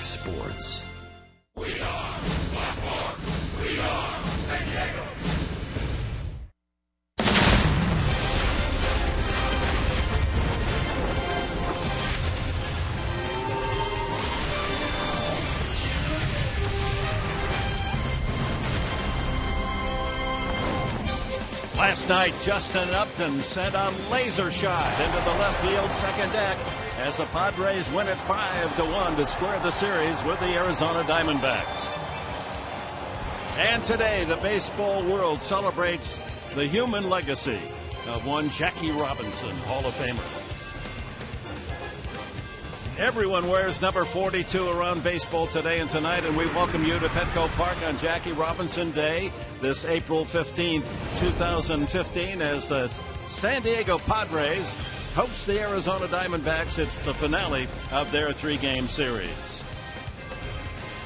Talk Sports. We are Baltimore. We are San Diego. Last night, Justin Upton sent a laser shot into the left field second deck as the Padres win it 5-1 to square the series with the Arizona Diamondbacks. And today, the baseball world celebrates the human legacy of one Jackie Robinson, Hall of Famer. Everyone wears number 42 around baseball today and tonight, and we welcome you to Petco Park on Jackie Robinson Day, this April 15th, 2015, as the San Diego Padres host the Arizona Diamondbacks. It's the finale of their three-game series.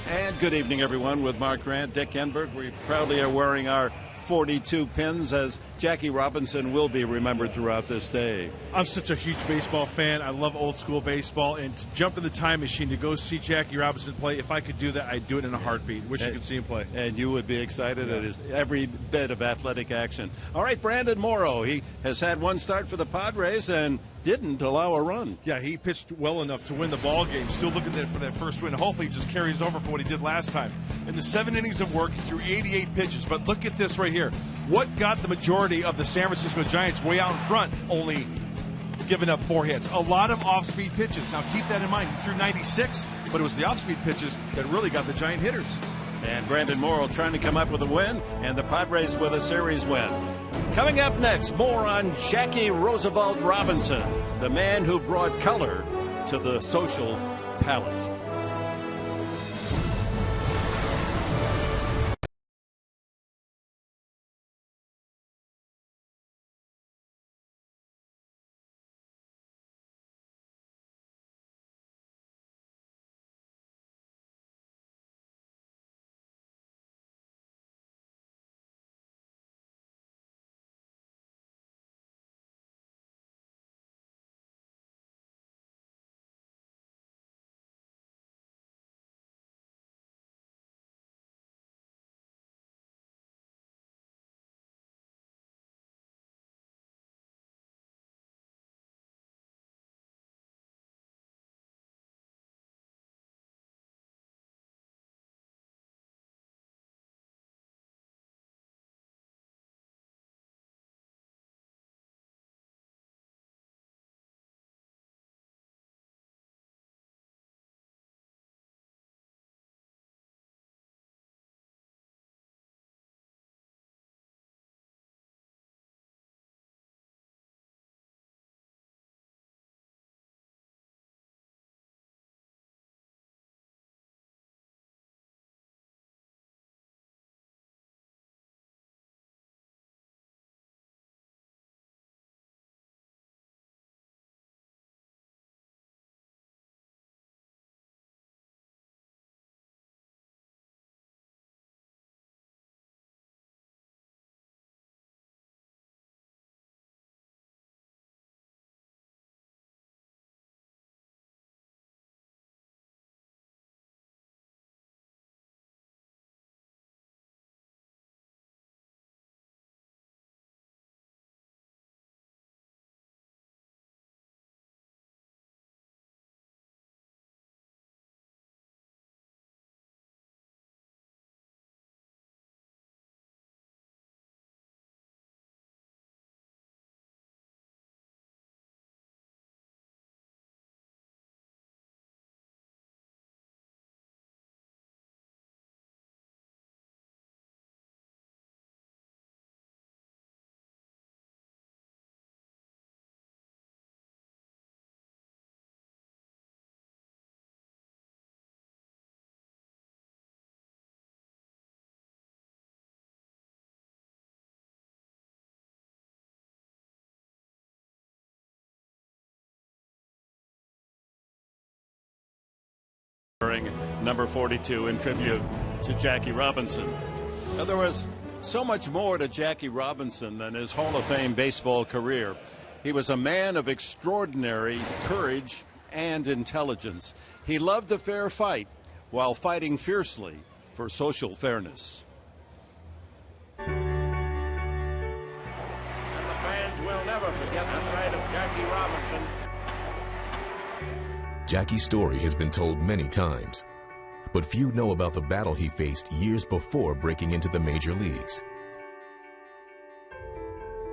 And good evening, everyone, with Mark Grant, Dick Enberg. We proudly are wearing our 42 pins, as Jackie Robinson will be remembered throughout this day. I'm such a huge baseball fan. I love old school baseball, and to jump in the time machine to go see Jackie Robinson play, if I could do that, I'd do it in a heartbeat. Wish you could see him play. And you would be excited at his every bit of athletic action. All right, Brandon Morrow, he has had one start for the Padres and didn't allow a run. Yeah, he pitched well enough to win the ball game. Still looking for that first win. Hopefully he just carries over for what he did last time. In the 7 innings of work, he threw 88 pitches. But look at this right here. What got the majority of the San Francisco Giants way out in front, only giving up 4 hits? A lot of off-speed pitches. Now keep that in mind. He threw 96, but it was the off-speed pitches that really got the Giant hitters. And Brandon Morrow trying to come up with a win, and the Padres with a series win. Coming up next, more on Jackie Roosevelt Robinson, the man who brought color to the social palette. Number 42 in tribute to Jackie Robinson. Now, there was so much more to Jackie Robinson than his Hall of Fame baseball career. He was a man of extraordinary courage and intelligence. He loved a fair fight, while fighting fiercely for social fairness. And the fans will never forget the sight of Jackie Robinson. Jackie's story has been told many times, but few know about the battle he faced years before breaking into the major leagues.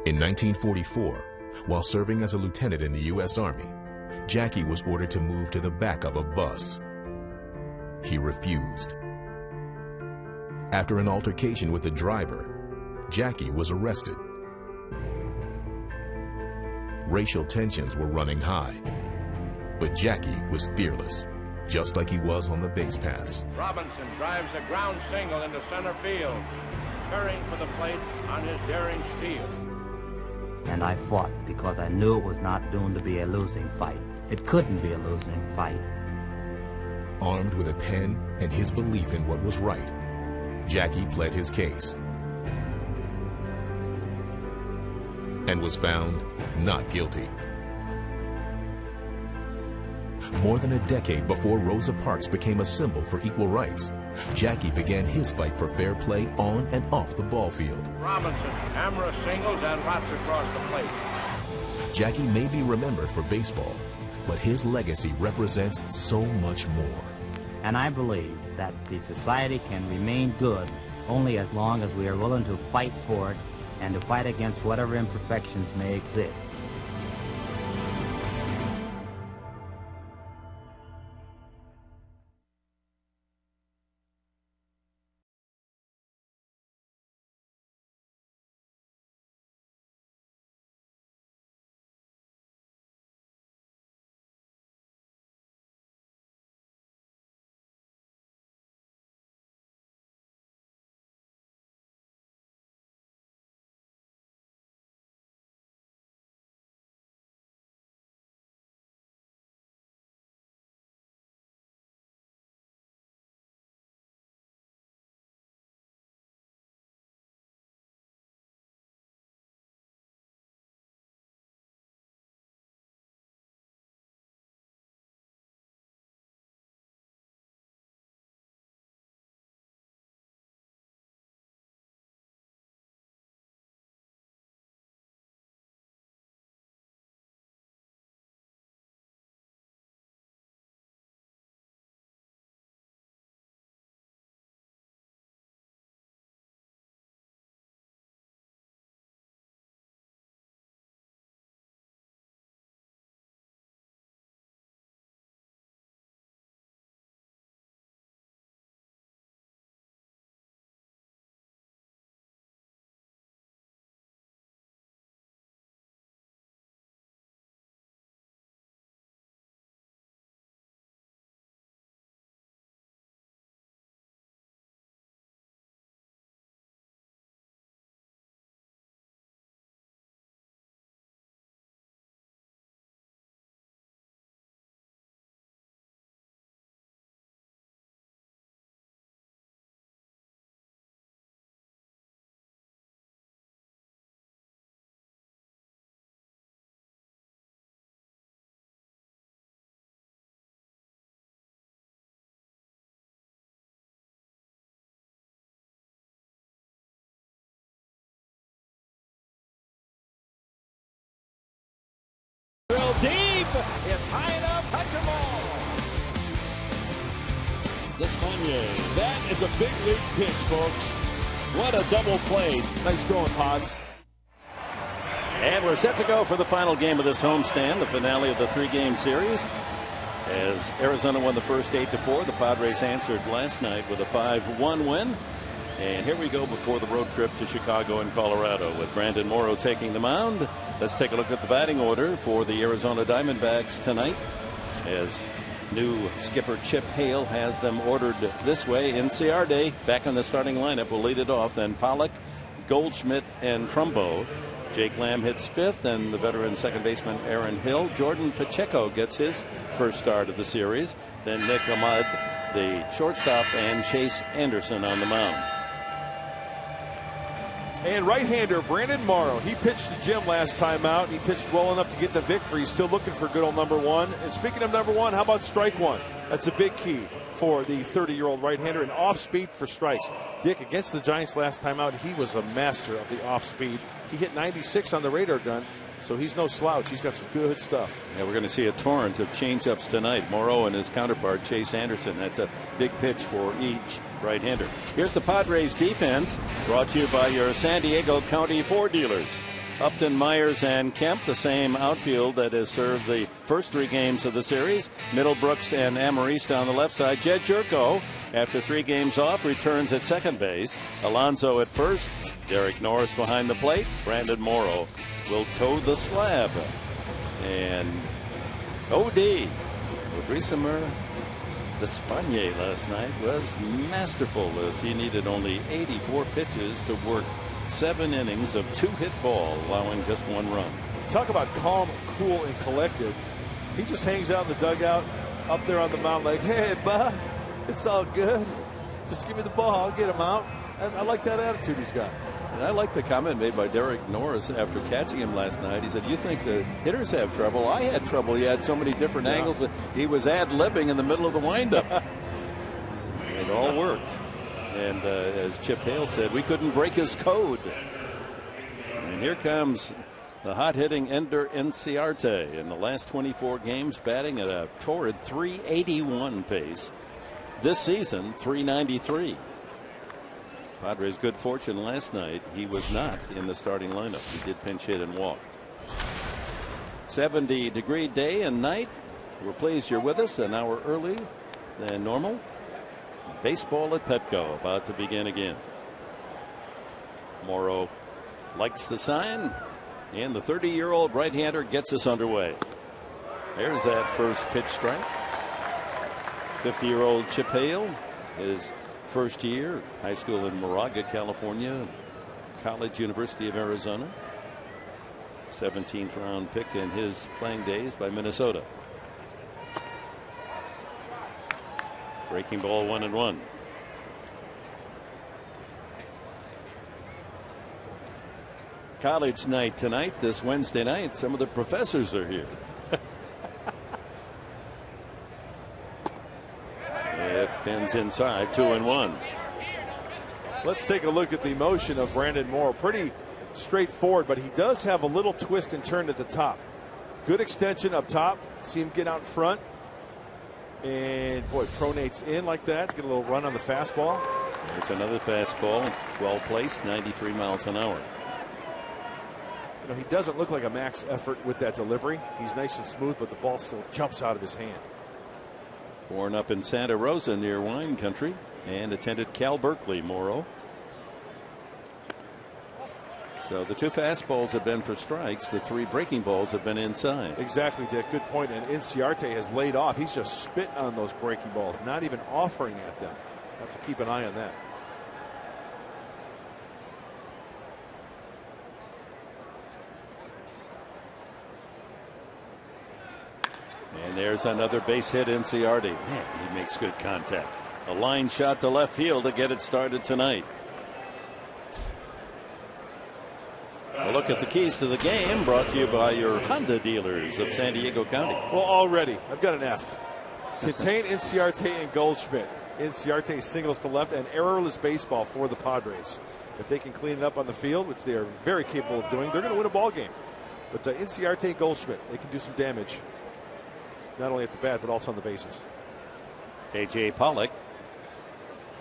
In 1944, while serving as a lieutenant in the U.S. Army, Jackie was ordered to move to the back of a bus. He refused. After an altercation with the driver, Jackie was arrested. Racial tensions were running high, but Jackie was fearless, just like he was on the base paths. Robinson drives a ground single into center field, curring for the plate on his daring steal. And I fought because I knew it was not doomed to be a losing fight. It couldn't be a losing fight. Armed with a pen and his belief in what was right, Jackie pled his case and was found not guilty. More than a decade before Rosa Parks became a symbol for equal rights, Jackie began his fight for fair play on and off the ball field. Robinson, hammer singles and rots across the plate. Jackie may be remembered for baseball, but his legacy represents so much more. And I believe that the society can remain good only as long as we are willing to fight for it and to fight against whatever imperfections may exist. Drill deep. It's high enough. Touch them all. Despagne. That is a big league pitch, folks. What a double play. Nice going, Pods. And we're set to go for the final game of this homestand, the finale of the three-game series. As Arizona won the first 8-4, the Padres answered last night with a 5-1 win. And here we go before the road trip to Chicago and Colorado with Brandon Morrow taking the mound. Let's take a look at the batting order for the Arizona Diamondbacks tonight, as new skipper Chip Hale has them ordered this way. Inciarte back on the starting lineup will lead it off. Then Pollock, Goldschmidt, and Trumbo. Jake Lamb hits fifth, and the veteran second baseman Aaron Hill. Jordan Pacheco gets his first start of the series. Then Nick Ahmed, the shortstop, and Chase Anderson on the mound. And right-hander Brandon Morrow, he pitched to Jim last time out. He pitched well enough to get the victory. He's still looking for good old number one. And speaking of number one, how about strike one? That's a big key. for the 30-year-old right-hander, and off-speed for strikes. Dick, against the Giants last time out, he was a master of the off-speed. He hit 96 on the radar gun, so he's no slouch. He's got some good stuff. Yeah, we're going to see a torrent of changeups tonight. Morrow and his counterpart, Chase Anderson. That's a big pitch for each right-hander. Here's the Padres defense, brought to you by your San Diego County Ford dealers. Upton, Myers, and Kemp, the same outfield that has served the first 3 games of the series. Middlebrooks and Amarista on the left side. Jed Jerko, after 3 games off, returns at second base. Alonso at first. Derek Norris behind the plate. Brandon Morrow will toe the slab. And O.D. Rodrigo Despaigne last night was masterful as he needed only 84 pitches to work 7 innings of 2-hit ball, allowing just 1 run. Talk about calm, cool, and collected. He just hangs out in the dugout up there on the mound like, hey, bud, it's all good. Just give me the ball. I'll get him out. I like that attitude he's got. And I like the comment made by Derek Norris after catching him last night. He said, you think the hitters have trouble? I had trouble. He had so many different angles that he was ad-libbing in the middle of the windup. It all worked. And as Chip Hale said, we couldn't break his code. And here comes the hot-hitting Ender Inciarte in the last 24 games, batting at a torrid .381 pace. This season, .393. Padres' good fortune last night. He was not in the starting lineup. He did pinch hit and walk. 70-degree day and night. We're pleased you're with us an hour early than normal. Baseball at Petco about to begin again. Morrow likes the sign, and the 30-year-old right-hander gets us underway. There's that first pitch strike. 50-year-old Chip Hale, his first year, high school in Moraga, California, college, University of Arizona. 17th round pick in his playing days by Minnesota. Breaking ball 1-1. College night tonight, this Wednesday night. Some of the professors are here. It pins inside, 2-1. Let's take a look at the motion of Brandon Morrow. Pretty straightforward, but he does have a little twist and turn at the top. Good extension up top. See him get out in front. And boy, pronates in like that. Get a little run on the fastball. There's another fastball, well placed, 93 miles an hour. You know, he doesn't look like a max effort with that delivery. He's nice and smooth, but the ball still jumps out of his hand. Born up in Santa Rosa near wine country and attended Cal Berkeley, Morrow. So the 2 fastballs have been for strikes. The 3 breaking balls have been inside. Exactly, Dick. Good point. And Inciarte has laid off. He's just spitting on those breaking balls, not even offering at them. Have to keep an eye on that. And there's another base hit, Inciarte. Man, he makes good contact. A line shot to left field to get it started tonight. A look at the keys to the game brought to you by your Honda dealers of San Diego County. Well, already, I've got an F. Contain Inciarte and Goldschmidt. Inciarte singles to left and errorless baseball for the Padres. If they can clean it up on the field, which they are very capable of doing, they're going to win a ball game. But Inciarte and Goldschmidt, they can do some damage. Not only at the bat, but also on the bases. A.J. Pollock,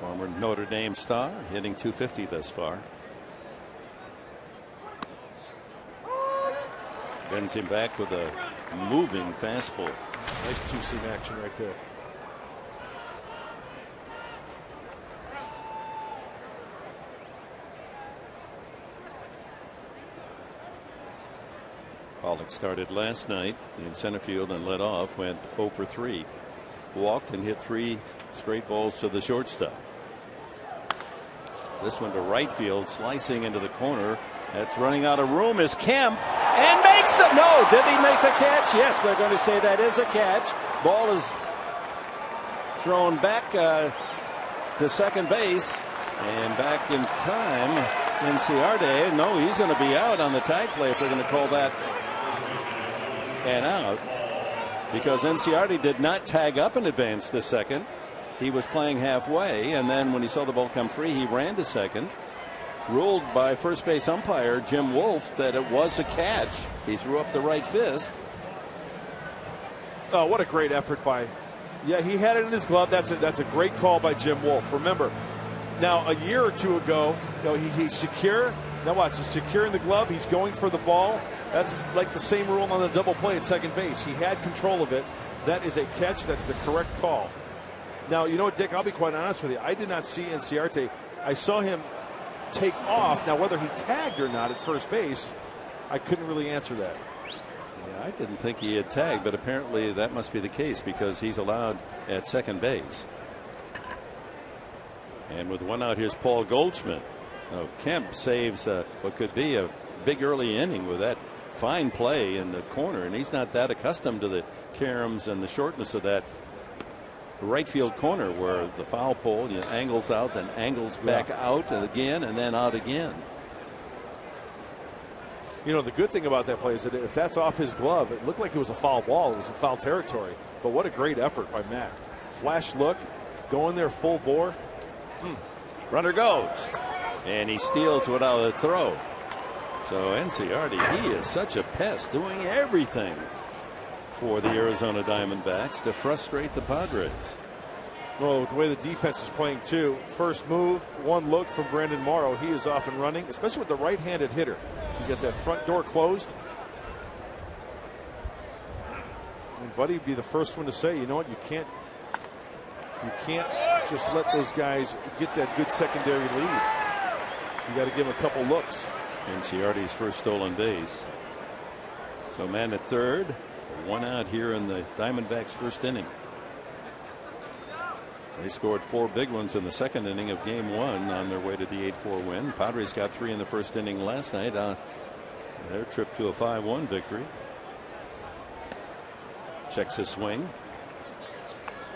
former Notre Dame star, hitting .250 thus far. Bends him back with a moving fastball. Nice two-seam action right there. Pollock started last night in center field and led off, went 0 for 3. Walked and hit 3 straight balls to the shortstop. This one to right field, slicing into the corner. That's running out of room is Kemp, and makes the, no, did he make the catch? Yes, they're going to say that is a catch. Ball is thrown back to second base, and back in time, Inciarte. No, he's going to be out on the tag play if they're going to call that an out, because Inciarte did not tag up in advance to second. he was playing halfway, and then when he saw the ball come free, he ran to second. Ruled by first base umpire Jim Wolf that it was a catch. He threw up the right fist. Oh, what a great effort by. Yeah, he had it in his glove. That's a great call by Jim Wolf. Remember, now a year or two ago, he's secure. Now watch, he's secure in the glove. He's going for the ball. That's like the same rule on the double play at second base. He had control of it. That is a catch. That's the correct call. Now, you know what, Dick, I'll be quite honest with you. I did not see Inciarte. I saw him take off. Now, whether he tagged or not at first base, I couldn't really answer that. Yeah, I didn't think he had tagged, but apparently that must be the case because he's allowed at second base. And with one out, here's Paul Goldschmidt. Oh, Kemp saves what could be a big early inning with that fine play in the corner, and he's not that accustomed to the caroms and the shortness of that right field corner where the foul pole angles out, then angles back out again, and then out again. You know, the good thing about that play is that if that's off his glove, it looked like it was a foul ball. It was in foul territory. But what a great effort by Matt. Flash look, going there full bore. Runner goes. And he steals without a throw. So Inciarte, he is such a pest, doing everything for the Arizona Diamondbacks to frustrate the Padres. Well, with the way the defense is playing too, first move, one look from Brandon Morrow. He is off and running, especially with the right-handed hitter. You get that front door closed. And Buddy would be the first one to say, you know what, you can't just let those guys get that good secondary lead. You got to give them a couple looks. Inciarte's first stolen base. So man at third, one out here in the Diamondbacks' first inning. They scored 4 big ones in the second inning of game 1 on their way to the 8-4 win. Padres got 3 in the first inning last night on their trip to a 5-1 victory. Checks his swing.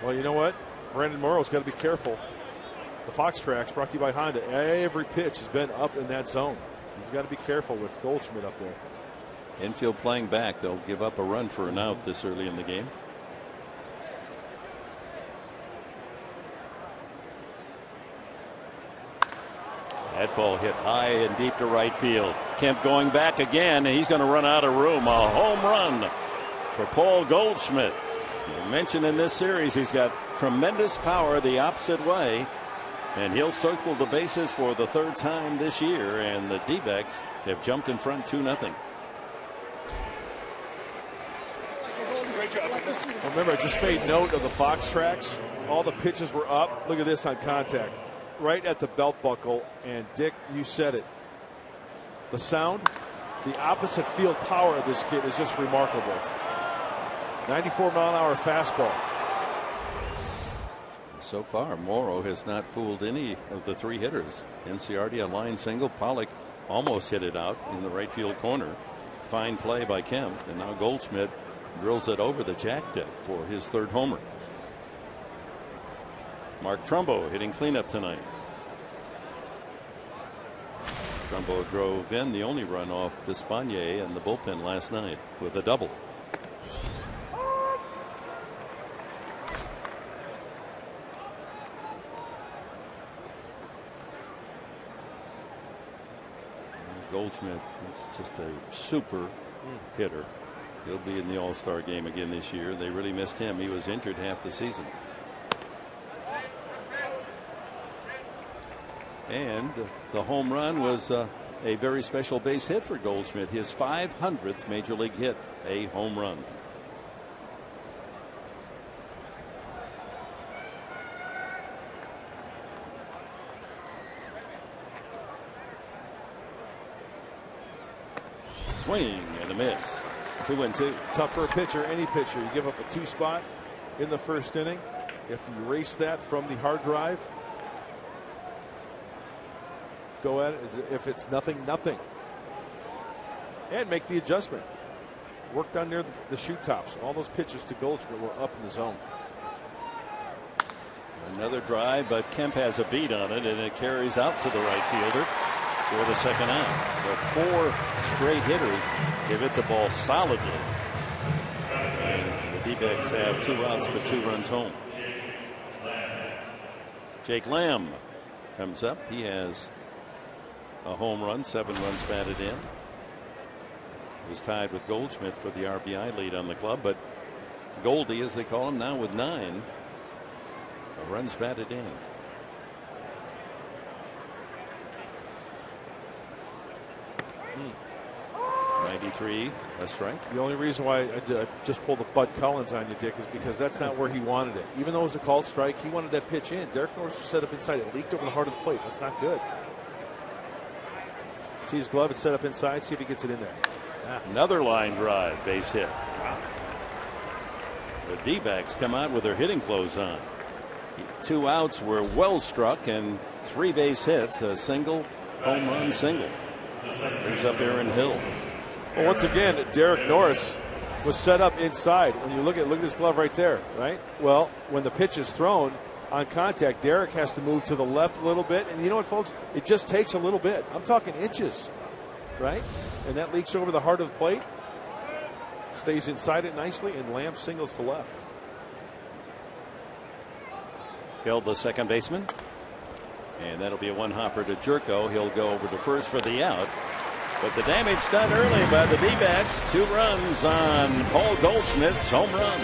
Well, you know what? Brandon Morrow's got to be careful. The Fox Tracks brought to you by Honda. Every pitch has been up in that zone. He's got to be careful with Goldschmidt up there. Infield playing back. They'll give up a run for an out this early in the game. That ball hit high and deep to right field. Kemp going back again, and he's going to run out of room. A home run for Paul Goldschmidt. You mentioned in this series he's got tremendous power the opposite way, and he'll circle the bases for the 3rd time this year, and the D-backs have jumped in front 2-0. Remember, I just made note of the Fox Tracks. All the pitches were up. Look at this on contact. Right at the belt buckle, and Dick, you said it. The sound, the opposite field power of this kid is just remarkable. 94-mile-an-hour fastball. So far, Morrow has not fooled any of the 3 hitters. Inciarte a line single. Pollock almost hit it out in the right field corner. Fine play by Kemp, and now Goldschmidt drills it over the jack deck for his 3rd homer. Mark Trumbo hitting cleanup tonight. Trumbo drove in the only run off Bispagne in the bullpen last night with a double. Goldschmidt is just a super hitter. He'll be in the All-Star game again this year. They really missed him. He was injured half the season. And the home run was a very special base hit for Goldschmidt. His 500th major league hit, a home run. Swing and a miss. 2-2. Tough for a pitcher, any pitcher. You give up a 2 spot in the first inning. You have to erase that from the hard drive. Go at it as if it's 0-0. And make the adjustment. Work down near the shoot tops. All those pitches to Goldschmidt were up in the zone. Another drive, but Kemp has a beat on it, and it carries out to the right fielder for the 2nd out. The 4 straight hitters have hit the ball solidly. And the D-backs have 2 outs but 2 runs home. Jake Lamb comes up. He has a home run, 7 runs batted in. He was tied with Goldschmidt for the RBI lead on the club, but Goldie, as they call him now, with 9 runs batted in. Hmm. 93, a strike. The only reason why I just pulled the Bud Collins on you, Dick, is because that's not where he wanted it. Even though it was a called strike, he wanted that pitch in. Derek Norris was set up inside. It leaked over the heart of the plate. That's not good. See his glove. It's set up inside. See if he gets it in there. Another line drive, base hit. The D-backs come out with their hitting clothes on. 2 outs were well struck and 3 base hits, a single, home run single. Brings up Aaron Hill. Well, once again, Derek Norris was set up inside. When you look at his glove right there, right? Well, when the pitch is thrown on contact, Derek has to move to the left a little bit. And you know what, folks? It just takes a little bit. I'm talking inches, right? And that leaks over the heart of the plate. Stays inside it nicely, and Lamb singles to left. Hill, the second baseman. And that'll be a one-hopper to Jerko. He'll go over to first for the out. But the damage done early by the D-backs. 2 runs on Paul Goldschmidt's home run.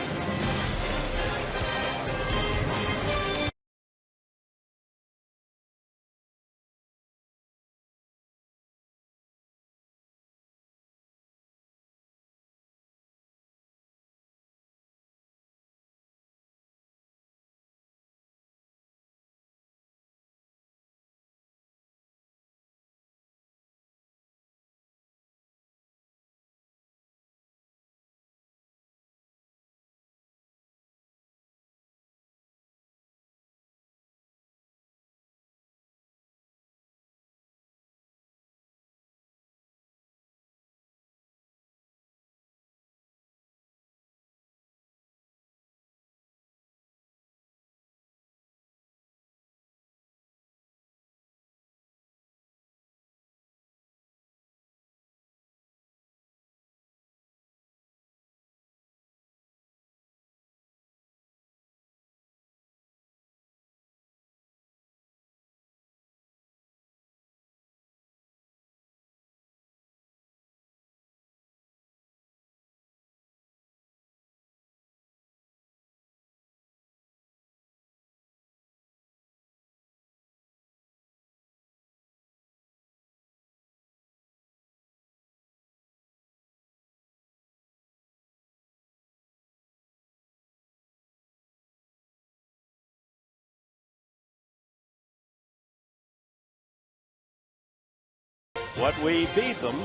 What we feed them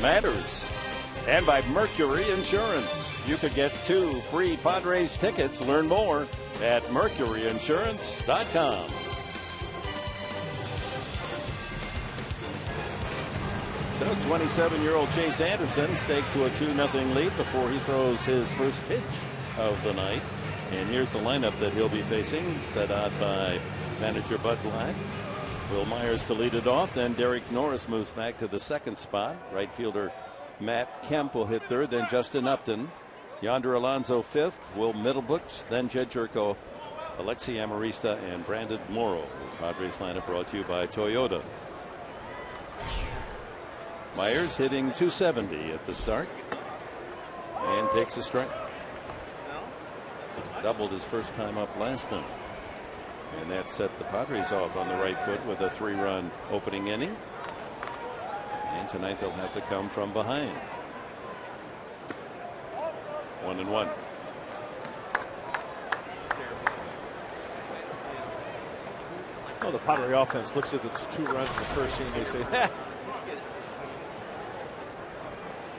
matters. And by Mercury Insurance. You could get 2 free Padres tickets. Learn more at mercuryinsurance.com. So 27-year-old Chase Anderson staked to a 2-0 lead before he throws his first pitch of the night. And here's the lineup that he'll be facing, set out by manager Bud Black. Will Myers to lead it off. Then Derek Norris moves back to the second spot. Right fielder Matt Kemp will hit third. Then Justin Upton. Yonder Alonso fifth. Will Middlebrooks. Then Jed Jerko, Alexi Amarista, and Brandon Morrow. The Padres lineup brought to you by Toyota. Myers hitting .270 at the start. And takes a strike. Doubled his first time up last night. And that set the Padres off on the right foot with a 3-run opening inning. And tonight they'll have to come from behind. 1-1. Oh, the Padre offense looks at its 2 runs in the first inning. They say, "Ha,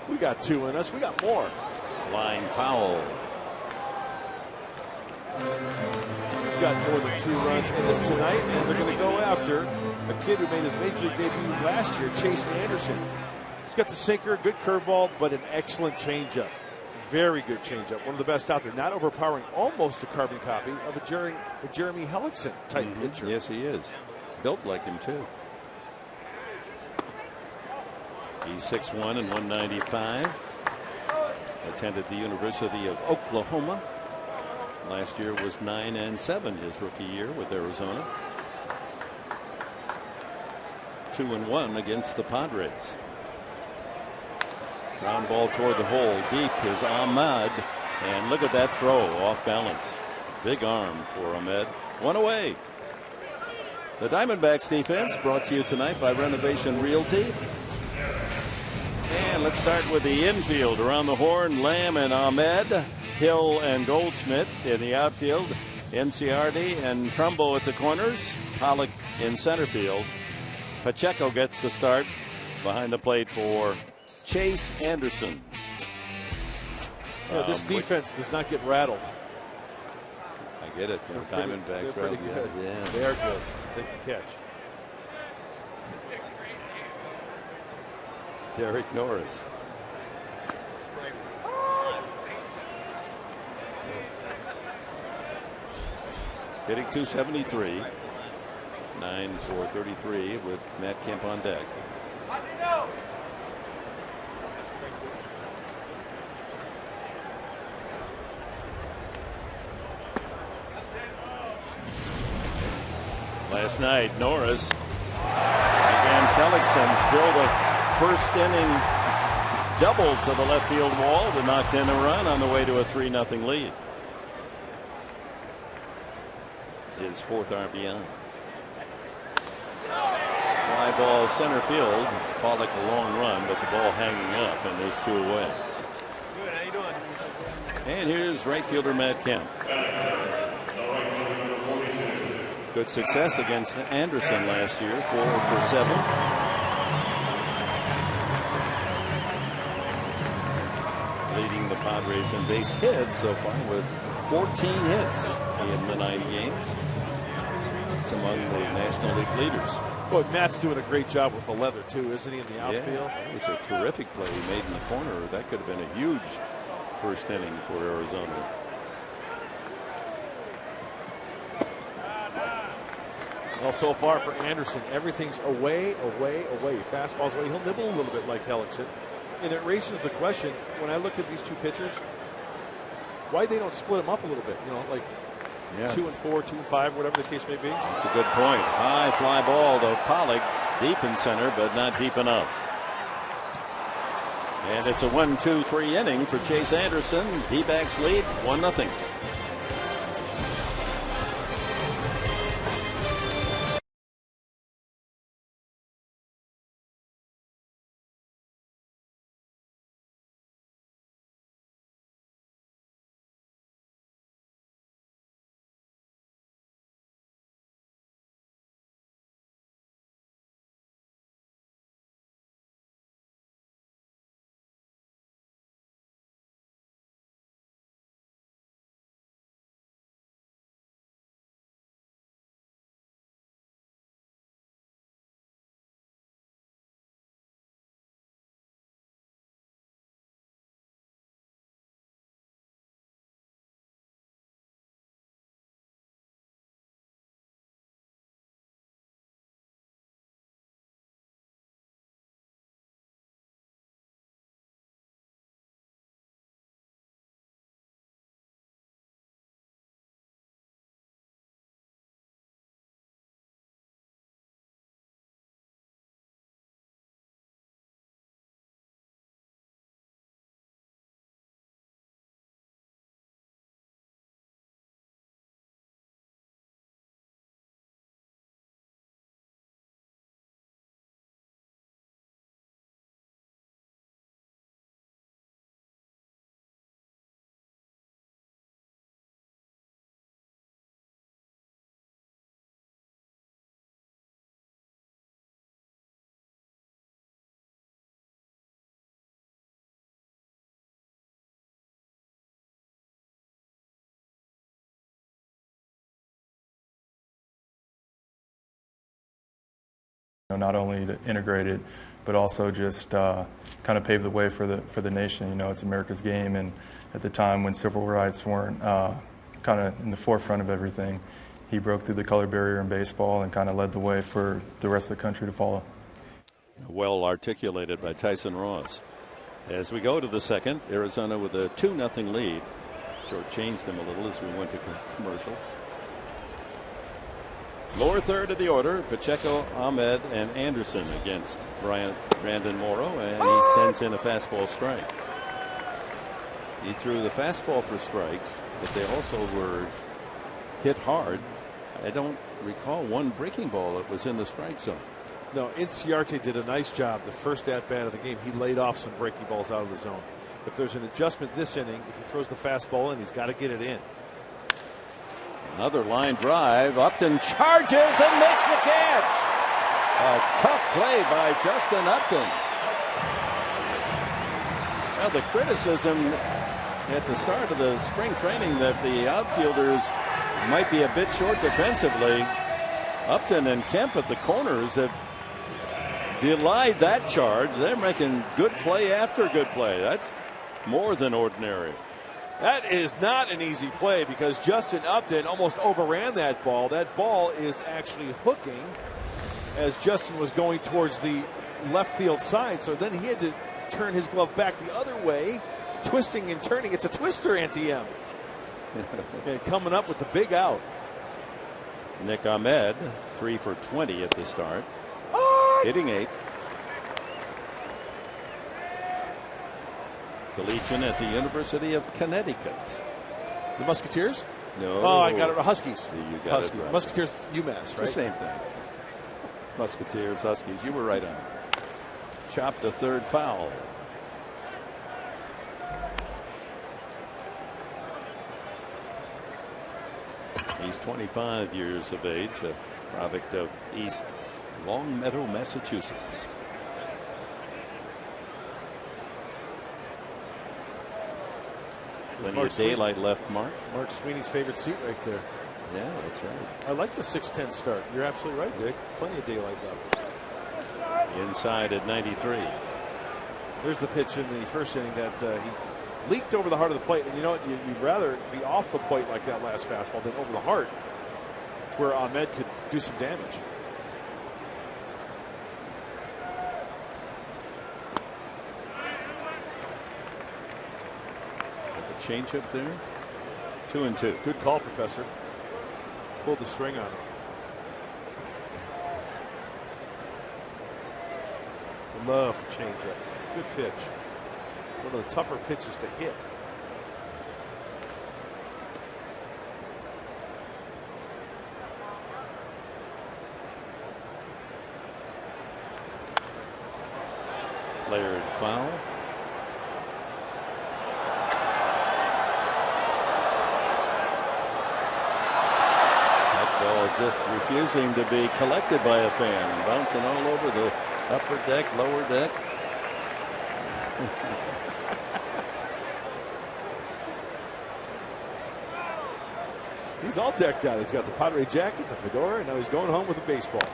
we got 2 in us. We got more." Line foul. We've got more than 2 runs in this tonight, and they're going to go after a kid who made his major league debut last year, Chase Anderson. He's got the sinker, good curveball, but an excellent changeup. Very good changeup. One of the best out there. Not overpowering, almost a carbon copy of a Jeremy Hellickson type pitcher. Yes, he is. Built like him, too. He's 6'1" and 195. Attended the University of Oklahoma. Last year was 9-7 his rookie year with Arizona. 2-1 against the Padres. Ground ball toward the hole. Deep is Ahmad. And look at that throw off balance. Big arm for Ahmed. One away. The Diamondbacks defense brought to you tonight by Renovation Realty. And let's start with the infield. Around the horn, Lamb and Ahmed, Hill and Goldschmidt in the outfield, Inciardi and Trumbo at the corners, Pollock in center field. Pacheco gets the start behind the plate for Chase Anderson. Yeah, this defense does not get rattled. I get it. The Diamondbacks they're pretty good. Yeah. They are good. They can catch. Derek Norris. Hitting .273. 9/4/33 with Matt Kemp on deck. Last night, Norris and Felixson drilled a first inning double to the left field wall to knock in a run on the way to a 3-0 lead. His fourth RBI. Fly ball center field. Pollock a long run, but the ball hanging up, and there's 2 away. Good, how you doing? And here's right fielder Matt Kemp. Good success against Anderson last year, 4 for 7. Leading the Padres in base hits so far with 14 hits in the 9 games. It's among the National League leaders. Boy, Matt's doing a great job with the leather too, isn't he, in the outfield? Yeah, it was a terrific play he made in the corner. That could have been a huge first inning for Arizona. Well, so far for Anderson, everything's away, away, away. Fastball's away. He'll nibble a little bit like Hellickson. And it raises the question, when I looked at these two pitchers, why they don't split them up a little bit, you know, like 2 and 4, 2 and 5, whatever the case may be. That's a good point. High fly ball to Pollock, deep in center, but not deep enough. And it's a 1-2-3 inning for Chase Anderson. D-backs lead 1-0. Not only to integrate it, but also just kind of pave the way for the nation. You know, it's America's game, and at the time when civil rights weren't kind of in the forefront of everything, he broke through the color barrier in baseball and kind of led the way for the rest of the country to follow. Well articulated by Tyson Ross. As we go to the second, Arizona with a 2-0 lead. Shortchanged them a little as we went to commercial. Lower third of the order, Pacheco, Ahmed, and Anderson against Brandon Morrow, and he sends in a fastball strike. He threw the fastball for strikes, but they also were hit hard. I don't recall one breaking ball that was in the strike zone. No, Inciarte did a nice job the first at-bat of the game. He laid off some breaking balls out of the zone. If there's an adjustment this inning, if he throws the fastball in, he's got to get it in. Another line drive. Upton charges and makes the catch. A tough play by Justin Upton. Well, the criticism at the start of the spring training that the outfielders might be a bit short defensively. Upton and Kemp at the corners have belied that charge. They're making good play after good play. That's more than ordinary. That is not an easy play because Justin Upton almost overran that ball. That ball is actually hooking as Justin was going towards the left field side. So then he had to turn his glove back the other way, twisting and turning. It's a twister, Antiem. And coming up with the big out. Nick Ahmed, 3 for 20 at the start. Hitting 8th. Collegian at the University of Connecticut. The Musketeers? No. Oh, I got it. Huskies. You got Huskies. it right. Musketeers, UMass, It's right? the same thing. Musketeers, Huskies. You were right on. Chopped the third foul. He's 25 years of age, a product of East Longmeadow, Massachusetts. Plenty of daylight left, Mark. Mark Sweeney's favorite seat right there. Yeah, that's right. I like the 6:10 start. You're absolutely right, Dick. Plenty of daylight left. Inside at 93. There's the pitch in the first inning that he leaked over the heart of the plate. And you know what? You'd rather be off the plate like that last fastball than over the heart. It's where Ahmed could do some damage. Change up there. 2-2. Good call, Professor. Pulled the string on him. Love the change up. Good pitch. One of the tougher pitches to hit. Flared foul. Just refusing to be collected by a fan, bouncing all over the upper deck, lower deck. He's all decked out. He's got the Padre jacket, the fedora, and now he's going home with a baseball.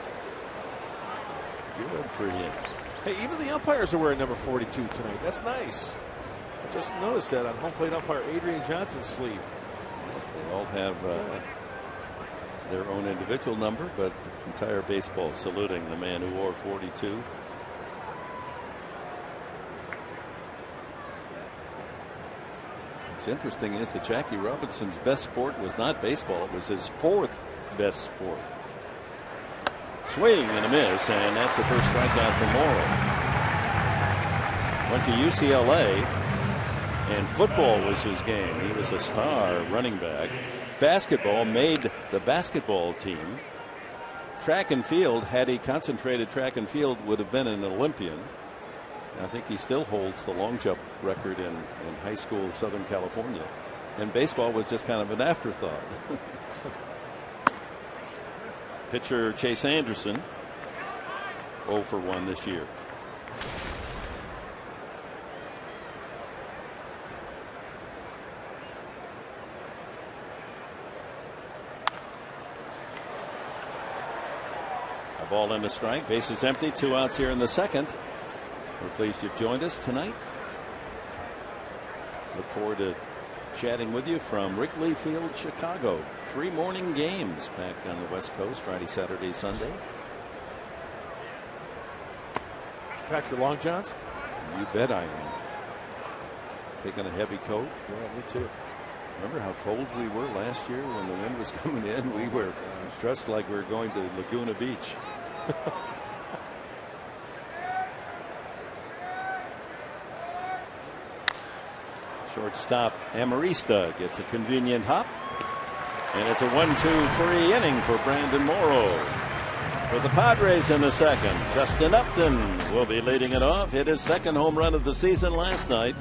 Good for him. Hey, even the umpires are wearing number 42 tonight. That's nice. I just noticed that on home plate umpire Adrian Johnson's sleeve. They all have their own individual number, but the entire baseball saluting the man who wore 42. What's interesting is that Jackie Robinson's best sport was not baseball. It was his 4th best sport. Swing and a miss, and that's the first strikeout for Morrow. Went to UCLA, and football was his game. He was a star running back. Basketball made the basketball team. Track and field, had he concentrated track and field, would have been an Olympian. I think he still holds the long jump record in high school Southern California. And baseball was just kind of an afterthought. Pitcher Chase Anderson, 0 for 1 this year. A ball and a strike. Bases empty. 2 outs here in the second. We're pleased you've joined us tonight. Look forward to chatting with you from Wrigley Field, Chicago. 3 morning games back on the West Coast, Friday, Saturday, Sunday. Did you pack your long johns? You bet I am. Taking a heavy coat. Yeah, me too. Remember how cold we were last year when the wind was coming in? We were dressed like we were going to Laguna Beach. Shortstop Amarista gets a convenient hop. And it's a 1-2-3 inning for Brandon Morrow. For the Padres in the second, Justin Upton will be leading it off. Hit his second home run of the season last night.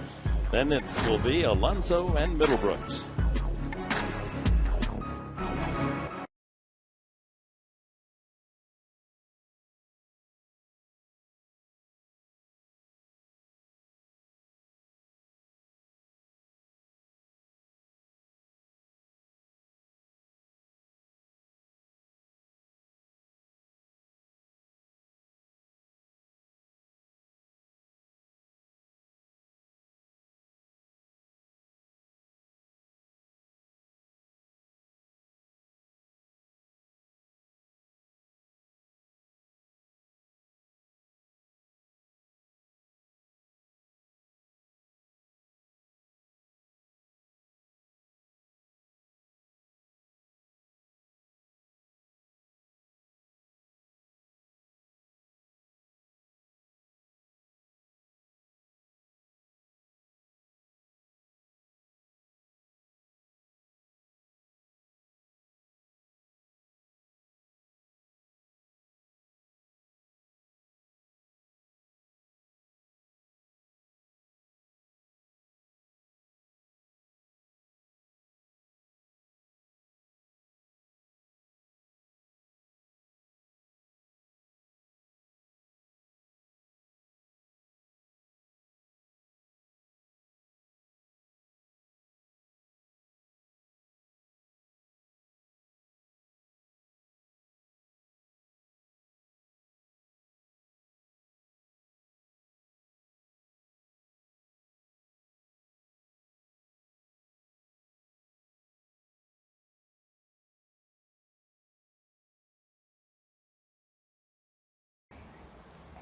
Then it will be Alonso and Middlebrooks.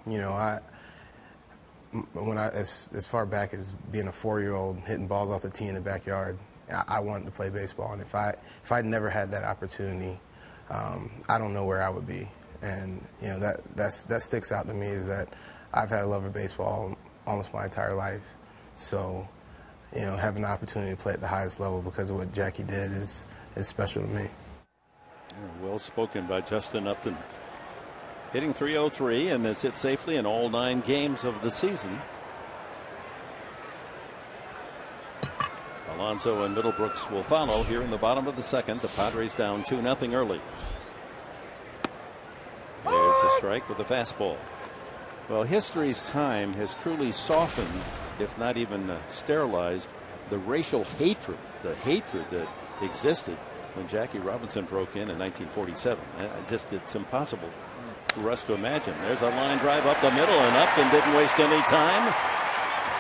You know, as far back as being a 4-year-old hitting balls off the tee in the backyard, I wanted to play baseball. And if I'd never had that opportunity, I don't know where I would be. And you know that sticks out to me is that I've had a love of baseball almost my entire life. So, you know, having the opportunity to play at the highest level because of what Jackie did is special to me. Yeah, well spoken by Justin Upton. Hitting .303 and has hit safely in all 9 games of the season. Alonso and Middlebrooks will follow here in the bottom of the second. The Padres down 2-0 early. There's a strike with a fastball. Well, history's time has truly softened, if not even sterilized, the racial hatred, the hatred that existed when Jackie Robinson broke in 1947. It's impossible for us to imagine. There's a line drive up the middle, and Upton didn't waste any time.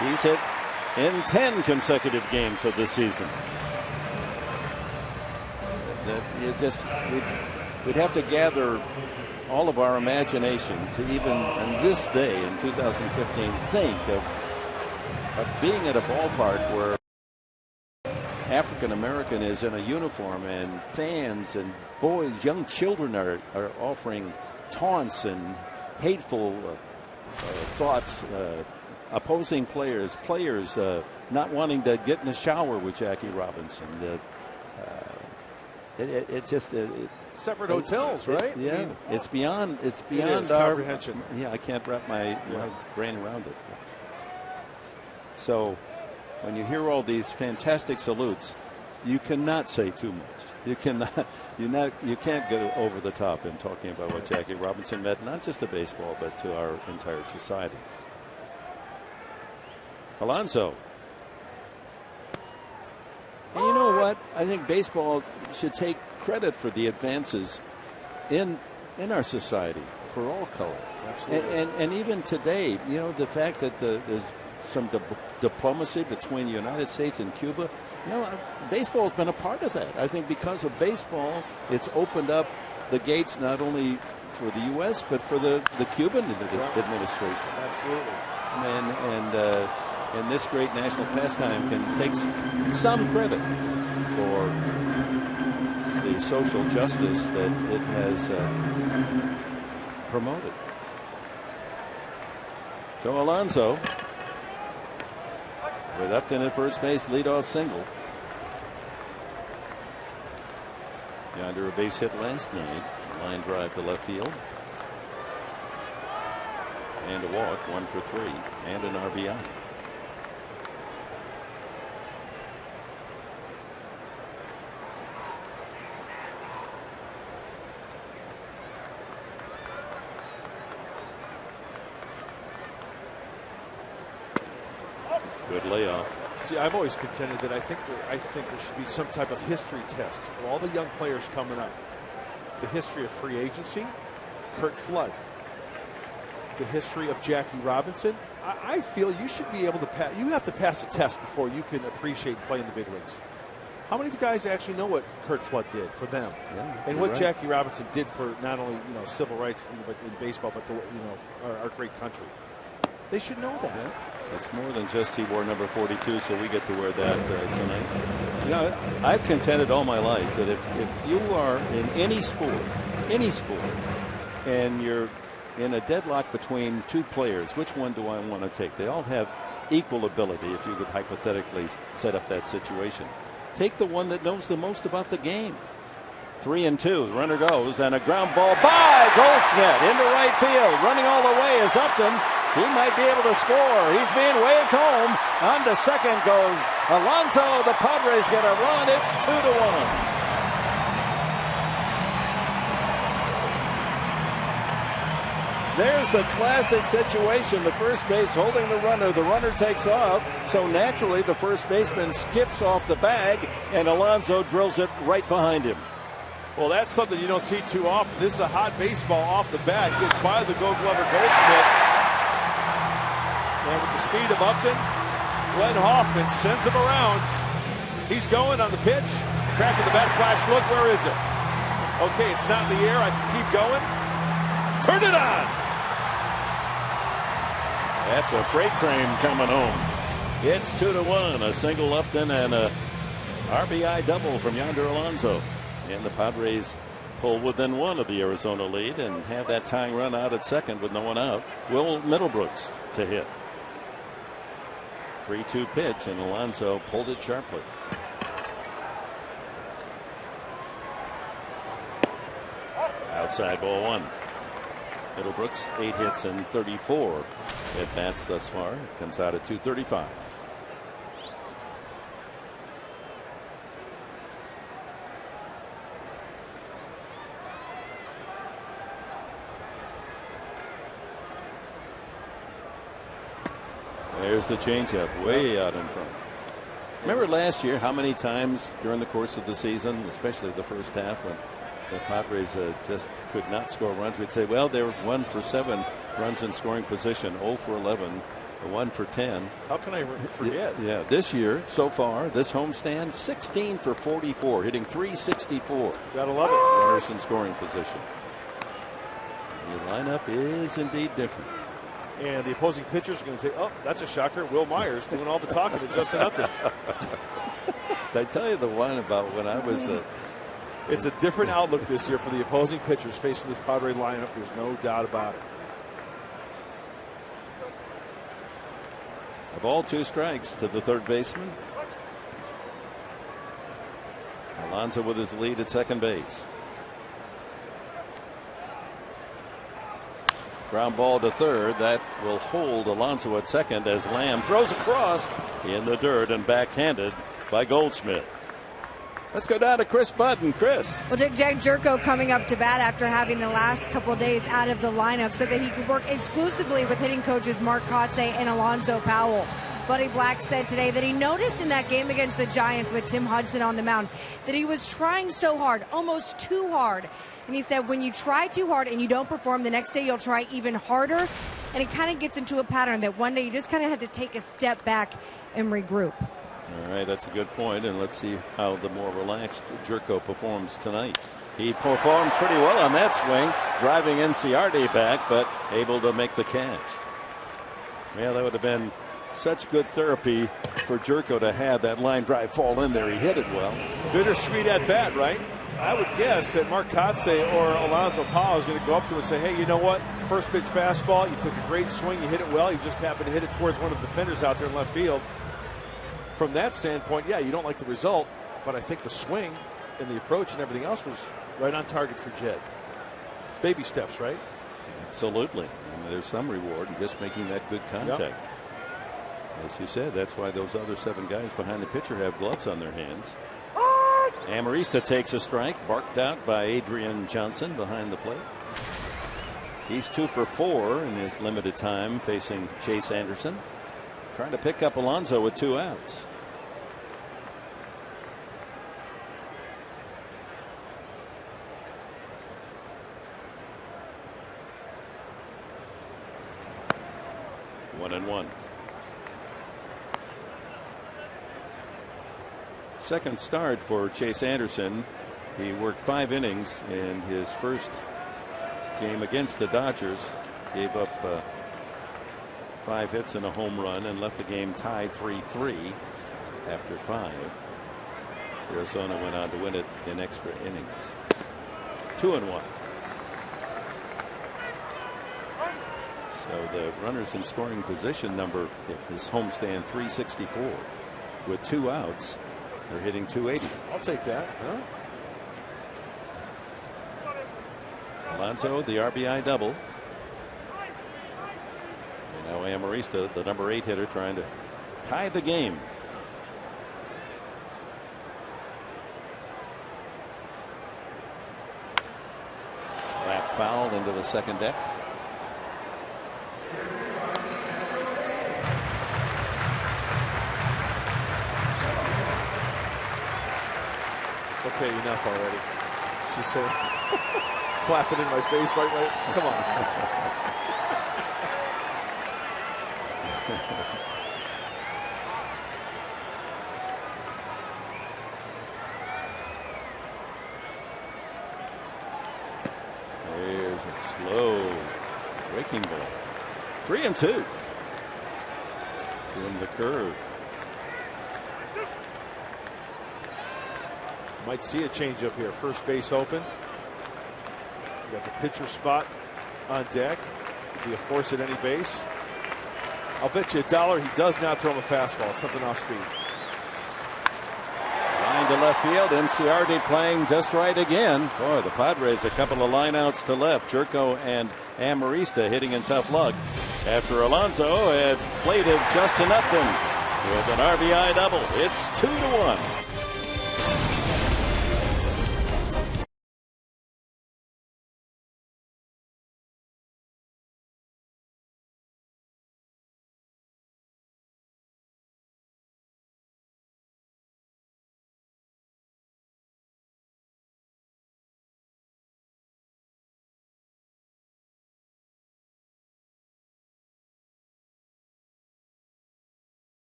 He's hit in 10 consecutive games of this season. We'd have to gather all of our imagination to even on this day in 2015 think of being at a ballpark where African American is in a uniform and fans and boys, young children are offering taunts and hateful thoughts, opposing players not wanting to get in the shower with Jackie Robinson. Separate hotels, right? Yeah, I mean, it's beyond our comprehension. Yeah, I can't wrap my brain around it. So when you hear all these fantastic salutes, you cannot say too much. You can't go over the top in talking about what Jackie Robinson meant, not just to baseball, but to our entire society. Alonso. And you know what? I think baseball should take credit for the advances in our society for all color. Absolutely. And even today, you know, the fact that there's some diplomacy between the United States and Cuba. You know, baseball's been a part of that. I think because of baseball, it's opened up the gates not only for the U.S. but for the Cuban administration. Absolutely. and this great national pastime can take some credit for the social justice that it has promoted. So Alonso with Upton at first base, leadoff single. Yonder a base hit last night. Line drive to left field. And a walk, 1 for 3, and an RBI. Good layoff. See, I've always contended that I think there should be some type of history test of all the young players coming up. The history of free agency, Curt Flood. The history of Jackie Robinson. I feel you should be able to pass. You have to pass a test before you can appreciate playing the big leagues. How many of you guys actually know what Curt Flood did for them, and what Jackie Robinson did for not only civil rights, but in baseball, but our great country? They should know that. Yeah. It's more than just he wore number 42, so we get to wear that tonight. I've contended all my life that if you are in any sport, and you're in a deadlock between two players, which one do I want to take? They all have equal ability, if you could hypothetically set up that situation. Take the one that knows the most about the game. 3-2, the runner goes, and a ground ball by Goldschmidt into right field. Running all the way is Upton. He might be able to score. He's being waved home. On to second goes Alonso. The Padres get a run. It's 2-1. There's the classic situation. The first base holding the runner. The runner takes off. So naturally, the first baseman skips off the bag, and Alonso drills it right behind him. Well, that's something you don't see too often. This is a hot baseball off the bat. Gets by the Gold Glover Goldschmidt. And with the speed of Upton, Glenn Hoffman sends him around. He's going on the pitch. Crack of the bat, flash look. Where is it? Okay, it's not in the air. I can keep going. Turn it on. That's a freight train coming home. It's 2-1. A single Upton and a RBI double from Yonder Alonso. And the Padres pull within one of the Arizona lead and have that tying run out at second with no one out. Will Middlebrooks to hit. 3-2 pitch, and Alonso pulled it sharply. Outside ball 1. Middlebrooks 8 hits and 34 at bats thus far. It comes out at 235. There's the changeup way out in front. Remember last year how many times during the course of the season, especially the first half, when the Padres just could not score runs, we'd say, well, they were 1 for 7 runs in scoring position, 0 for 11, 1 for 10. How can I forget? Yeah, this year so far, this homestand, 16 for 44, hitting .364. Gotta love it. Runners in scoring position. Your lineup is indeed different. And the opposing pitchers are going to take, oh, that's a shocker. Will Myers doing all the talking to Justin Upton. Did I tell you the one about when I was It's a different outlook this year for the opposing pitchers facing this Padre lineup. There's no doubt about it. A ball, 2 strikes to the third baseman. Alonso with his lead at second base. Ground ball to third. That will hold Alonso at second as Lamb throws across in the dirt and backhanded by Goldschmidt. Let's go down to Chris Budden. Chris. Well, Jack Jerko coming up to bat after having the last couple of days out of the lineup so that he could work exclusively with hitting coaches Mark Kotze and Alonzo Powell. Buddy Black said today that he noticed in that game against the Giants with Tim Hudson on the mound that he was trying so hard, almost too hard. And he said when you try too hard and you don't perform, the next day you'll try even harder. And it kind of gets into a pattern that one day you just kind of had to take a step back and regroup. All right, that's a good point, and let's see how the more relaxed Jerko performs tonight. He performed pretty well on that swing, driving Inciarte back, but able to make the catch. Yeah, that would have been such good therapy for Jerko to have that line drive fall in there. He hit it well. Bittersweet at bat, right? I would guess that Mark Kotsay or Alonso Powell is going to go up to him and say, hey, you know what? First pitch fastball, you took a great swing, you hit it well, you just happened to hit it towards one of the defenders out there in left field. From that standpoint, yeah, you don't like the result, but I think the swing and the approach and everything else was right on target for Jed. Baby steps, right? Absolutely. I mean, there's some reward in just making that good contact. Yep. As you said, that's why those other 7 guys behind the pitcher have gloves on their hands. Amarista takes a strike, barked out by Adrian Johnson behind the plate. He's 2 for 4 in his limited time facing Chase Anderson. Trying to pick up Alonso with 2 outs. One and one. Second start for Chase Anderson. He worked 5 innings in his first game against the Dodgers. Gave up 5 hits and a home run and left the game tied 3-3 after 5. Arizona went on to win it in extra innings. 2-1. So the runners in scoring position number is homestand 364 with 2 outs. They're hitting 280. I'll take that. Huh? Alonso, the RBI double. And now Amarista, the number 8 hitter, trying to tie the game. Slap foul into the second deck. Okay, enough already. She said, clapping in my face right. Come on. There's a slow breaking ball. 3-2. From the curve. Might see a change up here. First base open. We got the pitcher spot on deck. Be a force at any base. I'll bet you $1 he does not throw him a fastball. It's something off speed. Line to left field. Inciardi playing just right again. Boy, the Padres a couple of lineouts to left. Jerko and Amarista hitting in tough luck after Alonso had plated Justin Upton with an RBI double. It's 2-1.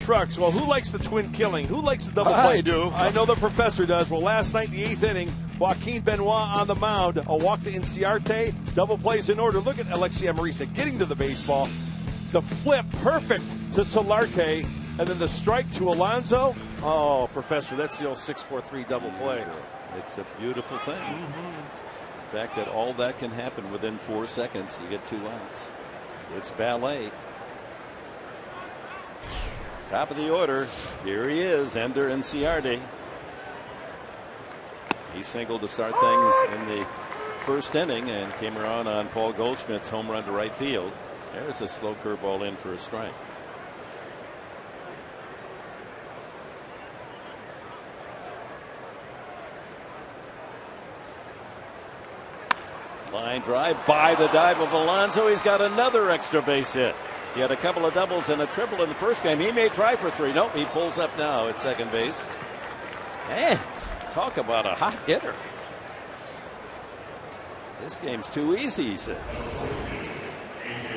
trucks. Well, who likes the twin killing? Who likes the double play? I do. I know the professor does. Well, last night in the 8th inning, Joaquin Benoit on the mound. A walk to Inciarte. Double plays in order. Look at Alexi Amarista getting to the baseball. The flip, perfect to Solarte. And then the strike to Alonso. Oh, Professor, that's the old 6-4-3 double play. It's a beautiful thing. The fact that all that can happen within 4 seconds, you get 2 outs. It's ballet. Top of the order. Here he is, Ender Inciarte. He singled to start things in the first inning and came around on Paul Goldschmidt's home run to right field. There's a slow curveball in for a strike. Line drive by the dive of Alonso. He's got another extra base hit. He had a couple of doubles and a triple in the first game. He may try for 3. Nope, he pulls up now at second base. Man, talk about a hot hitter. This game's too easy, he says.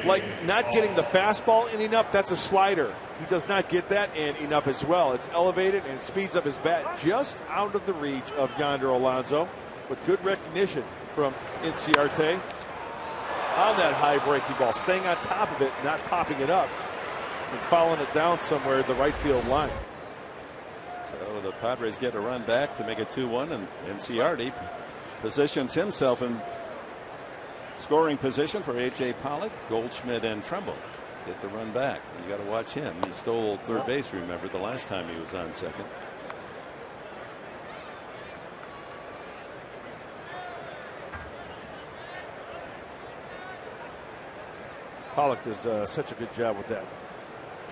Like not getting the fastball in enough, that's a slider. He does not get that in enough as well. It's elevated and it speeds up his bat just out of the reach of Yonder Alonso. But good recognition from Inciarte on that high breaking ball, staying on top of it, not popping it up and fouling it down somewhere at the right field line. So the Padres get a run back to make it 2-1, and Inciarte positions himself in scoring position for A.J. Pollock, Goldschmidt, and Trumbull. Get the run back. You got to watch him. He stole third base, remember, the last time he was on second. Pollock does such a good job with that.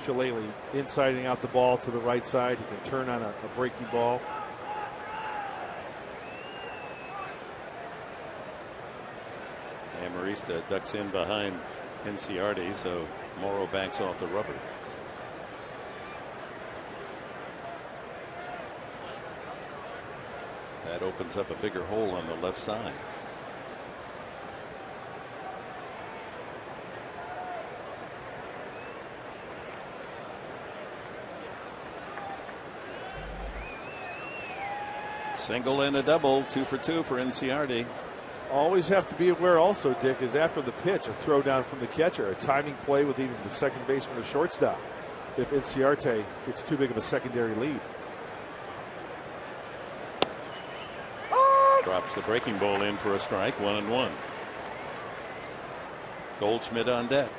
Shillelagh insiding out the ball to the right side. He can turn on a breaking ball. Amarista ducks in behind Inciarte, so Morrow backs off the rubber. That opens up a bigger hole on the left side. Single and a double, 2 for 2 for Inciarte. Always have to be aware also, Dick, is after the pitch, a throw down from the catcher, a timing play with either the second baseman or shortstop if Inciarte gets too big of a secondary lead. Drops the breaking ball in for a strike, 1-1. Goldschmidt on deck.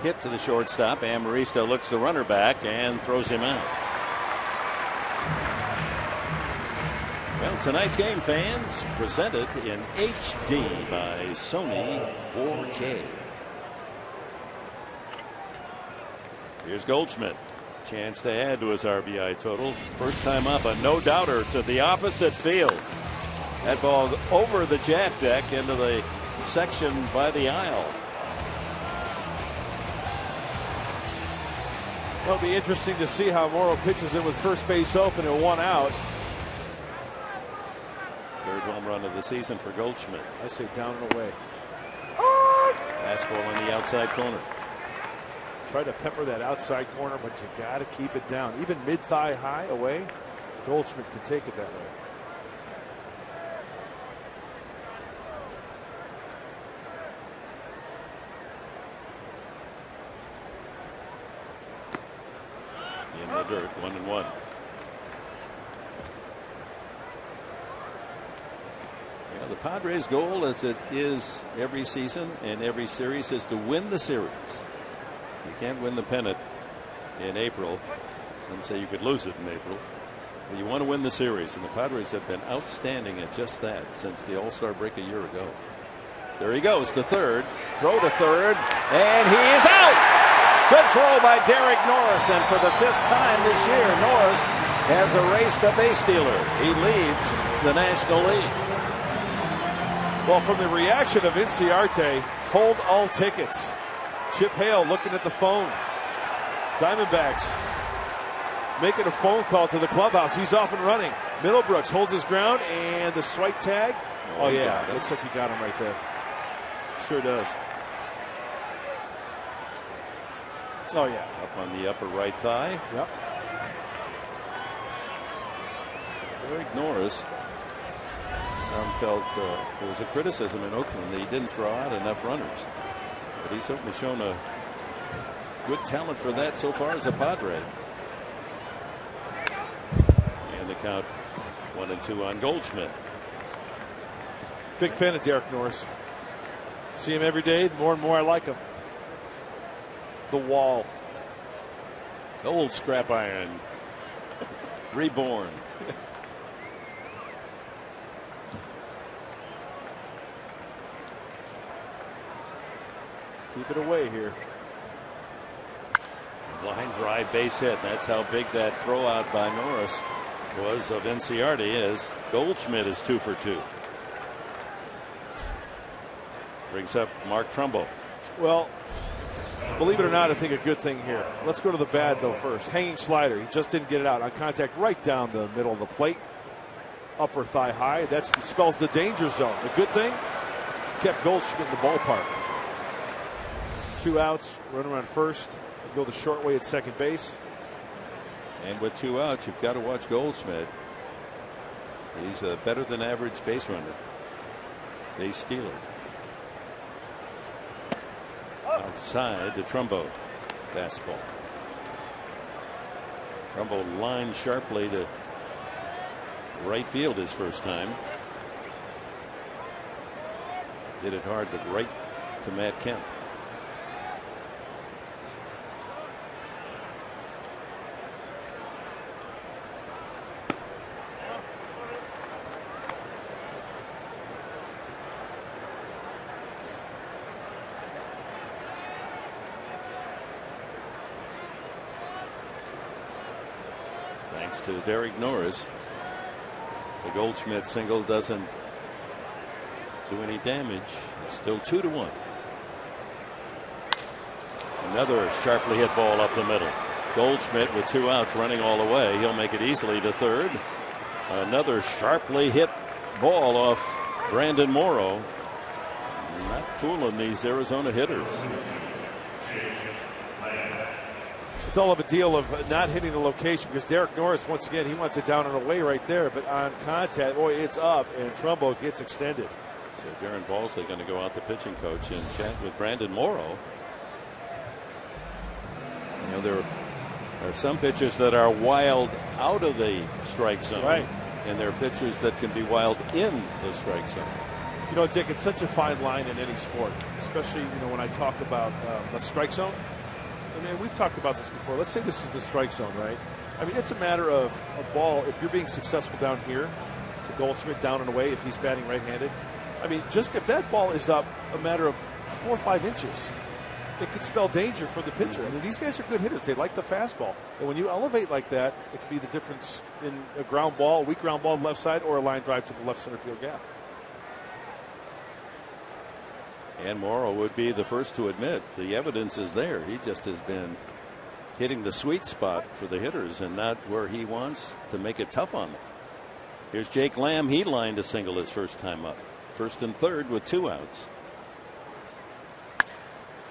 Hit to the shortstop. Amarista looks the runner back and throws him out. Well, tonight's game, fans, presented in HD by Sony 4K. Here's Goldschmidt. Chance to add to his RBI total. First time up, a no-doubter to the opposite field. That ball over the jack deck into the section by the aisle. It'll be interesting to see how Morrow pitches it with first base open and 1 out. Third home run of the season for Goldschmidt. I say down and away. Fastball in the outside corner. Try to pepper that outside corner, but you got to keep it down. Even mid-thigh high away, Goldschmidt can take it that way. In the dirt, 1-1. The Padres' goal, as it is every season and every series, is to win the series. You can't win the pennant in April. Some say you could lose it in April. But you want to win the series, and the Padres have been outstanding at just that since the All-Star break a year ago. There he goes to third. Throw to third, and he is out! Good throw by Derek Norris, and for the 5th time this year, Norris has erased a base stealer. He leads the National League. Well, from the reaction of Inciarte, hold all tickets. Chip Hale looking at the phone. Diamondbacks making a phone call to the clubhouse. He's off and running. Middlebrooks holds his ground, and the swipe tag. Oh yeah, looks like he got him right there. Sure does. Oh yeah. Up on the upper right thigh. Yep. Derek Norris felt there was a criticism in Oakland that he didn't throw out enough runners. But he's certainly shown a good talent for that so far as a Padre. And the count 1-2 on Goldschmidt. Big fan of Derek Norris. See him every day. More and more I like him. The wall. Old scrap iron. Reborn. Keep it away here. Line drive base hit. That's how big that throw out by Norris was of Inciarte is. Goldschmidt is 2 for 2. Brings up Mark Trumbo. Well, believe it or not, I think a good thing here. Let's go to the bad, though, first. Hanging slider. He just didn't get it out. On contact right down the middle of the plate. Upper thigh high. That spells the danger zone. The good thing, kept Goldschmidt in the ballpark. 2 outs, run around first. Go the short way at second base. And with 2 outs, you've got to watch Goldschmidt. He's a better than average base runner. Base stealer. Outside to Trumbo. Fastball. Trumbo lined sharply to right field his first time. Hit it hard, but right to Matt Kemp. Thanks to Derek Norris. The Goldschmidt single doesn't do any damage. It's still 2-1. Another sharply hit ball up the middle. Goldschmidt with 2 outs running all the way. He'll make it easily to third. Another sharply hit ball off Brandon Morrow. Not fooling these Arizona hitters. It's all of a deal of not hitting the location because Derek Norris, once again, he wants it down and away right there. But on contact, boy, it's up, and Trumbo gets extended. So Darren Balsley going to go out the pitching coach and chat with Brandon Morrow. You know, there are some pitchers that are wild out of the strike zone. Right. And there are pitchers that can be wild in the strike zone. You know, Dick, it's such a fine line in any sport, especially, you know, when I talk about the strike zone. I mean, we've talked about this before. Let's say this is the strike zone, right? I mean, it's a matter of a ball. If you're being successful down here to Goldschmidt down and away, if he's batting right-handed, I mean, just if that ball is up a matter of 4 or 5 inches, it could spell danger for the pitcher. I mean, these guys are good hitters. They like the fastball. And when you elevate like that, it could be the difference in a ground ball, a weak ground ball to the left side, or a line drive to the left center field gap. And Morrow would be the first to admit the evidence is there. He just has been hitting the sweet spot for the hitters and not where he wants to make it tough on them. Here's Jake Lamb. He lined a single his first time up. First and third with 2 outs.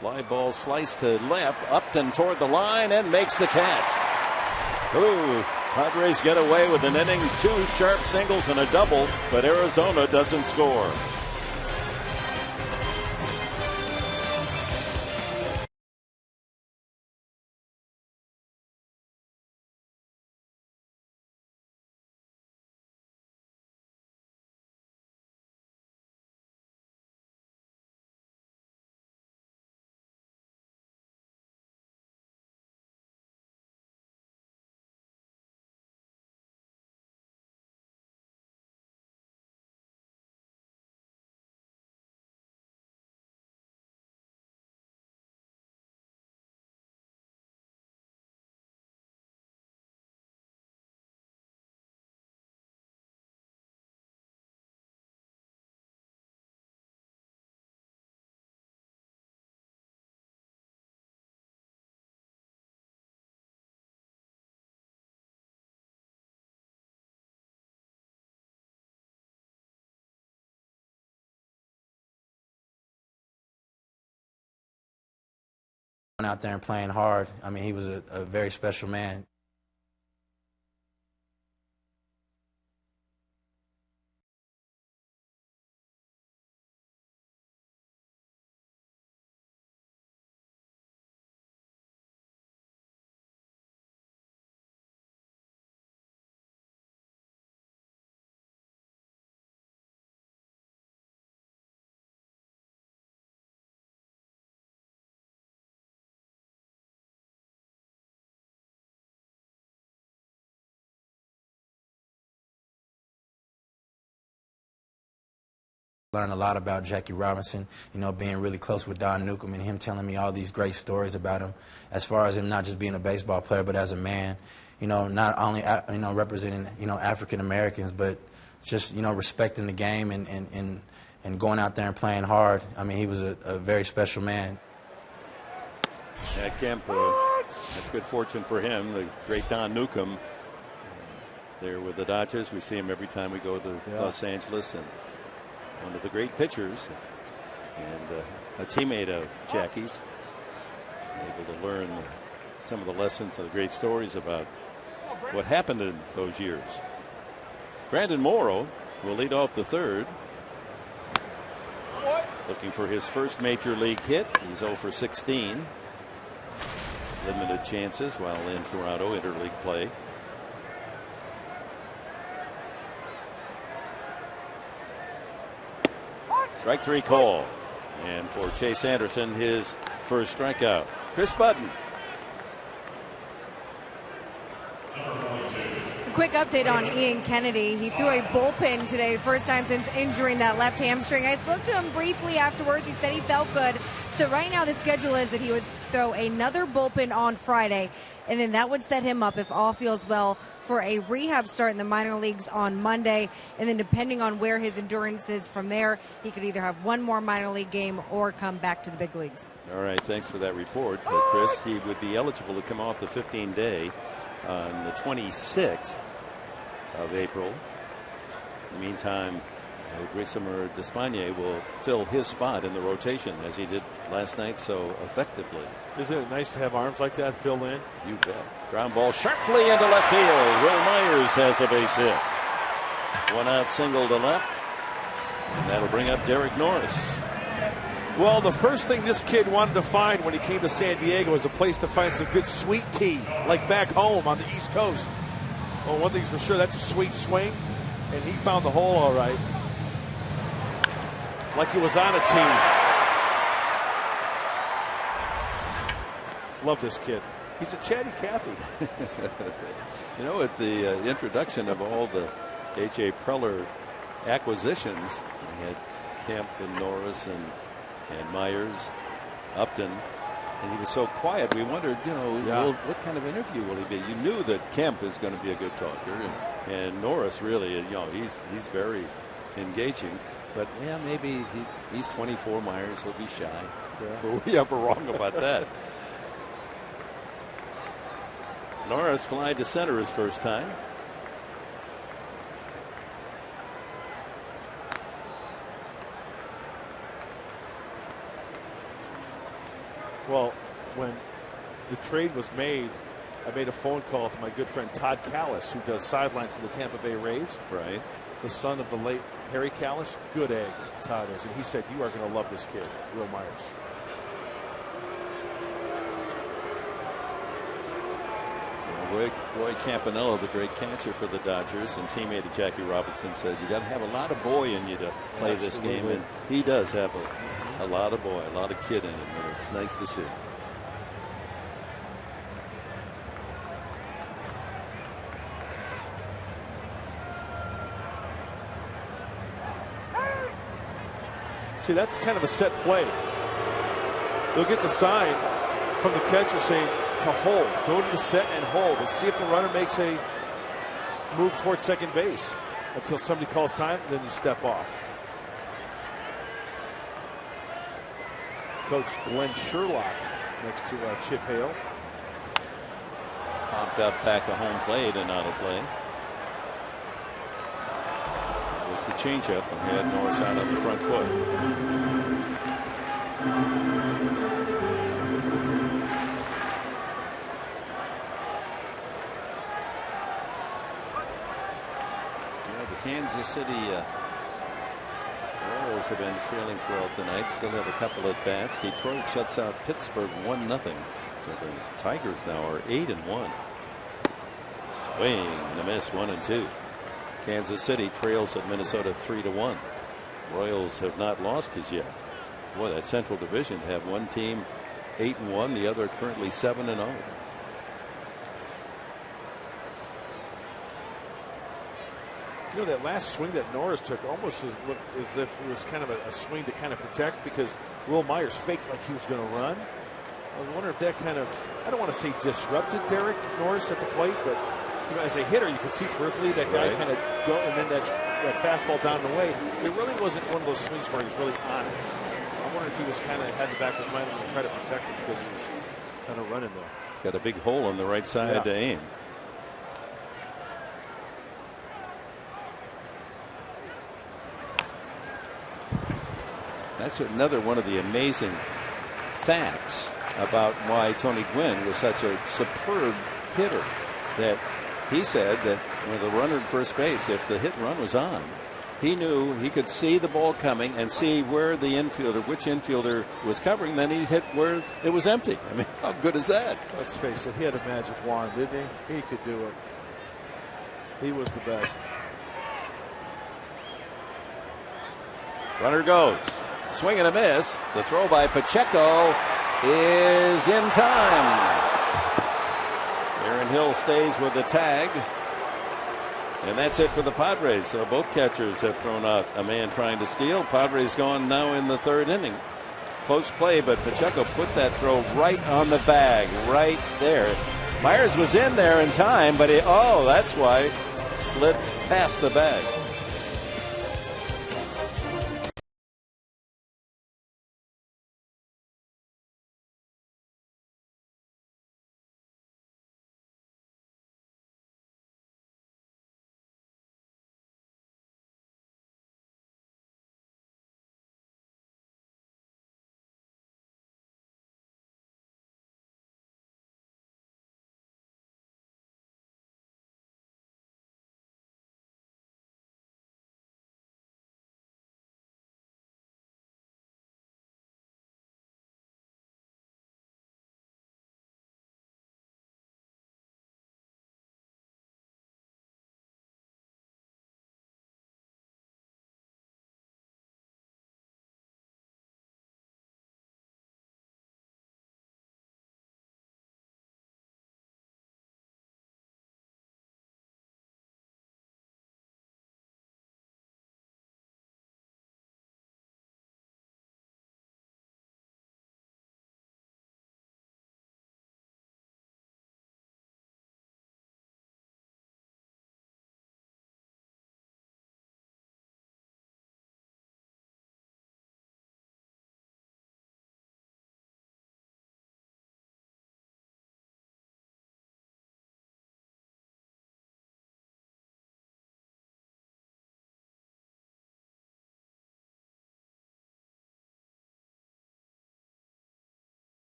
Fly ball sliced to left. Upton toward the line and makes the catch. Ooh, Padres get away with an inning. 2 sharp singles and a double, but Arizona doesn't score. out there and playing hard. I mean, he was a very special man. Learned a lot about Jackie Robinson, you know, being really close with Don Newcomb and him telling me all these great stories about him, as far as him not just being a baseball player, but as a man, you know, not only, you know, representing, you know, African Americans, but just, you know, respecting the game and going out there and playing hard. I mean, he was a very special man. Yeah, Kemp, that's good fortune for him. The great Don Newcomb there with the Dodgers. We see him every time we go to Los Angeles, and one of the great pitchers and a teammate of Jackie's, able to learn some of the lessons and the great stories about what happened in those years. Brandon Morrow will lead off the third, looking for his first major league hit. He's 0 for 16. Limited chances while in Toronto interleague play. Strike three call. And for Chase Anderson, his first strikeout. Chris Button. Quick update on Ian Kennedy. He threw a bullpen today, the first time since injuring that left hamstring. I spoke to him briefly afterwards. He said he felt good. So right now the schedule is that he would throw another bullpen on Friday, and then that would set him up, if all feels well, for a rehab start in the minor leagues on Monday. And then depending on where his endurance is from there, he could either have one more minor league game or come back to the big leagues. All right, thanks for that report, Chris. He would be eligible to come off the 15-day on the 26th of April. In the meantime, Graysomer Despagne will fill his spot in the rotation as he did last night so effectively. Isn't it nice to have arms like that filled in? You bet. Ground ball sharply into left field. Will Myers has a base hit. One out single to left. And that'll bring up Derek Norris. Well, the first thing this kid wanted to find when he came to San Diego was a place to find some good sweet tea, like back home on the East Coast. Well, one thing's for sure, that's a sweet swing, and he found the hole all right. Like he was on a team. Love this kid. He's a chatty Cathy. You know, at the introduction of all the H.A. Preller acquisitions, we had Kemp and Norris and Myers, Upton, and he was so quiet. We wondered, you know, what kind of interview will he be? You knew that Kemp is going to be a good talker, and Norris really, you know, he's very engaging. But yeah, maybe he's 24. Myers, he'll be shy. Yeah. Were we ever wrong about that? Norris flied to center his first time. Well, when the trade was made, I made a phone call to my good friend Todd Callis, who does sideline for the Tampa Bay Rays. Right. The son of the late Harry Callis. Good egg, Todd is. And he said, you are going to love this kid, Will Myers. Roy Campanella, the great catcher for the Dodgers and teammate of Jackie Robinson, said you got to have a lot of boy in you to play this game, and he does have a lot of boy, a lot of kid in him, and it's nice to see. See, that's kind of a set play. They'll get the sign from the catcher saying to hold. Go to the set and hold and see if the runner makes a move towards second base until somebody calls time, then you step off. Coach Glenn Sherlock next to Chip Hale. Popped up back of home plate and out of play. Was the changeup and had Norris out on the front foot. Kansas City Orioles have been trailing throughout the night. Still have a couple at bats. Detroit shuts out Pittsburgh 1-0. So the Tigers now are 8-1. Swing and a miss, 1-2. Kansas City trails at Minnesota 3-1. Royals have not lost as yet. Boy, that Central Division have one team 8-1, the other currently 7-0. You know, that last swing that Norris took almost looked as if it was kind of a swing to kind of protect, because Will Myers faked like he was going to run. I wonder if that kind of, I don't want to say disrupted Derek Norris at the plate, but you know, as a hitter, you could see peripherally that guy kind of go, and then that fastball down and away. It really wasn't one of those swings where he was really on it. I wonder if he was kind of had the back of his mind and try to protect it because he was kind of running there. Got a big hole on the right side to aim. That's another one of the amazing facts about why Tony Gwynn was such a superb hitter, that he said that when the runner at first base, if the hit and run was on, he knew he could see the ball coming and see where the infielder, which infielder was covering, then he'd hit where it was empty. I mean, how good is that? Let's face it, he had a magic wand, didn't he? He could do it. He was the best. Runner goes. Swing and a miss. The throw by Pacheco is in time. Aaron Hill stays with the tag. And that's it for the Padres. So both catchers have thrown out a man trying to steal. Padres gone now in the third inning. Close play, but Pacheco put that throw right on the bag, right there. Myers was in there in time, but that's why, slid past the bag.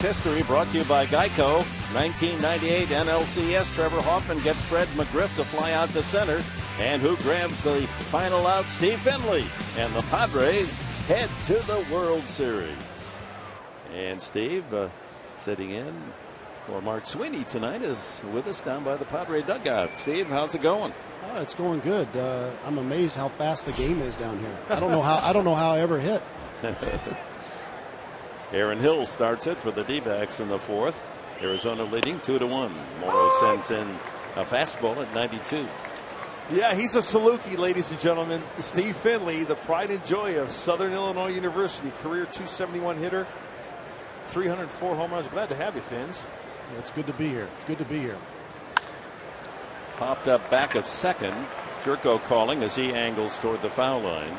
History brought to you by Geico. 1998 NLCS. Trevor Hoffman gets Fred McGriff to fly out to center. And who grabs the final out? Steve Finley. And the Padres head to the World Series. And Steve, sitting in for Mark Sweeney tonight, is with us down by the Padre dugout. Steve, how's it going? Oh, it's going good. I'm amazed how fast the game is down here. I don't know how I ever hit. Aaron Hill starts it for the D-backs in the fourth. Arizona leading 2-1. Morrow sends in a fastball at 92. Yeah, he's a Saluki, ladies and gentlemen. Steve Finley, the pride and joy of Southern Illinois University, career .271 hitter, 304 home runs. Glad to have you, Fins. It's good to be here. It's good to be here. Popped up back of second. Jerko calling as he angles toward the foul line.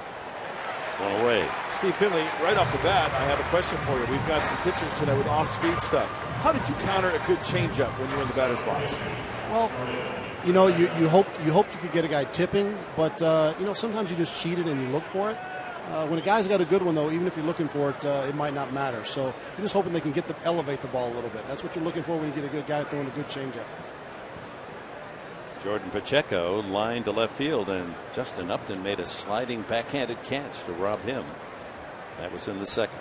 One away. Steve Finley, right off the bat, I have a question for you. We've got some pitchers tonight with off-speed stuff. How did you counter a good changeup when you were in the batter's box? Well, you know, you hoped you could get a guy tipping, but you know, sometimes you just cheat it and you look for it. When a guy's got a good one, though, even if you're looking for it, it might not matter. So you're just hoping they can elevate the ball a little bit. That's what you're looking for when you get a good guy throwing a good changeup. Jordan Pacheco lined to left field, and Justin Upton made a sliding backhanded catch to rob him. That was in the second.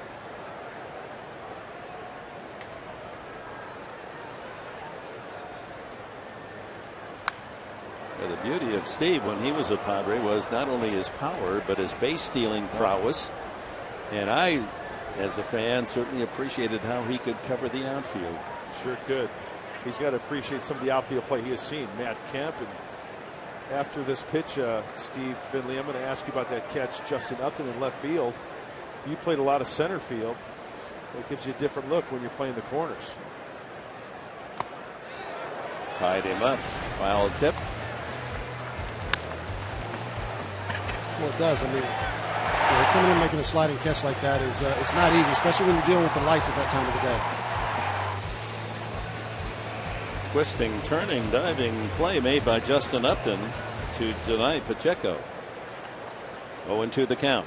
The beauty of Steve when he was a Padre was not only his power but his base stealing prowess, and I, as a fan, certainly appreciated how he could cover the outfield. Sure could. He's got to appreciate some of the outfield play he has seen. Matt Kemp, and after this pitch, Steve Finley, I'm going to ask you about that catch, Justin Upton in left field. You played a lot of center field. It gives you a different look when you're playing the corners. Tied him up. Foul tip. Well, it does. I mean, coming in making a sliding catch like that is it's not easy, especially when you're dealing with the lights at that time of the day. Twisting, turning, diving play made by Justin Upton to deny Pacheco. 0-2 the count.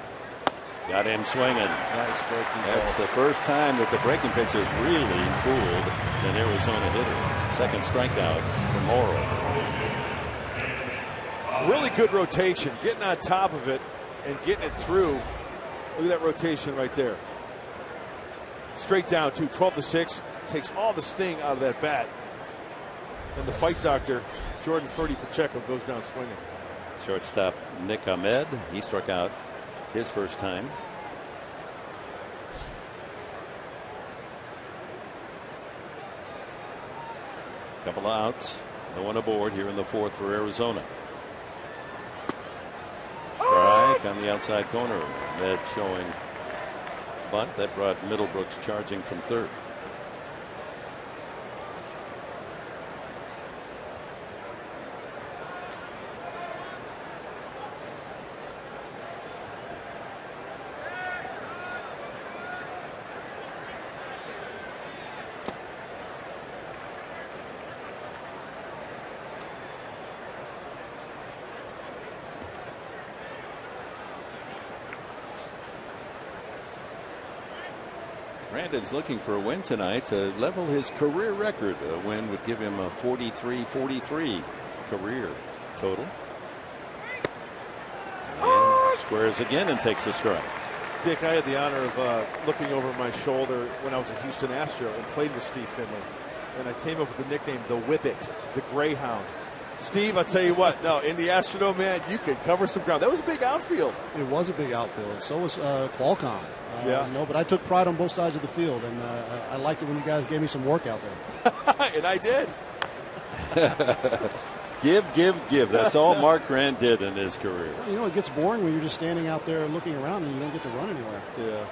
Got him swinging. Nice breaking ball. That's the first time that the breaking pitch has really fooled an Arizona hitter. Second strikeout for Morrow. Really good rotation, getting on top of it and getting it through. Look at that rotation right there. Straight down to 12-6. Takes all the sting out of that bat. And the fight doctor, Jordan Ferdy Pacheco, goes down swinging. Shortstop Nick Ahmed. He struck out his first time. Couple of outs. No one aboard here in the fourth for Arizona. Strike on the outside corner. Ahmed showing bunt. That brought Middlebrooks charging from third. Brandon's looking for a win tonight to level his career record. A win would give him a 43-43 career total. And squares again and takes a strike. Dick, I had the honor of looking over my shoulder when I was a Houston Astro and played with Steve Finley. And I came up with the nickname, the Whippet, the Greyhound. Steve, I'll tell you what, no, in the Astrodome, man, you could cover some ground. That was a big outfield. It was a big outfield. So was Qualcomm. Yeah. But I took pride on both sides of the field, and I liked it when you guys gave me some work out there. And I did. Give. That's all Mark Grant did in his career. Well, it gets boring when you're just standing out there looking around and you don't get to run anywhere. Yeah.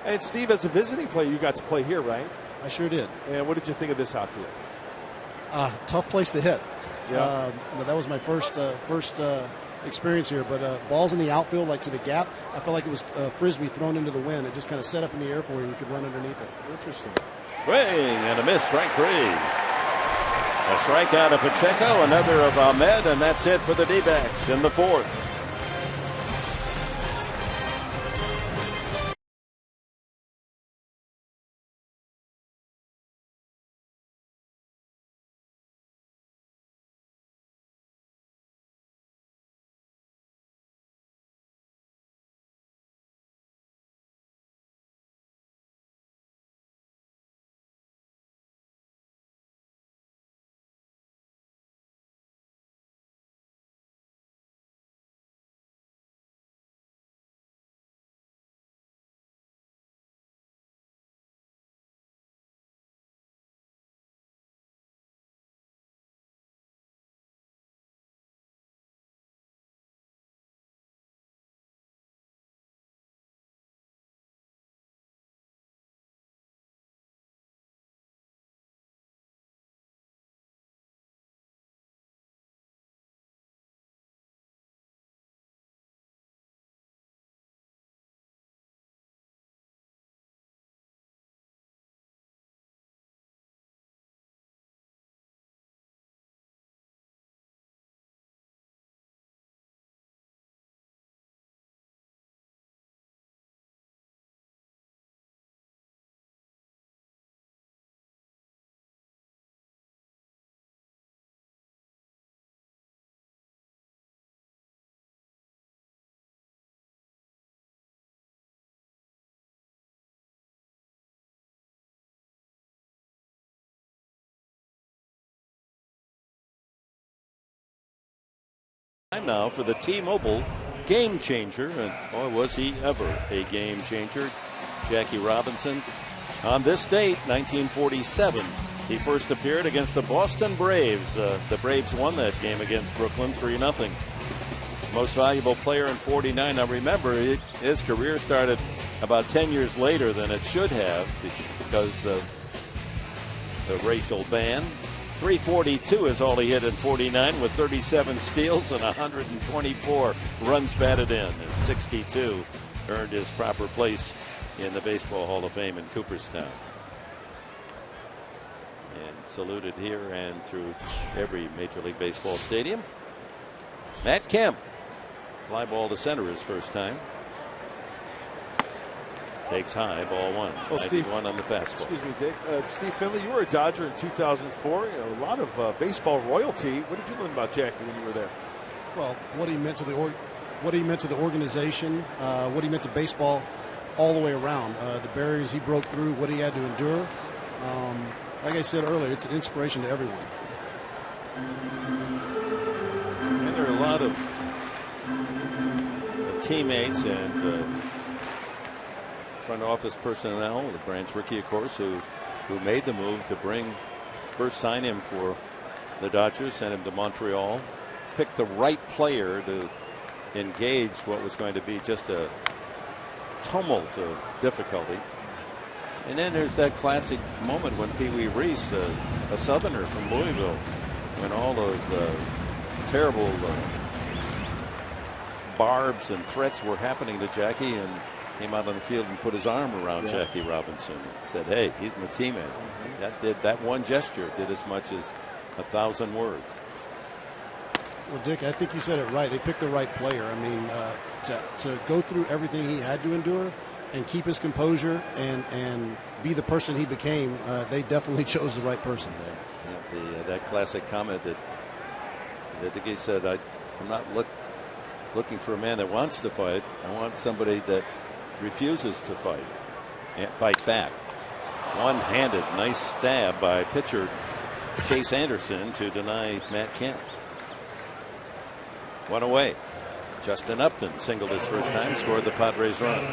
And Steve, as a visiting player, you got to play here, right? I sure did. And what did you think of this outfield? Tough place to hit. Yeah. That was my first experience here, but balls in the outfield, like to the gap, I felt like it was a frisbee thrown into the wind. It just kind of set up in the air for you and you could run underneath it. Interesting. Swing and a miss, strike three. A strikeout of Pacheco, another of Ahmed, and that's it for the D-backs in the fourth. Time now for the T-Mobile game changer, and boy was he ever a game changer. Jackie Robinson. On this date, 1947, he first appeared against the Boston Braves. The Braves won that game against Brooklyn 3-0. Most valuable player in 49. Now remember, his career started about 10 years later than it should have because of the racial ban. 342 is all he hit in 49 with 37 steals and 124 runs batted in. And 62 earned his proper place in the Baseball Hall of Fame in Cooperstown. And saluted here and through every Major League Baseball stadium. Matt Kemp. Fly ball to center his first time. Takes high, ball one. Well, 91 on the fastball. Excuse me, Dick. Steve Finley, you were a Dodger in 2004. You know, a lot of baseball royalty. What did you learn about Jackie when you were there? Well, what he meant to the organization, what he meant to baseball, all the way around. The barriers he broke through, what he had to endure. Like I said earlier, it's an inspiration to everyone. And there are a lot of teammates and front office personnel, the Branch Rickey, of course, who made the move to first sign him for the Dodgers, sent him to Montreal, picked the right player to engage what was going to be just a tumult of difficulty. And then there's that classic moment when Pee Wee Reese, a Southerner from Louisville, when all of the terrible barbs and threats were happening to Jackie, and came out on the field and put his arm around Jackie Robinson and said, "Hey, he's my teammate." That one gesture did as much as 1,000 words. Well, Dick, I think you said it right. They picked the right player. I mean, to go through everything he had to endure and keep his composure and be the person he became, they definitely chose the right person. Yeah, that classic comment that he said, "I'm not looking for a man that wants to fight. I want somebody that refuses to fight and fight back." One-handed, nice stab by pitcher Chase Anderson to deny Matt Kemp. One away. Justin Upton singled his first time, scored the Padres run.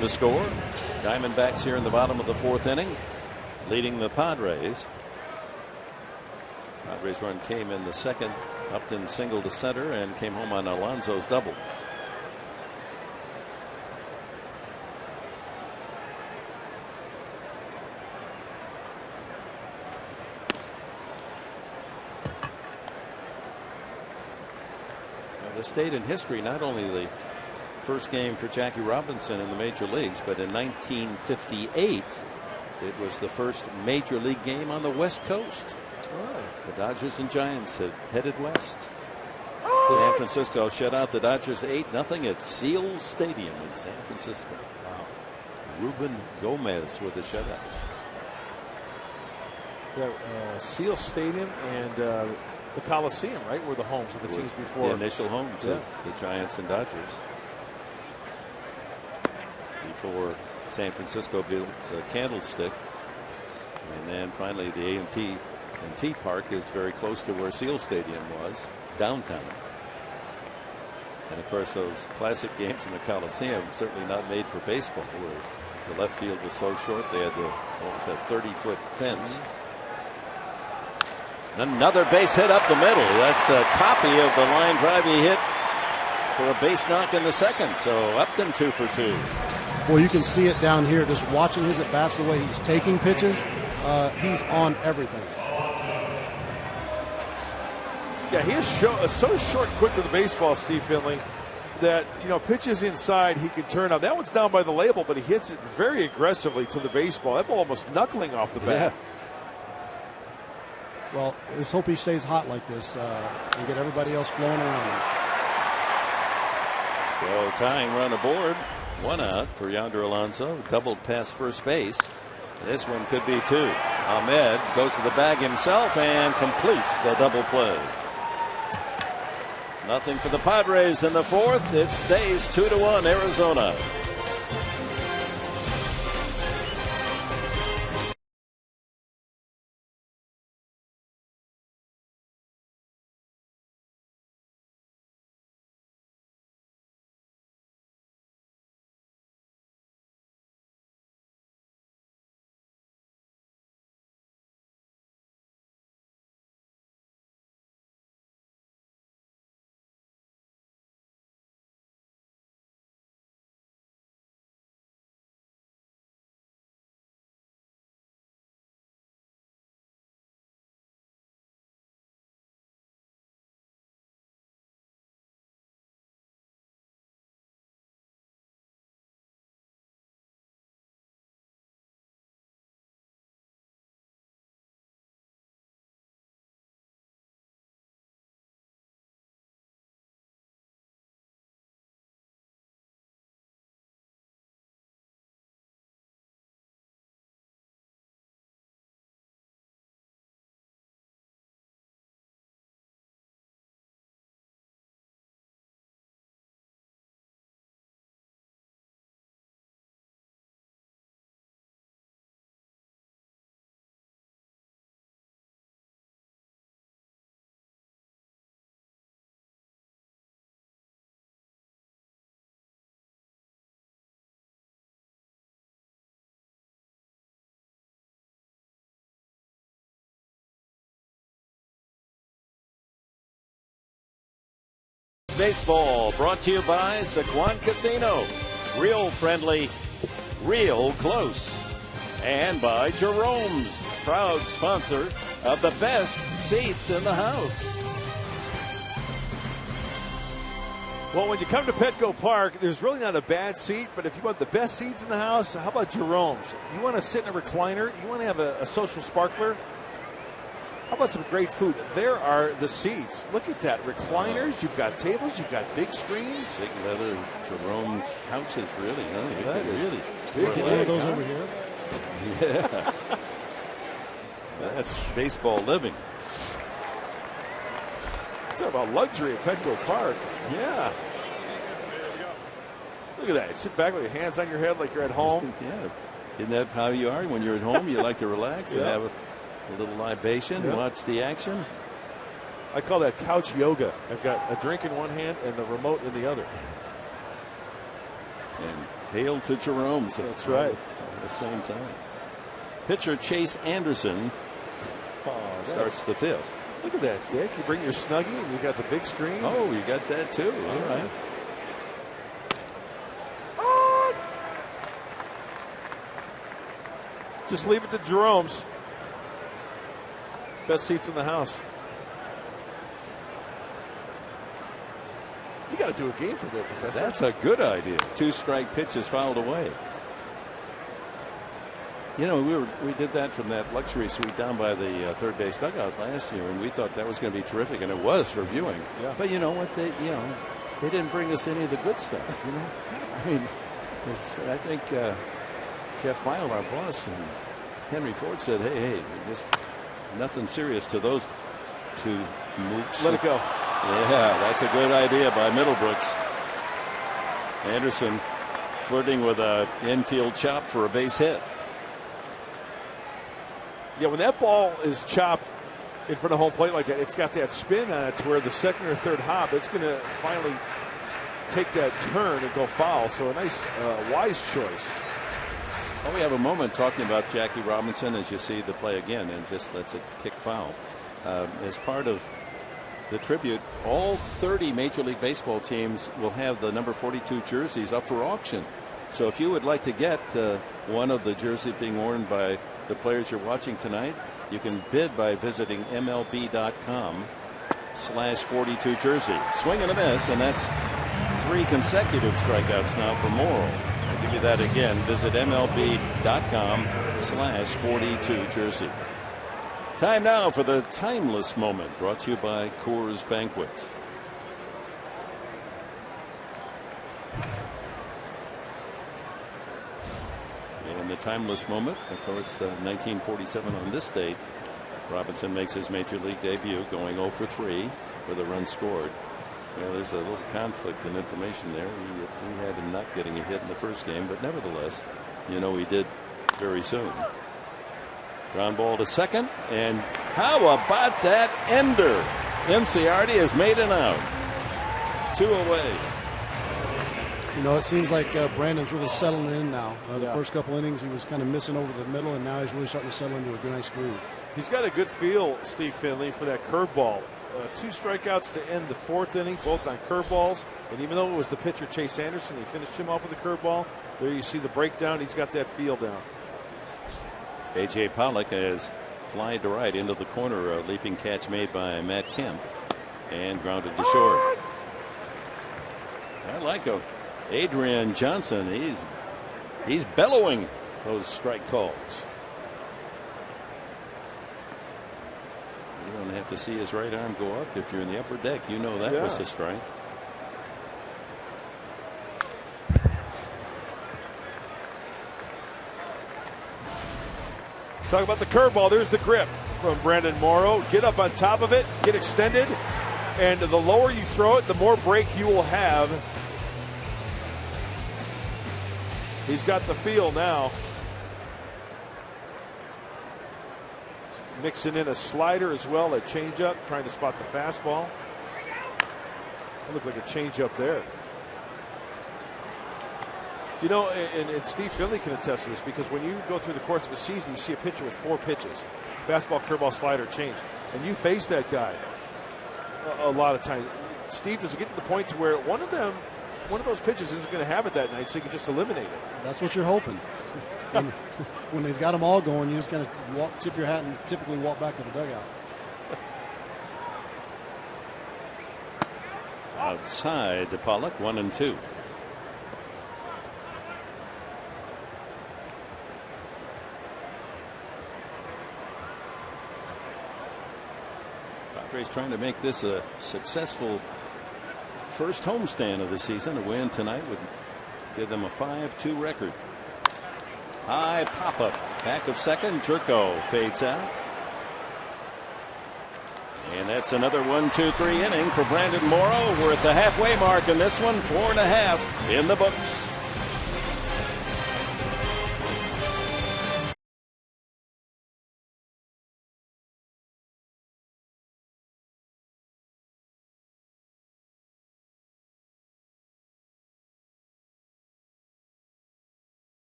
The score. Diamondbacks here in the bottom of the fourth inning, leading the Padres. Padres run came in the second. Upton singled to center and came home on Alonso's double. Now, the state in history, not only the first game for Jackie Robinson in the major leagues, but in 1958 it was the first major league game on the West Coast. The Dodgers and Giants had headed west. San Francisco shut out the Dodgers 8-0 at Seals Stadium in San Francisco. Wow. Ruben Gomez with the shutout. Yeah, Seals Stadium and the Coliseum, right, were the homes of the teams before. The initial homes of the Giants and Dodgers. Before San Francisco built Candlestick, and then finally the A&T Park is very close to where Seal Stadium was, downtown. And of course, those classic games in the Coliseum certainly not made for baseball, where the left field was so short they had the 30-foot fence. Another base hit up the middle. That's a copy of the line drive he hit for a base knock in the second. So Upton 2 for 2. Well, you can see it down here, just watching his at-bats, the way he's taking pitches. He's on everything. Yeah, he is so short, quick to the baseball, Steve Finley, that, pitches inside, he can turn out. That one's down by the label, but he hits it very aggressively to the baseball. That ball almost knuckling off the bat. Yeah. Well, let's hope he stays hot like this and get everybody else flowing around him. So tying run aboard. One out for Yonder Alonso. Doubled past first base. This one could be two. Ahmed goes to the bag himself and completes the double play. Nothing for the Padres in the fourth. It stays 2-1 Arizona. Baseball brought to you by Saquon Casino. Real friendly, real close. And by Jerome's, proud sponsor of the best seats in the house. Well, when you come to Petco Park, there's really not a bad seat, but if you want the best seats in the house, how about Jerome's? You want to sit in a recliner? You want to have a social sparkler? How about some great food? There are the seats. Look at that. Recliners. You've got tables. You've got big screens. Big leather Jerome's couches, really, huh? That is really big. Get one of those over here. Yeah. That's baseball living. Talk about luxury at Petco Park. Yeah. Look at that. You sit back with your hands on your head like you're at home. Yeah. Isn't that how you are when you're at home? You like to relax and have a little libation, watch the action. I call that couch yoga. I've got a drink in one hand and the remote in the other. And hail to Jerome's. That's right. At the same time. Pitcher Chase Anderson starts the fifth. Look at that, Dick. You bring your Snuggie and you got the big screen. Oh, you got that too. All right. Just leave it to Jerome's. Best seats in the house. You got to do a game for that, Professor. That's a good idea. 2 strike pitches fouled away. You know, we did that from that luxury suite down by the third base dugout last year, and we thought that was going to be terrific, and it was for viewing. Yeah. But you know what? They didn't bring us any of the good stuff. You know, I mean, I think Jeff Bile, our boss, and Henry Ford said, "Hey, just nothing serious to those 2 mooks. Let it go." Yeah, that's a good idea by Middlebrooks. Anderson flirting with an infield chop for a base hit. Yeah, when that ball is chopped in front of home plate like that, it's got that spin on it to where the second or third hop, it's going to finally take that turn and go foul. So a nice, wise choice. Well, we have a moment talking about Jackie Robinson as you see the play again and just lets it kick foul. As part of the tribute, all 30 Major League Baseball teams will have the number 42 jerseys up for auction. So if you would like to get one of the jerseys being worn by the players you're watching tonight, you can bid by visiting MLB.com/42 jersey. Swing and a miss, and that's 3 consecutive strikeouts now for Morrow. I'll give you that again. Visit MLB.com/42 jersey. Time now for the timeless moment, brought to you by Coors Banquet. And the timeless moment, of course, 1947 on this date, Robinson makes his Major League debut, going 0 for 3 with a run scored. Yeah, there's a little conflict in information there. We had him not getting a hit in the first game, but nevertheless, he did very soon. Ground ball to second, and how about that ender? Inciardi has made an out. 2 away. It seems like Brandon's really settling in now. The first couple innings, he was kind of missing over the middle, and now he's really starting to settle into a nice groove. He's got a good feel, Steve Finley, for that curveball. 2 strikeouts to end the 4th inning, both on curveballs. And even though it was the pitcher, Chase Anderson, he finished him off with a curveball. There you see the breakdown. He's got that feel down. A.J. Pollock has flied to right into the corner. A leaping catch made by Matt Kemp and grounded to short. I like him. Adrian Johnson, he's bellowing those strike calls. You don't have to see his right arm go up if you're in the upper deck. You know that was a strike. Talk about the curveball. There's the grip from Brandon Morrow. Get up on top of it, get extended, and the lower you throw it, the more break you will have. He's got the feel now. Mixing in a slider as well, a changeup, trying to spot the fastball. That looked like a changeup there. And Steve Finley can attest to this, because when you go through the course of a season, you see a pitcher with 4 pitches: fastball, curveball, slider, change, and you face that guy a lot of times. Steve, does it get to the point to where one of those pitches isn't going to have it that night, so you can just eliminate it? That's what you're hoping. When he's got them all going, you just kind of tip your hat and typically walk back to the dugout. Outside to Pollock, 1-2. Padres trying to make this a successful first homestand of the season. A win tonight would give them a 5-2 record. High pop up, back of second. Jerko fades out, and that's another 1-2-3 inning for Brandon Morrow. We're at the halfway mark in this one. 4.5 in the books.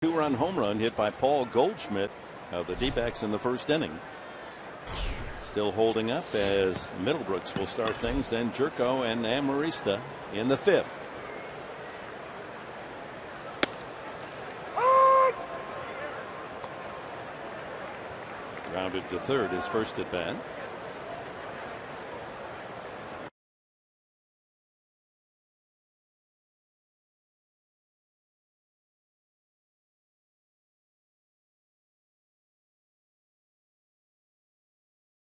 Two-run home run hit by Paul Goldschmidt of the D-backs in the first inning. Still holding up as Middlebrooks will start things, then Jerko and Amarista in the 5th. Grounded to third, his first at bat.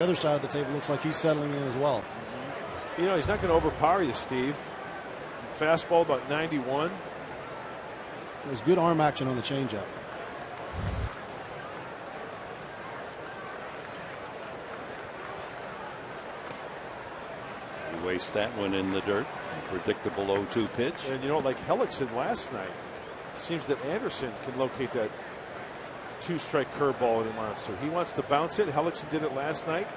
The other side of the table looks like he's settling in as well. You know, he's not going to overpower you, Steve. Fastball about 91. It was good arm action on the changeup. He wastes that one in the dirt. Predictable 0-2 pitch. And you know, like Hellickson last night, seems that Anderson can locate that 2-strike curveball in the monster. He wants to bounce it. Hellickson did it last night.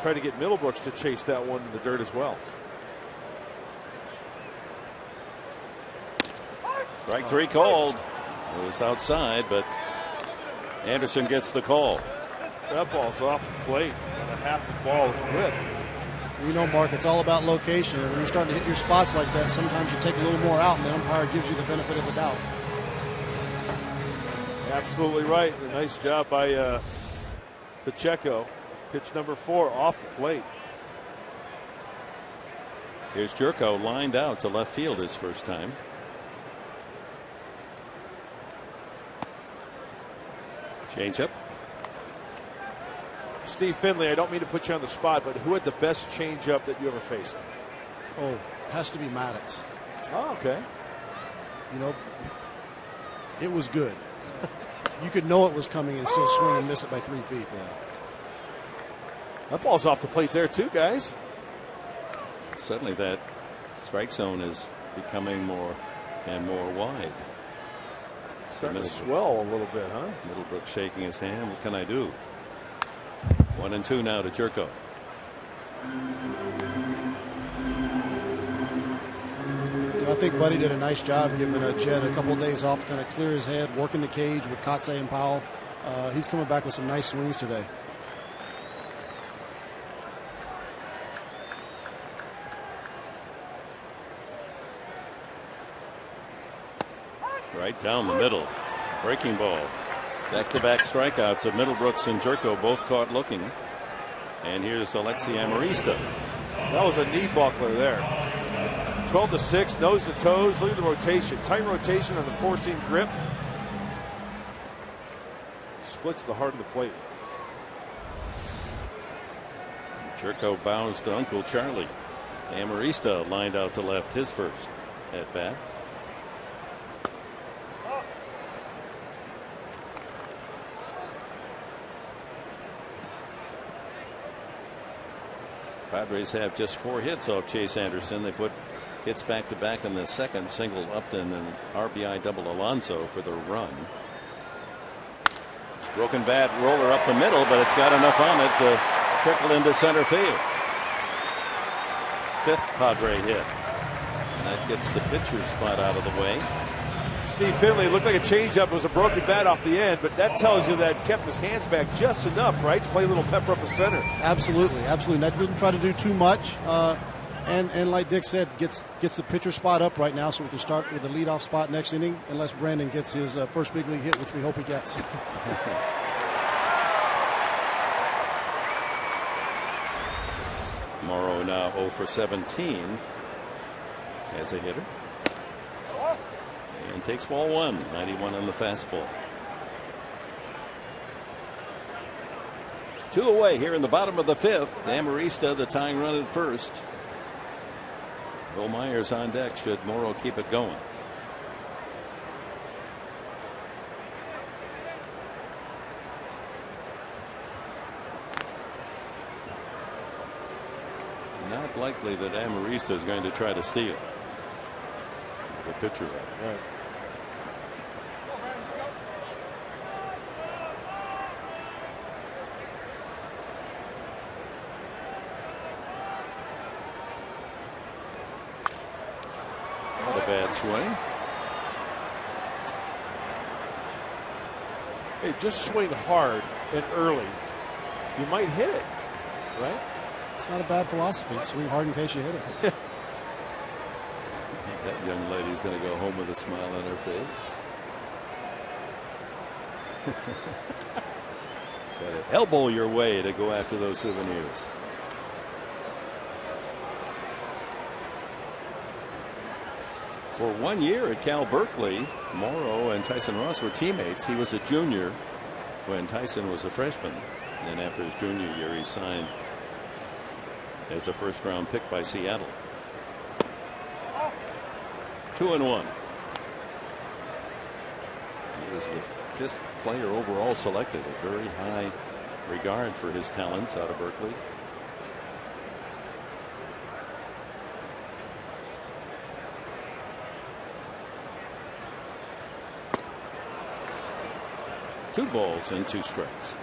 Try to get Middlebrooks to chase that one in the dirt as well. Strike 3 called. It was outside, but Anderson gets the call. That ball's off the plate. And a half the ball is whipped. You know, Mark, it's all about location. And when you're starting to hit your spots like that, sometimes you take a little more out, and the umpire gives you the benefit of the doubt. Absolutely right. A nice job by Pacheco. Pitch number 4 off the plate. Here's Jerko lined out to left field his first time. Change up. Steve Finley, I don't mean to put you on the spot, but who had the best changeup that you ever faced? Oh, it has to be Maddox. Oh, okay. You know, it was good. You could know it was coming and still swing and miss it by 3 feet. Yeah. That ball's off the plate there too, guys. Suddenly that strike zone is becoming more and more wide. Starting to swell a little bit, huh? Middlebrook shaking his hand. What can I do? 1-2 now to Jerko. You know, I think Buddy did a nice job giving Jed a couple of days off to kind of clear his head, working the cage with Kotze and Powell. He's coming back with some nice swings today. Right down the middle. Breaking ball. Back-to-back strikeouts of Middlebrooks and Jerko, both caught looking. And here's Alexi Amarista. That was a knee buckler there. 12-6, nose to toes. Look at the rotation. Tight rotation on the four-seam grip. Splits the heart of the plate. Jerko bows to Uncle Charlie. Amarista lined out to left his first at bat. Padres have just 4 hits off Chase Anderson. They put hits back to back in the second, single Upton and RBI double Alonso for the run. Broken bat roller up the middle, but it's got enough on it to trickle into center field. 5th Padre hit. And that gets the pitcher's spot out of the way. Steve Finley looked like a changeup. It was a broken bat off the end, but that tells you that kept his hands back just enough, right, to play a little pepper up the center. Absolutely, absolutely. That didn't try to do too much, and like Dick said, gets the pitcher spot up right now, so we can start with the leadoff spot next inning, unless Brandon gets his first big league hit, which we hope he gets. Morrow now 0 for 17 as a hitter. And takes ball 1, 91 on the fastball. 2 away here in the bottom of the 5th. Amarista, the tying run at first. Bill Myers on deck should Morrow keep it going. Not likely that Amarista is going to try to steal the pitcher. Right. Not a bad swing. Hey, just swing hard and early. You might hit it, right? It's not a bad philosophy. Swing hard in case you hit it. That young lady's going to go home with a smile on her face. Got to elbow your way to go after those souvenirs. For 1 year at Cal Berkeley, Morrow and Tyson Ross were teammates. He was a junior when Tyson was a freshman. And then after his junior year, he signed as a first-round pick by Seattle. 2-1. He was the 5th player overall selected. A very high regard for his talents out of Berkeley. Two balls and 2 strikes.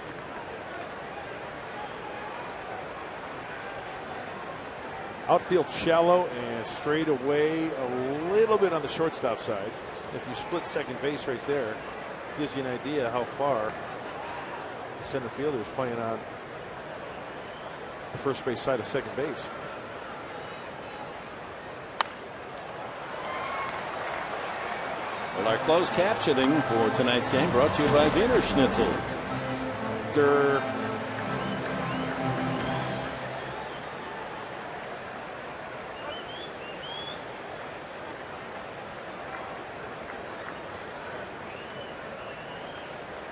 Outfield shallow and straight away a little bit on the shortstop side. If you split second base right there, gives you an idea how far the center fielder is playing on the first base side of second base. Well, our closed captioning for tonight's game brought to you by Wiener Schnitzel.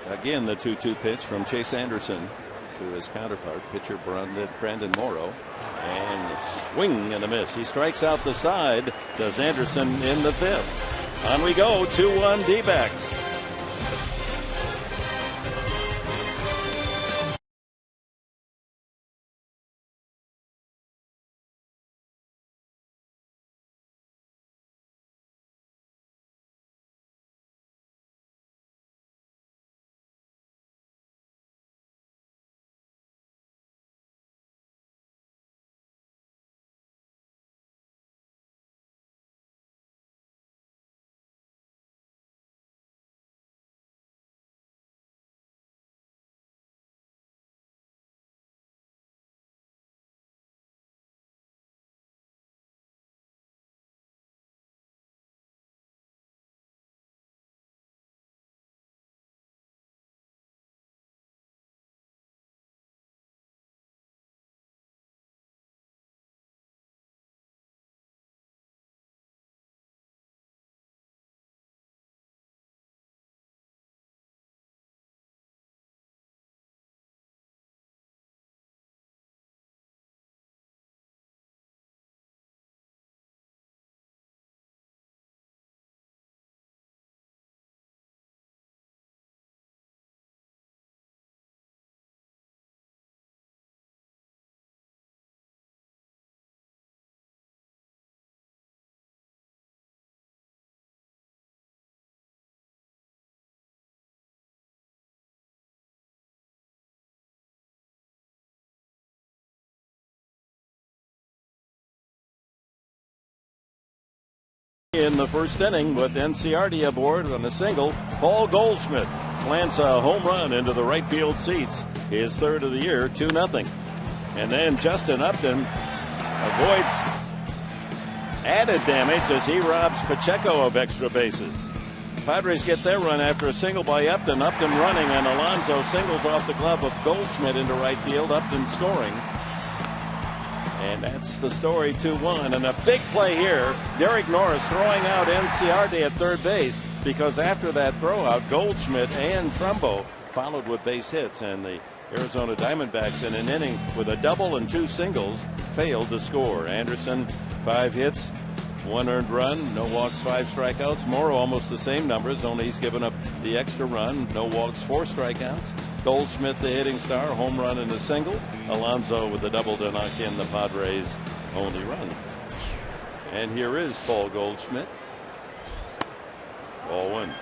Again, the 2-2 pitch from Chase Anderson to his counterpart, pitcher Brandon Morrow. And swing and a miss. He strikes out the side. Does Anderson in the 5th. On we go, 2-1 D-backs. In the first inning with Enciardi aboard on a single, Paul Goldschmidt plants a home run into the right field seats, his 3rd of the year, 2-0. And then Justin Upton avoids added damage as he robs Pacheco of extra bases. Padres get their run after a single by Upton. Upton running, and Alonso singles off the glove of Goldschmidt into right field. Upton scoring. And that's the story, 2-1. And a big play here. Derek Norris throwing out Enciardi at third base, because after that throw out, Goldschmidt and Trumbo followed with base hits. And the Arizona Diamondbacks, in an inning with a double and 2 singles, failed to score. Anderson, 5 hits, 1 earned run, no walks, 5 strikeouts. Morrow almost the same numbers, only he's given up the extra run, no walks, 4 strikeouts. Goldschmidt, the hitting star, home run and a single. Alonso with a double to knock in the Padres' only run. And here is Paul Goldschmidt. Ball 1.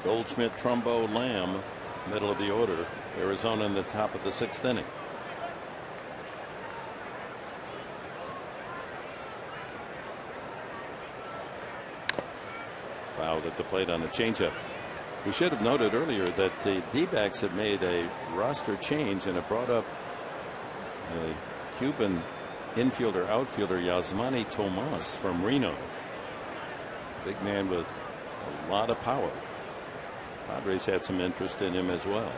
Goldschmidt, Trumbo, Lamb, middle of the order. Arizona in the top of the 6th inning. Fouled at the plate on the changeup. We should have noted earlier that the D-backs have made a roster change, and it brought up a Cuban infielder, outfielder Yasmani Tomas from Reno. Big man with a lot of power. Padres had some interest in him as well.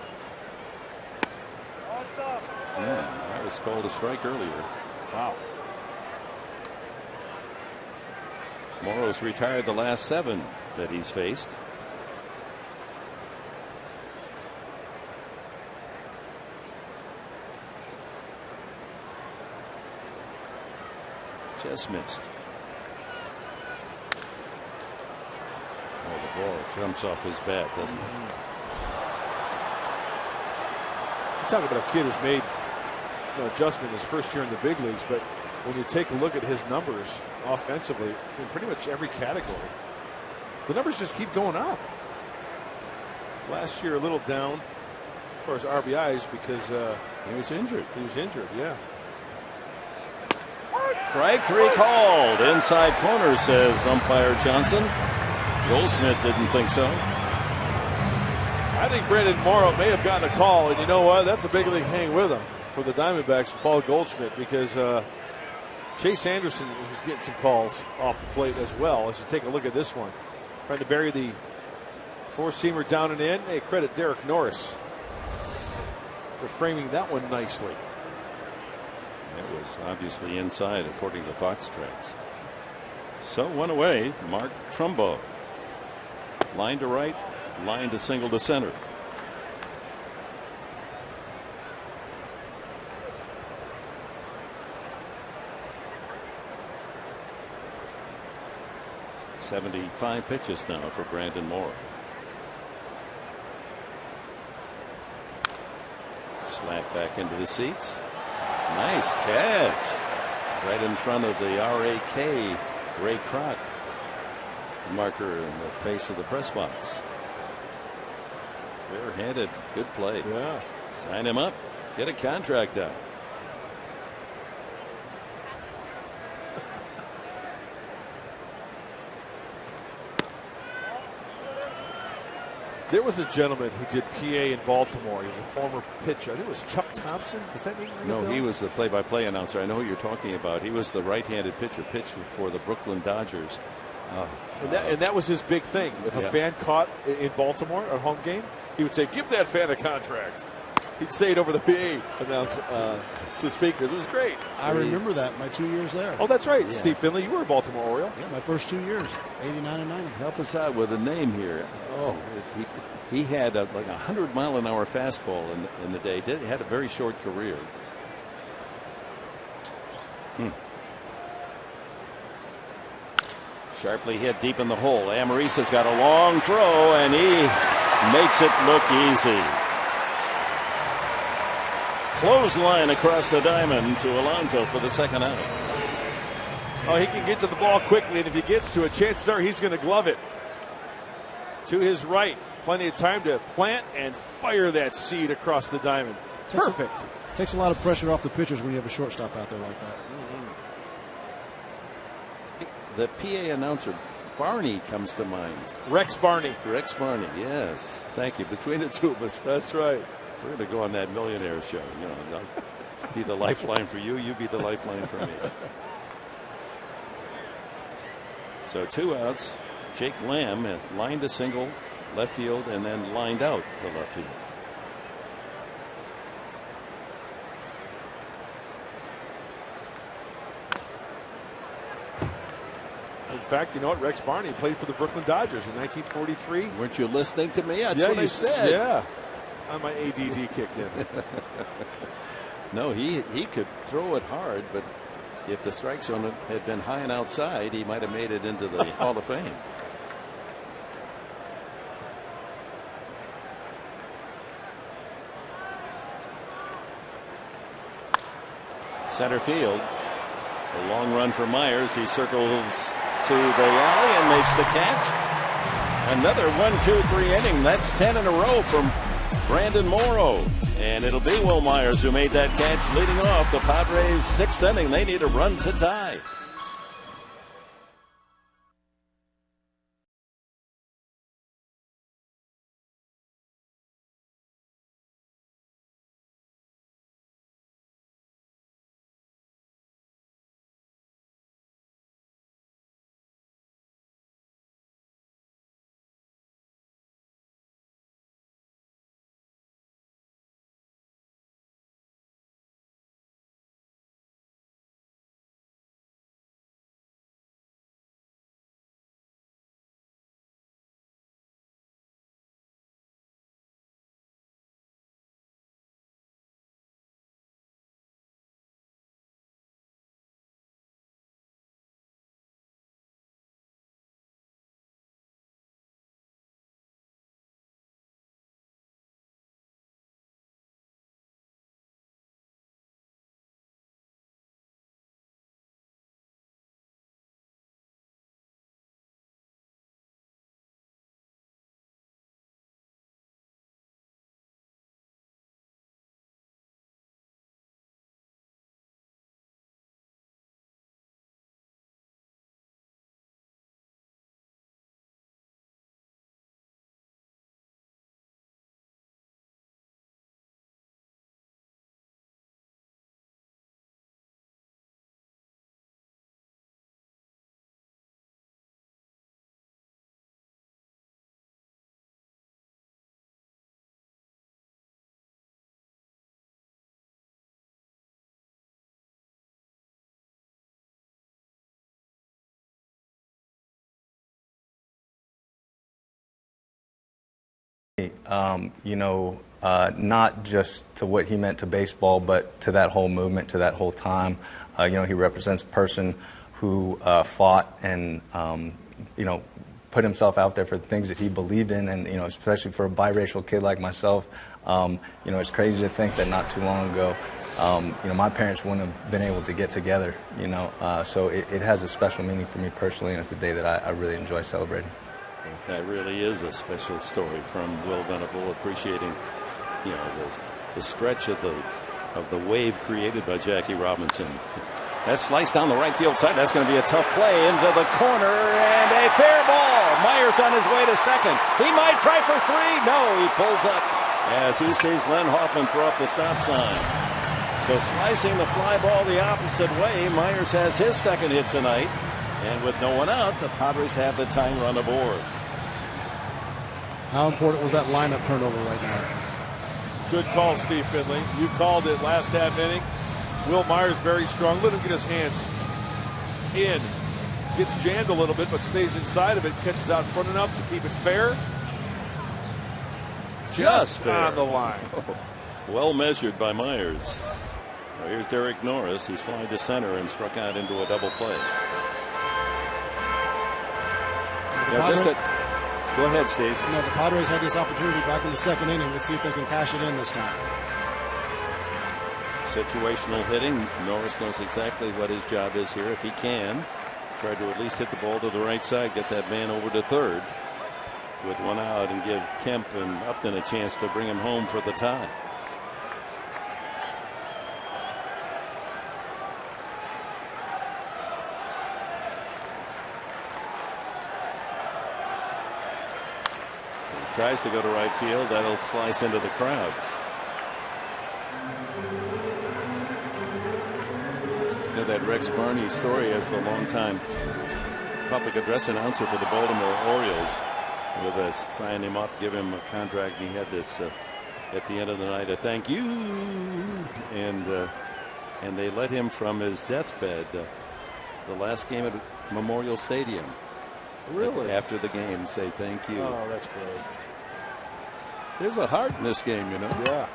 That was called a strike earlier. Wow. Morrow's retired the last 7 that he's faced. Just missed. Oh, the ball jumps off his bat, doesn't it? You talk about a kid who's made adjustment his first year in the big leagues, but when you take a look at his numbers offensively in pretty much every category, the numbers just keep going up. Last year a little down as far as RBIs because he was injured. Yeah. Strike 3 called. Inside corner, says umpire Johnson. Goldschmidt didn't think so. I think Brandon Morrow may have gotten a call, and you know what? That's a big league hang with him for the Diamondbacks, Paul Goldschmidt, because Chase Anderson was getting some calls off the plate as well. As you take a look at this one, trying to bury the four-seamer down and in. Hey, credit Derek Norris for framing that one nicely. It was obviously inside, according to Fox Tracks. So one away, Mark Trumbo. Line to right, line to single to center. .75 pitches now for Brandon Moore. Slack back into the seats. Nice catch. Right in front of the RAK Ray Kroc marker in the face of the press box. Bare-handed, good play. Yeah. Sign him up. Get a contract out. There was a gentleman who did PA in Baltimore. He was a former pitcher. I think it was Chuck Thompson. Does that mean? No, he was the play-by-play announcer. I know who you're talking about. He was the right-handed pitcher, pitched for the Brooklyn Dodgers. And that was his big thing. If a fan caught in Baltimore a home game, he would say, "Give that fan a contract." He'd say it over the PA announcer to the speakers. It was great. I remember that my 2 years there. Oh, that's right. Yeah. Steve Finley, you were a Baltimore Oriole. Yeah, my first 2 years, 89 and 90. Help us out with a name here. Oh, he had like a 100-mile-an-hour fastball in the day. He had a very short career. Sharply hit deep in the hole. Amarisa's got a long throw, and he makes it look easy. Clothesline across the diamond to Alonso for the second out. Oh, he can get to the ball quickly, and if he gets to it, chances are he's going to glove it. To his right, plenty of time to plant and fire that seed across the diamond. Perfect. Takes a lot of pressure off the pitchers when you have a shortstop out there like that. The PA announcer, Barney, comes to mind. Rex Barney. Rex Barney, yes. Thank you. Between the two of us. That's right. We're going to go on that millionaire show. You know, I'll be the lifeline for you. You be the lifeline for me. So 2 outs. Jake Lamb lined to single left field and then lined out to left field. In fact, you know what? Rex Barney played for the Brooklyn Dodgers in 1943. Weren't you listening to me? That's what I said. Yeah. My ADD kicked in. No, he could throw it hard, but if the strike zone had been high and outside, he might have made it into the Hall of Fame. Center field. A long run for Myers. He circles to the alley and makes the catch. Another 1-2-3 inning. That's 10 in a row from Brandon Morrow. And it'll be Will Myers who made that catch leading off the Padres' 6th inning. They need a run to tie. not just to what he meant to baseball, but to that whole movement, to that whole time. He represents a person who fought and, put himself out there for the things that he believed in, and, especially for a biracial kid like myself, it's crazy to think that not too long ago, my parents wouldn't have been able to get together, so it has a special meaning for me personally, and it's a day that I really enjoy celebrating. That really is a special story from Will Venable, appreciating, the stretch of the wave created by Jackie Robinson. That's sliced down the right field side. That's going to be a tough play into the corner, and a fair ball. Myers on his way to second. He might try for three. No, he pulls up as he sees Glenn Hoffman throw up the stop sign. So slicing the fly ball the opposite way, Myers has his second hit tonight. And with no one out, the Padres have the tying run aboard. How important was that lineup turnover right now? Good call, Steve Finley. You called it last half inning. Will Myers very strong. Let him get his hands in. Gets jammed a little bit, but stays inside of it. Catches out front enough to keep it fair. Just fair. On the line. Well measured by Myers. Well, here's Derek Norris. He's flying to center and struck out into a double play. Go ahead, Steve. The Padres had this opportunity back in the second inning. Let's see if they can cash it in this time. Situational hitting. Norris knows exactly what his job is here. If he can, try to at least hit the ball to the right side, get that man over to third with one out, and give Kemp and Upton a chance to bring him home for the tie. He tries to go to right field. That'll slice into the crowd. That Rex Barney story as the longtime public address announcer for the Baltimore Orioles, with us sign him up, give him a contract. He had this at the end of the night, a thank you, and they let him from his deathbed the last game at Memorial Stadium. Really? After the game, say thank you. Oh, that's great. There's a heart in this game, Yeah.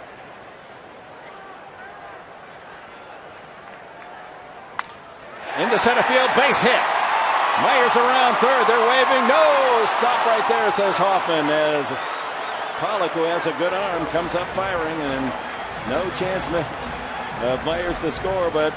Into center field, base hit. Myers around third. They're waving. No, stop right there, says Hoffman, as Pollock, who has a good arm, comes up firing, and no chance of Myers to score, but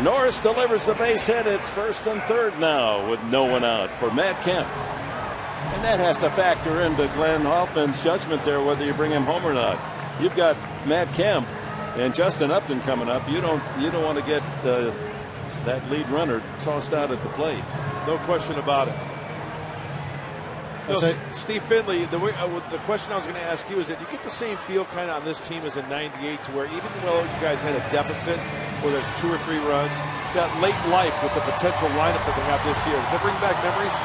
Norris delivers the base hit. It's first and third now with no one out for Matt Kemp. And that has to factor into Glenn Hoffman's judgment there, whether you bring him home or not. You've got Matt Kemp and Justin Upton coming up. You don't want to get that lead runner tossed out at the plate. No question about it. Steve Finley, the question I was going to ask you is that you get the same feel kind of on this team as in '98, to where even though you guys had a deficit where there's 2 or 3 runs, that late life with the potential lineup that they have this year. Does that bring back memories?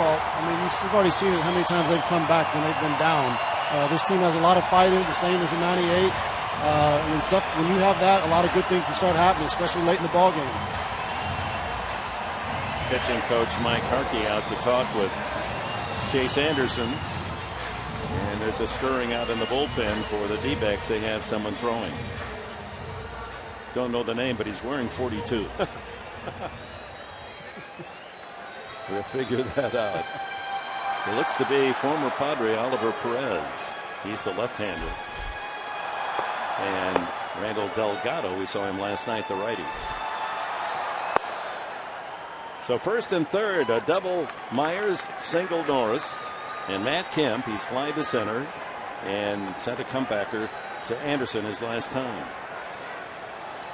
Well, I mean, you've already seen it, how many times they've come back when they've been down. This team has a lot of fight in it, the same as in '98. When you have that, a lot of good things will start happening, especially late in the ball game. Pitching coach Mike Harkey out to talk with Chase Anderson, and there's a stirring out in the bullpen for the D-backs. They have someone throwing. Don't know the name, but he's wearing 42. We'll figure that out. It looks to be former Padre Oliver Perez. He's the left-hander. And Randall Delgado, we saw him last night, the righty. So first and third, a double Myers, single Norris, and Matt Kemp. He's fly to center and sent a comebacker to Anderson his last time.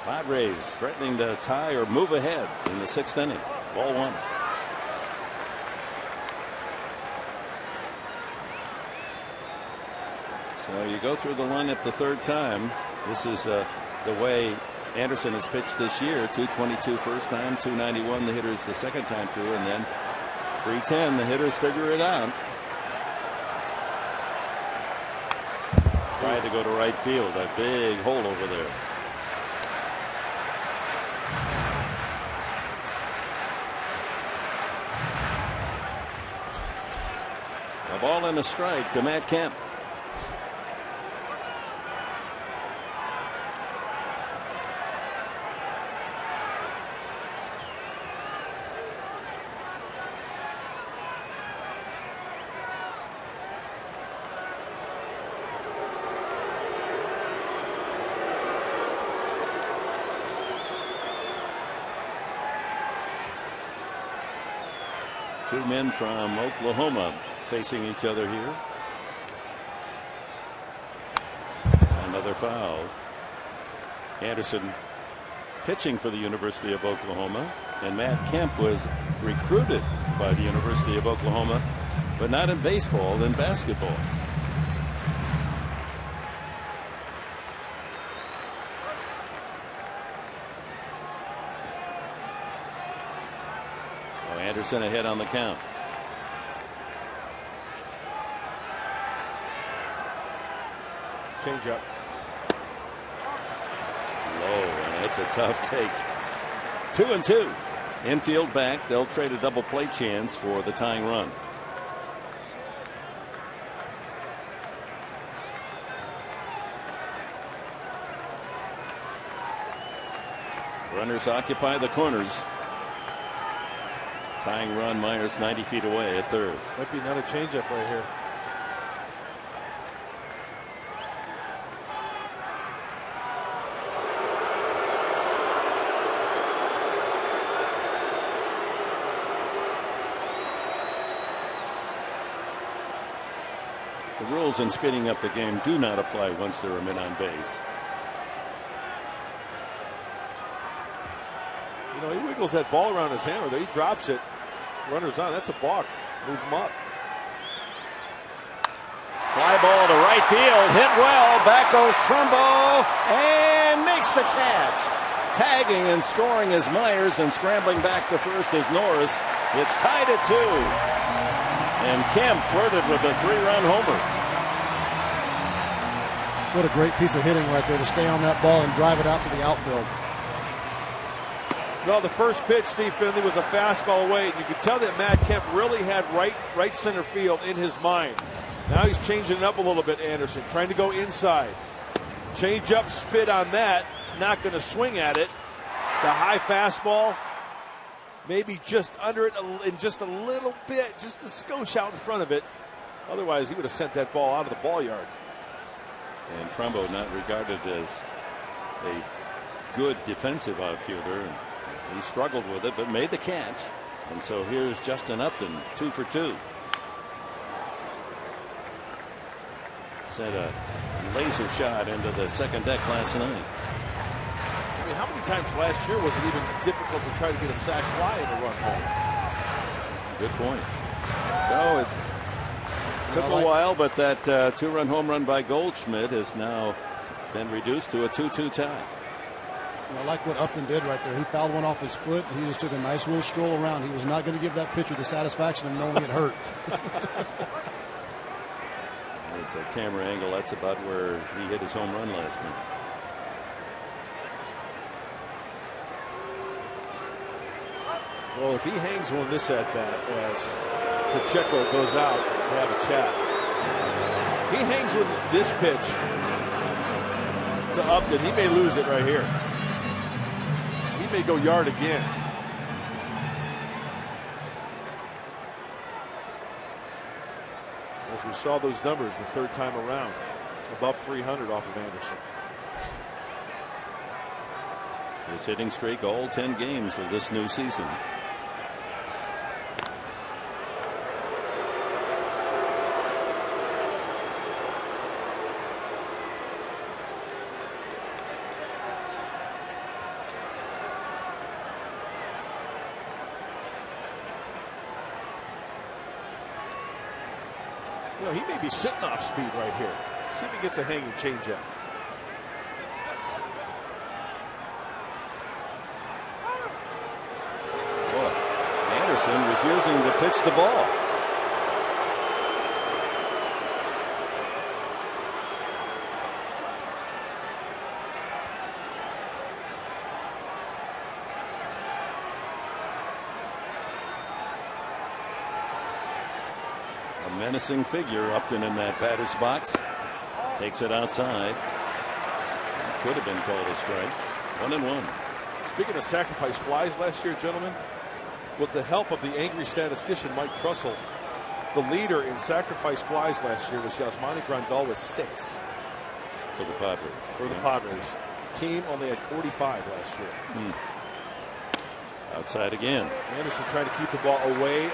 Padres threatening to tie or move ahead in the 6th inning. Ball 1. So you go through the lineup the third time. This is the way Anderson has pitched this year. 222 first time, 291 the hitters the second time through, and then 310 the hitters figure it out. Tried to go to right field. A big hole over there. A ball and a strike to Matt Kemp. Two men from Oklahoma facing each other here. Another foul. Anderson pitching for the University of Oklahoma, and Matt Kemp was recruited by the University of Oklahoma, but not in baseball, in basketball. Oh, Anderson ahead on the count. Change up. Low, and it's a tough take. 2-2. Infield back. They'll trade a double play chance for the tying run. Runners occupy the corners. Tying run, Myers 90 feet away at third. Might be another changeup right here. The rules in speeding up the game do not apply once there are men on base. You know, he wiggles that ball around his hammer there. He drops it. Runners on. That's a balk. Move him up. Fly ball to right field. Hit well. Back goes Trumbo and makes the catch. Tagging and scoring is Myers, and scrambling back to first is Norris. It's tied at 2. And Kemp flirted with a 3-run homer. What a great piece of hitting right there to stay on that ball and drive it out to the outfield. Well, the first pitch, Steve Finley, was a fastball away. And you could tell that Matt Kemp really had right center field in his mind. Now he's changing it up a little bit, Anderson, trying to go inside. Change up, spit on that. Not going to swing at it. The high fastball, maybe just under it in just a little bit, just a skosh out in front of it. Otherwise, he would have sent that ball out of the ball yard. And Trumbo not regarded as a good defensive outfielder. He struggled with it, but made the catch. And so here's Justin Upton, 2 for 2. Sent a laser shot into the second deck last night. I mean, how many times last year was it even difficult to try to get a sac fly and a run home? Good point. So it took a while, but that 2-run home run by Goldschmidt has now been reduced to a 2-2 tie. I like what Upton did right there. He fouled one off his foot. He just took a nice little stroll around. He was not going to give that pitcher the satisfaction of knowing it hurt. It's a camera angle. That's about where he hit his home run last night. Well, if he hangs one this at bat as Pacheco goes out to have a chat, he hangs with this pitch to Upton, he may lose it right here. He may go yard again. As we saw those numbers the third time around, above 300 off of Anderson. His hitting streak all 10 games of this new season. You know, he may be sitting off speed right here. See if he gets a hanging changeup. Anderson refusing to pitch the ball. A menacing figure, Upton in that batter's box. Takes it outside. Could have been called a strike. 1-1. Speaking of sacrifice flies last year, gentlemen, with the help of the angry statistician Mike Trussell, the leader in sacrifice flies last year was Yasmani Grandal with 6. For the Padres. For the Padres. Team only had 45 last year. Outside again. Anderson trying to keep the ball away.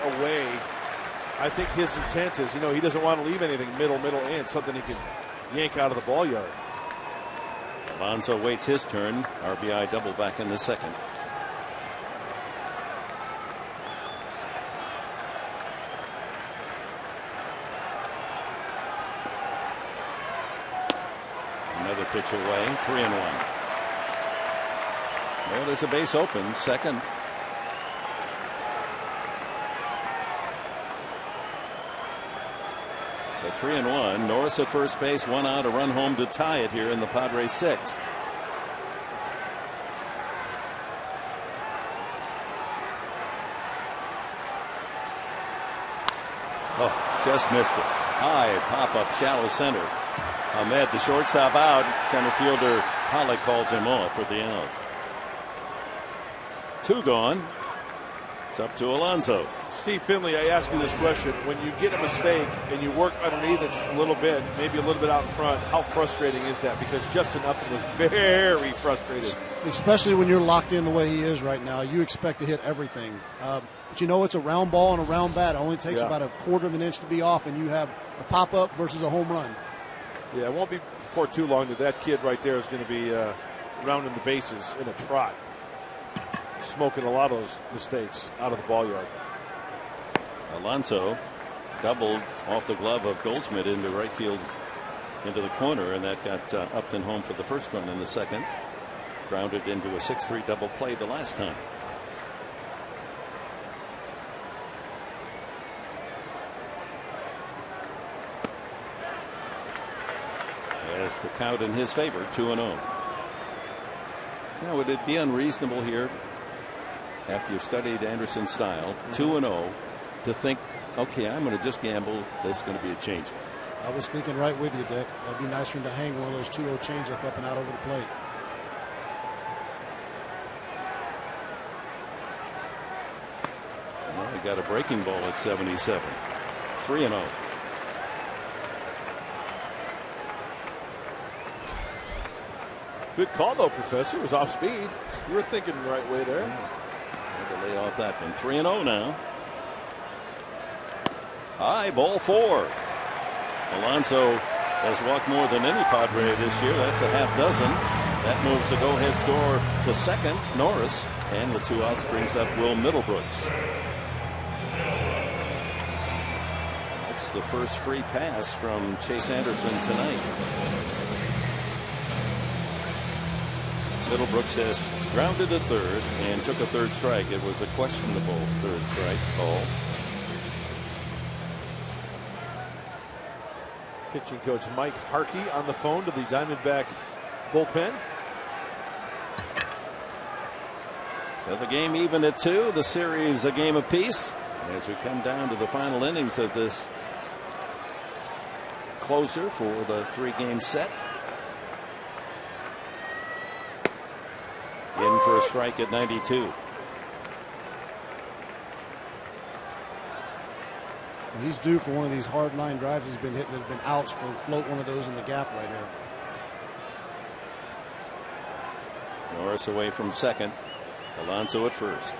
I think his intent is, he doesn't want to leave anything middle, and something he can yank out of the ball yard. Alonso waits his turn. RBI double back in the second. Another pitch away. 3-1. Well, there's a base open. Second. So 3-1. Norris at first base, one out, a run home to tie it here in the Padres' sixth. Oh, just missed it. High pop up, shallow center. Ahmed, the shortstop, out. Center fielder Pollock calls him off for the out. 2 gone. It's up to Alonso. Steve Finley, I ask you this question. When you get a mistake and you work underneath it just a little bit, maybe a little bit out in front, how frustrating is that? Because Justin Upton was very frustrated. Especially when you're locked in the way he is right now. You expect to hit everything. But it's a round ball and a round bat. It only takes about a quarter of an inch to be off, and you have a pop-up versus a home run. Yeah, it won't be before too long that kid right there is going to be rounding the bases in a trot. Smoking a lot of those mistakes out of the ball yard. Alonso doubled off the glove of Goldschmidt into right field, into the corner, and that got Upton home for the first run in the second. Grounded into a 6-3 double play the last time. As the count in his favor, 2-0. Now, would it be unreasonable here, after you've studied Anderson's style, 2-0, to think, okay, I'm going to just gamble, there's going to be a change? I was thinking right with you, Dick. It'd be nice for him to hang one of those 2-0 changeup up and out over the plate. Well, he got a breaking ball at 77. 3-0. Good call, though, Professor. It was off speed. You were thinking the right way there. Had to lay off that one. 3-0 now. High, ball 4. Alonso has walked more than any Padre this year. That's a half dozen. That moves the go-ahead score to second, Norris. And the 2 outs brings up Will Middlebrooks. That's the first free pass from Chase Anderson tonight. Middlebrooks has grounded a third and took a third strike. It was a questionable third strike call. Pitching coach Mike Harkey on the phone to the Diamondback bullpen. Well, the game even at 2. The series a game apiece. As we come down to the final innings of this closer for the 3-game set. In for a strike at 92. He's due for one of these hard line drives he's been hitting that have been outs. For float one of those in the gap right here. Norris away from second. Alonso at first.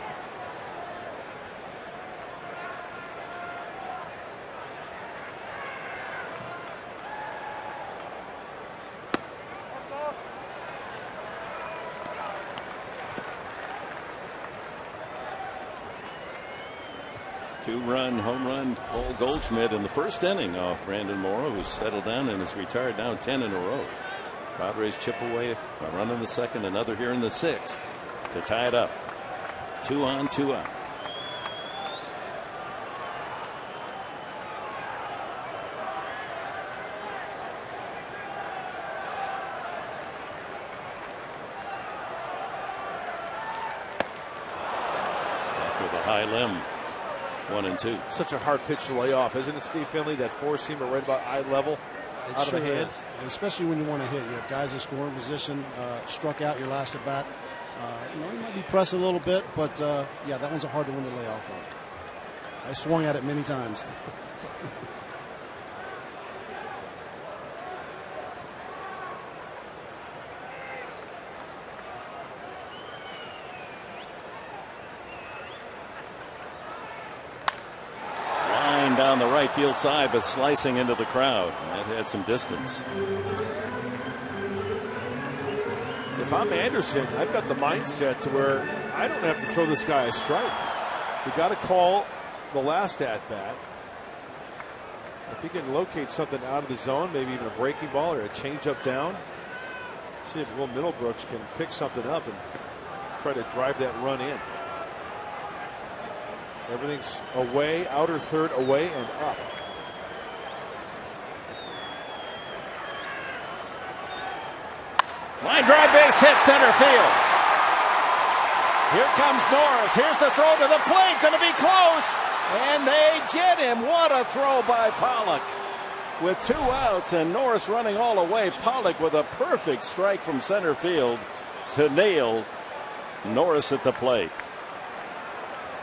Two-run home run Cole Goldschmidt in the first inning off Brandon Morrow, who's settled down and is retired now 10 in a row. Padres chip away a run in the second, another here in the sixth to tie it up. 2 on, 2 out. After the high limb. 1-2. Such a hard pitch to lay off, isn't it, Steve Finley? That 4-seamer right about eye level, out of the hands. Especially when you want to hit. You have guys in scoring position, struck out your last at bat. You might be pressing a little bit, but yeah, that one's a hard one to lay off of. I swung at it many times. down the right field side, but slicing into the crowd. That had some distance. If I'm Anderson, I've got the mindset to where I don't have to throw this guy a strike. You got to call the last at bat. If he can locate something out of the zone, maybe even a breaking ball or a changeup down, see if Will Middlebrooks can pick something up and try to drive that run in. Everything's away, outer third, away and up. Line drive, base hit, center field. Here comes Norris. Here's the throw to the plate. Going to be close. And they get him. What a throw by Pollock. With 2 outs and Norris running all the way. Pollock with a perfect strike from center field to nail Norris at the plate.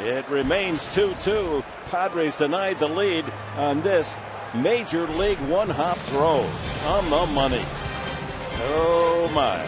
It remains 2-2. Padres denied the lead on this major league one-hop throw. On the money. Oh, my.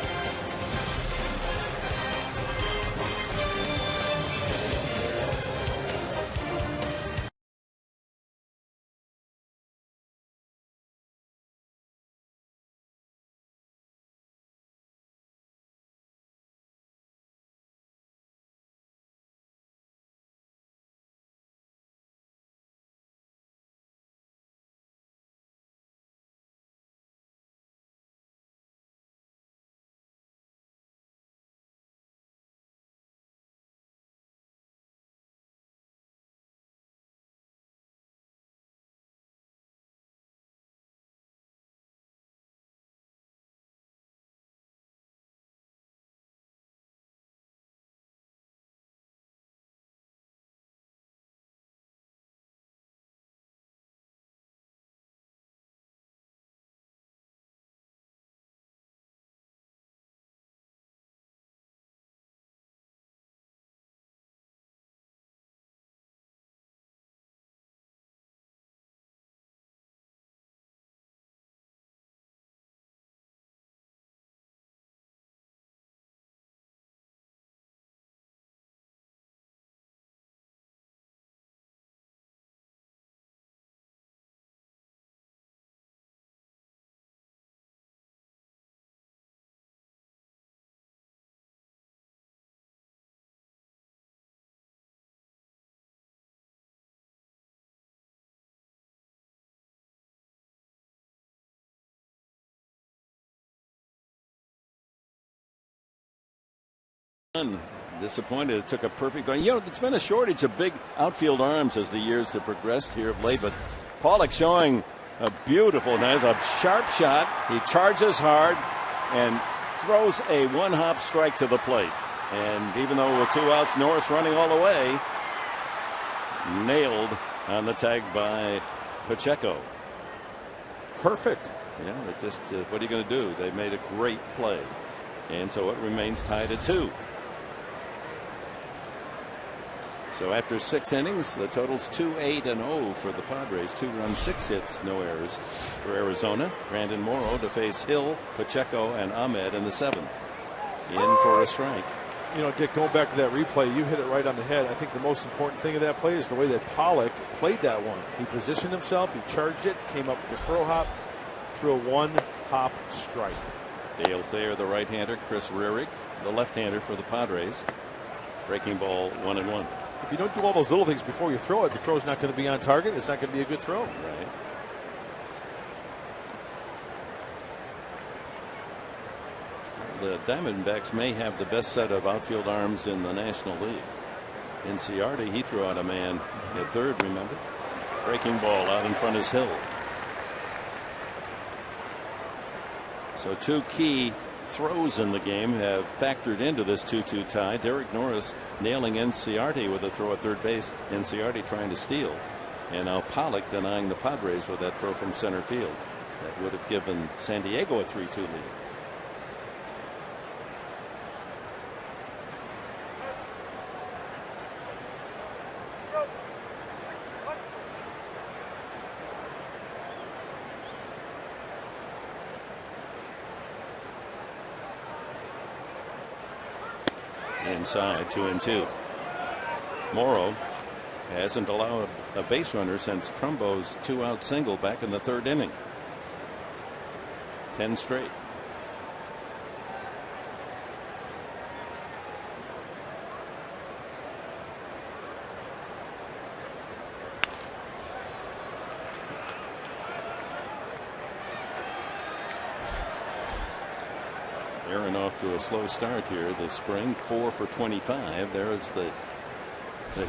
Disappointed. It took a perfect. You know, it's been a shortage of big outfield arms as the years have progressed here of late. But Pollock showing a beautiful, nice, a sharp shot. He charges hard and throws a one-hop strike to the plate. And even though with 2 outs, Norris running all the way, nailed on the tag by Pacheco. Perfect. Yeah, it just what are you going to do? They made a great play, and so it remains tied at 2. So after 6 innings, the total's 2-8-0 for the Padres. 2 runs, 6 hits, no errors for Arizona. Brandon Morrow to face Hill, Pacheco, and Ahmed in the 7th. In for a strike. You know, Dick, going back to that replay, you hit it right on the head. I think the most important thing of that play is the way that Pollock played that one. He positioned himself, he charged it, came up with a throw hop, threw a one-hop strike. Dale Thayer, the right-hander. Chris Rehrig, the left-hander for the Padres. Breaking ball 1-1. If you don't do all those little things before you throw it, the throw's not going to be on target. It's not going to be a good throw. Right. The Diamondbacks may have the best set of outfield arms in the National League. Inciardi, he threw out a man at third, remember? Breaking ball out in front is Hill. So 2 key throws in the game have factored into this 2-2 tie. Derek Norris nailing Inciardi with a throw at third base. Inciardi trying to steal. And now Pollock denying the Padres with that throw from center field. That would have given San Diego a 3-2 lead. Inside, 2-2. Morrow Hasn't allowed a base runner since Trumbo's 2-out single back in the 3rd inning. 10 straight. Aaron off to a slow start here this spring. 4 for 25. There's the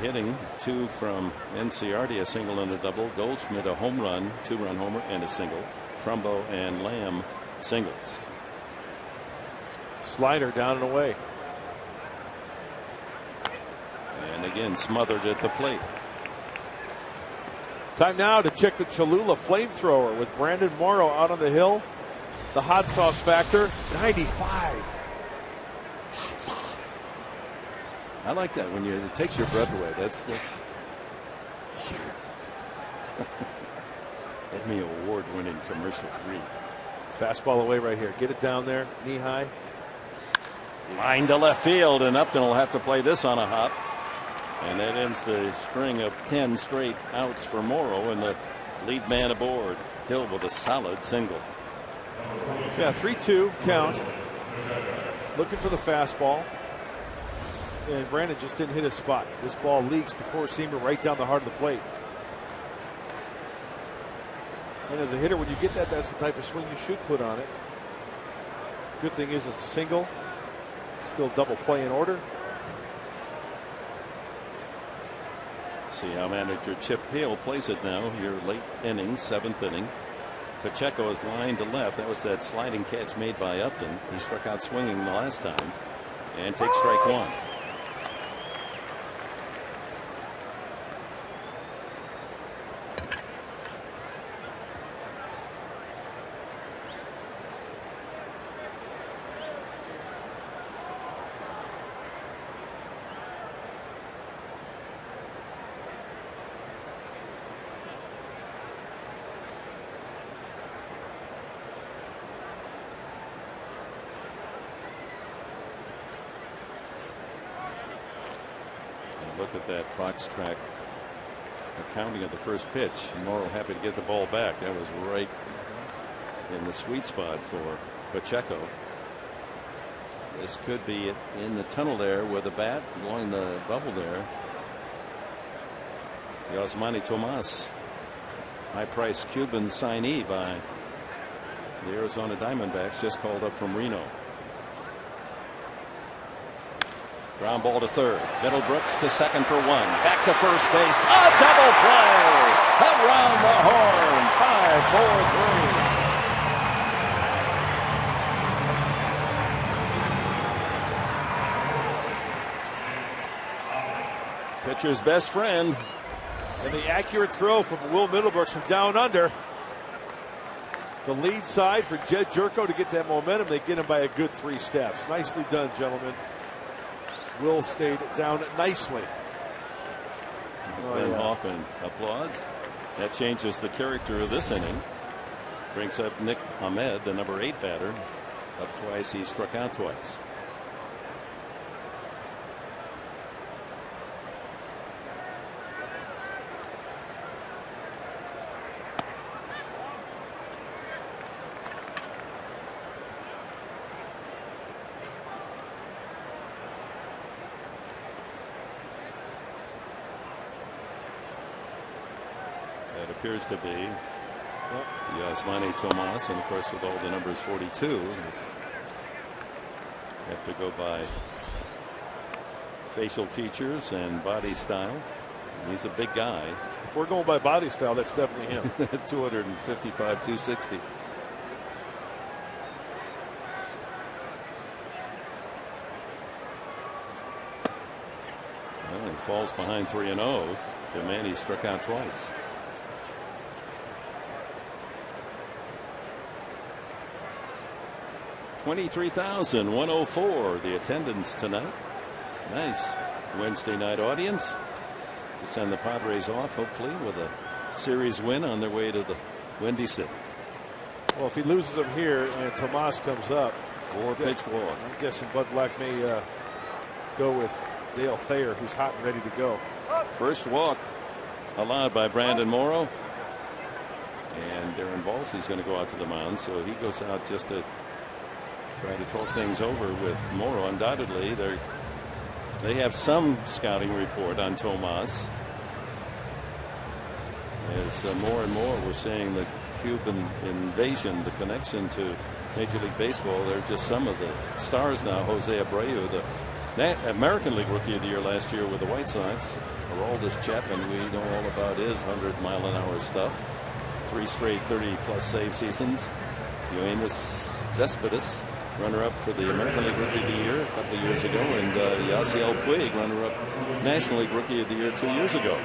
hitting. 2 from NCRD, a single and a double. Goldschmidt a home run, 2-run homer and a single. Trumbo and Lamb singles. Slider down and away. And again smothered at the plate. Time now to check the Cholula flamethrower with Brandon Morrow out on the hill. The hot sauce factor, 95. Hot sauce. I like that when it takes your breath away. That's Emmy award-winning commercial. Read. Fastball away right here. Get it down there, knee high. Line to left field, and Upton will have to play this on a hop. And that ends the string of 10 straight outs for Morrow, and the lead man aboard. Hill with a solid single. Yeah, 3-2 count. Looking for the fastball. And Brandon just didn't hit his spot. This ball leaks the four-seamer right down the heart of the plate. And as a hitter, when you get that, that's the type of swing you should put on it. Good thing is it's single. Still double play in order. See how manager Chip Hale plays it now. Your late inning, 7th inning. Pacheco is lined to left. That was that sliding catch made by Upton. He struck out swinging the last time and takes strike 1. Look at that Fox track accounting of the first pitch. Morrow happy to get the ball back. That was right in the sweet spot for Pacheco. This could be in the tunnel there with a bat along the bubble there. Yasmani Tomas, high-priced Cuban signee by the Arizona Diamondbacks, just called up from Reno. Ground ball to third. Middlebrooks to second for 1. Back to first base. A double play. Around the horn. 5-4-3. Pitcher's best friend. And the accurate throw from Will Middlebrooks from down under. The lead side for Jed Jerko to get that momentum. They get him by a good 3 steps. Nicely done, gentlemen. Will stayed down nicely. Glenn Hoffman applauds. That changes the character of this inning. Brings up Nick Ahmed, the number 8 batter. Up twice, he struck out twice. Appears to be Yasmani Tomas, and of course with all the numbers 42, you have to go by facial features and body style. He's a big guy. If we're going by body style, that's definitely him. 255, 260. Well, he falls behind 3-0. The man he struck out twice. $23,104 the attendance tonight. Nice Wednesday night audience to send the Padres off, hopefully with a series win on their way to the Windy City. Well, if he loses them here and Tomas comes up, 4-pitch walk. I'm guessing Bud Black may go with Dale Thayer, who's hot and ready to go. First walk allowed by Brandon Morrow. And Darren Balsley's going to go out to the mound, so he goes out just to try to talk things over with Morrow. Undoubtedly, they have some scouting report on Tomas. As more and more we're seeing the Cuban invasion, the connection to Major League Baseball. They're just some of the stars now. Jose Abreu, the American League Rookie of the Year last year with the White Sox. Aroldis Chapman, we know all about his 100-mile-an-hour stuff. 3 straight 30-plus save seasons. Yoenis Cespedes, runner-up for the American League Rookie of the Year a couple of years ago, and Yasiel Puig, runner-up National League Rookie of the Year 2 years ago.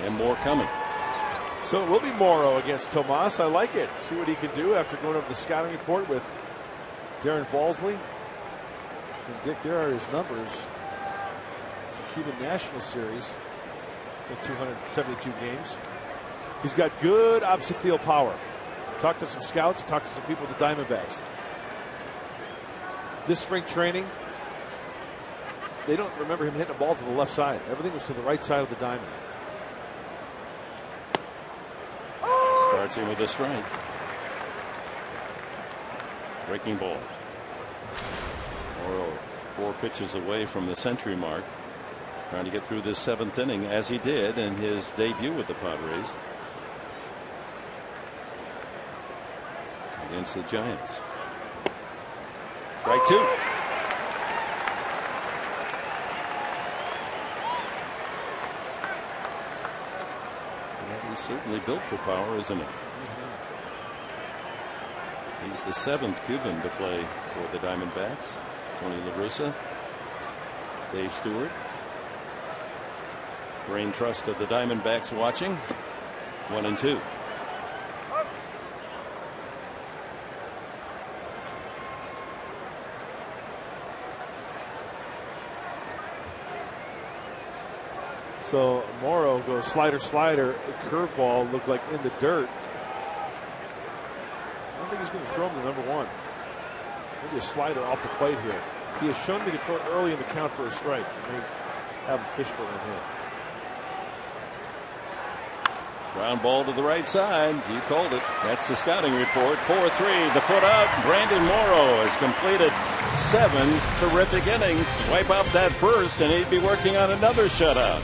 And more coming. So it will be Morrow against Tomas. I like it. See what he can do after going over the scouting report with Darren Balsley. And Dick, there are his numbers. The Cuban National Series in 272 games. He's got good opposite field power. Talked to some scouts, talked to some people with the Diamondbacks. This spring training, they don't remember him hitting a ball to the left side. Everything was to the right side of the diamond. Starts in with a strike. Breaking ball. Morrow 4 pitches away from the century mark. Trying to get through this 7th inning, as he did in his debut with the Padres against the Giants. Strike 2. Well, he's certainly built for power, isn't he? He's the 7th Cuban to play for the Diamondbacks. Tony La Russa, Dave Stewart. Brain trust of the Diamondbacks watching. 1-2. So Morrow goes slider, curveball looked like in the dirt. I don't think he's going to throw him to number 1. Maybe a slider off the plate here. He has shown me to throw it early in the count for a strike. He may have a fish for him here. Ground ball to the right side. You called it. That's the scouting report. 4-3. The put out. Brandon Morrow has completed 7 terrific innings. Wipe out that first, and he'd be working on another shutout.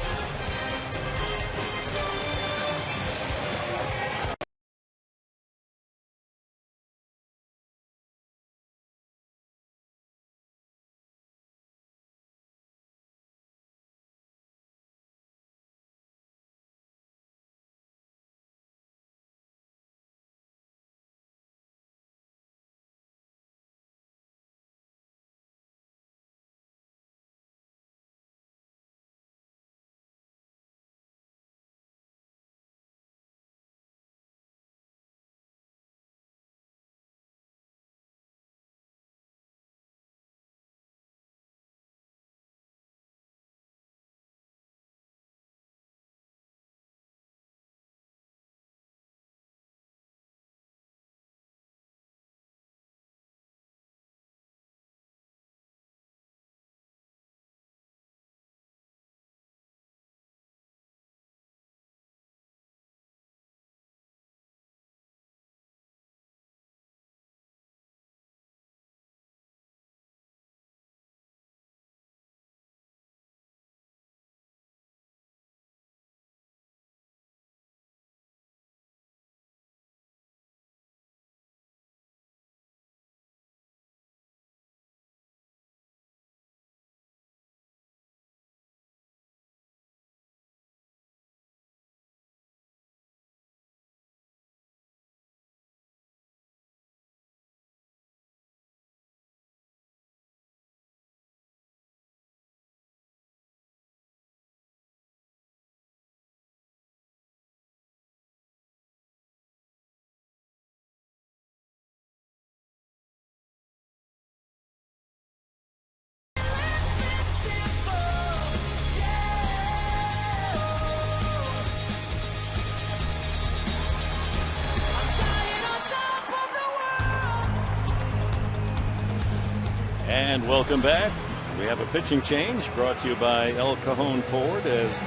And welcome back. We have a pitching change brought to you by El Cajon Ford as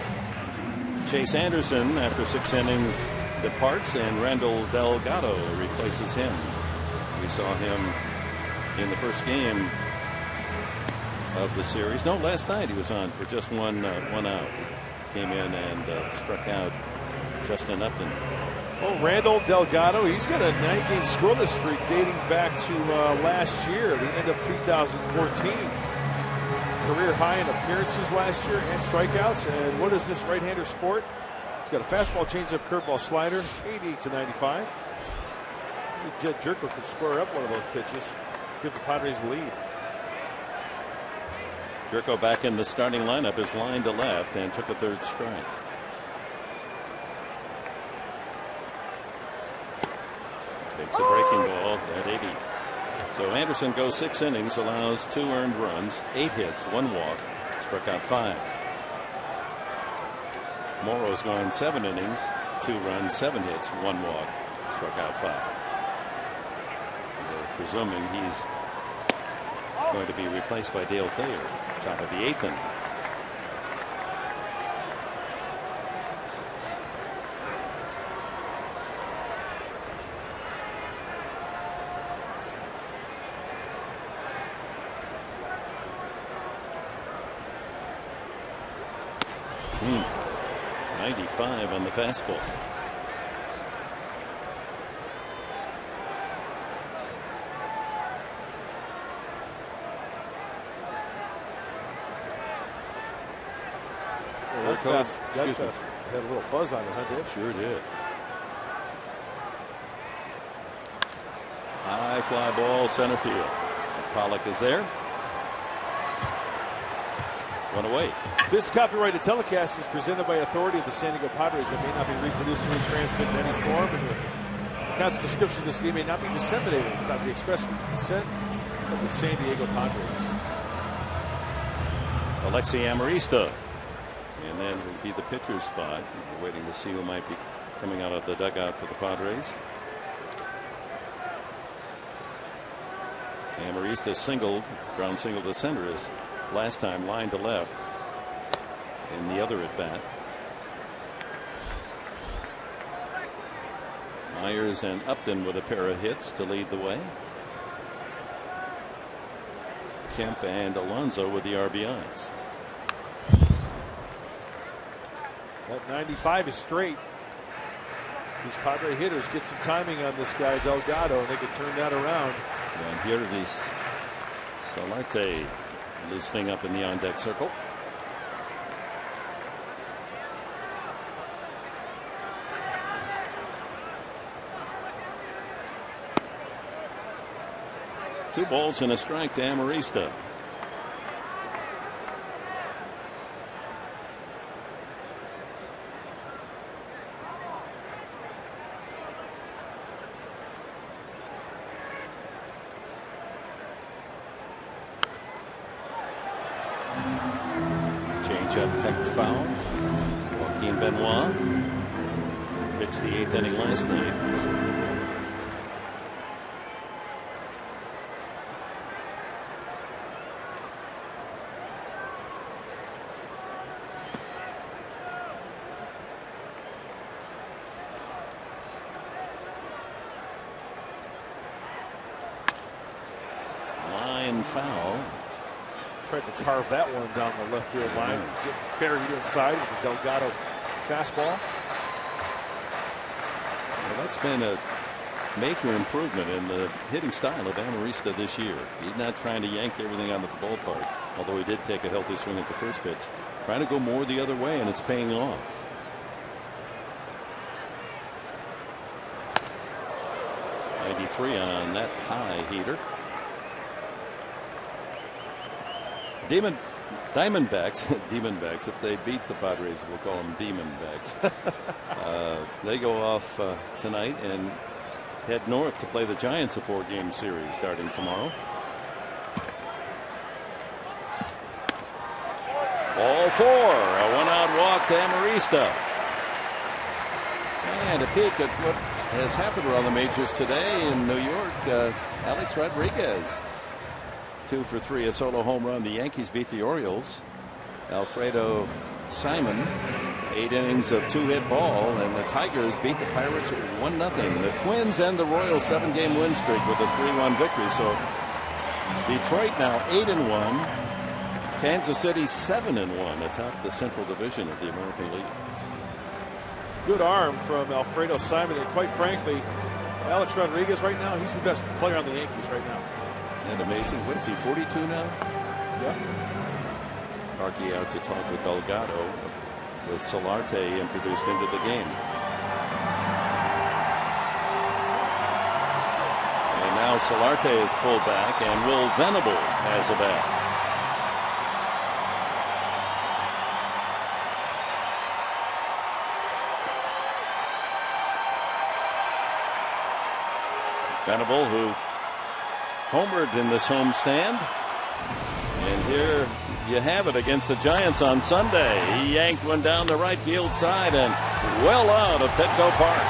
Chase Anderson, after 6 innings, departs and Randall Delgado replaces him. We saw him in the first game of the series. No, last night he was on for just one out. Came in and struck out Justin Upton. Oh, Randall Delgado, he's got a 9-game scoreless streak dating back to last year, the end of 2014. Career high in appearances last year and strikeouts. And what is this right-hander sport? He's got a fastball, changeup, curveball, slider, 88-95. Jed Jerko could square up one of those pitches, give the Padres the lead. Jerko back in the starting lineup is lined to left and took a 3rd strike. Takes a breaking ball at 80. So Anderson goes 6 innings, allows 2 earned runs, 8 hits, 1 walk, struck out 5. Morrow's gone 7 innings, 2 runs, 7 hits, 1 walk, struck out 5. We're presuming he's going to be replaced by Dale Thayer, top of the 8th inning. Hmm. 95 on the fastball. That fast had a little fuzz on it, huh, Dick? Sure did. High fly ball, center field. Pollock is there. 1 away. This copyrighted telecast is presented by authority of the San Diego Padres and may not be reproduced or retransmitted in any form. And the constant description of this game may not be disseminated without the express consent of the San Diego Padres. Alexi Amarista. And then will be the pitcher's spot. We're waiting to see who might be coming out of the dugout for the Padres. Amarista singled, ground single to center is last time, line to left in the other at bat. Myers and Upton with a pair of hits to lead the way. Kemp and Alonso with the RBIs. That 95 is straight. These Padre hitters get some timing on this guy Delgado, and they can turn that around. And here it is. Solarte loosening up in the on-deck circle. Two balls and a strike to Amarista. Changeup pecked foul. Joaquin Benoit pitched the 8th inning last night. Line foul. Tried to carve that one down the left field line. Get buried inside with the Delgado fastball. Well, that's been a major improvement in the hitting style of Amarista this year. He's not trying to yank everything out of the ballpark, although he did take a healthy swing at the first pitch. Trying to go more the other way, and it's paying off. .93 on that high heater. Diamondbacks, if they beat the Padres, we'll call them Demonbacks. They go off tonight and head north to play the Giants a 4-game series starting tomorrow. Ball 4, a 1-out walk to Amarista. And a peek at what has happened around the majors today in New York. Alex Rodriguez 2 for 3, a solo home run. The Yankees beat the Orioles. Alfredo Simon, 8 innings of 2-hit ball, and the Tigers beat the Pirates 1-0. The Twins end the Royals' 7-game win streak with a 3-1 victory. So Detroit now 8-1. Kansas City 7-1 atop the Central Division of the American League. Good arm from Alfredo Simon, and quite frankly, Alex Rodriguez right now, he's the best player on the Yankees right now. And amazing. What is he, 42 now? Yep. Archie out to talk with Delgado, with Solarte introduced into the game. And now Solarte is pulled back, and Will Venable has a bat. Venable, who homered in this homestand. And here you have it against the Giants on Sunday. He yanked one down the right field side and well out of Petco Park.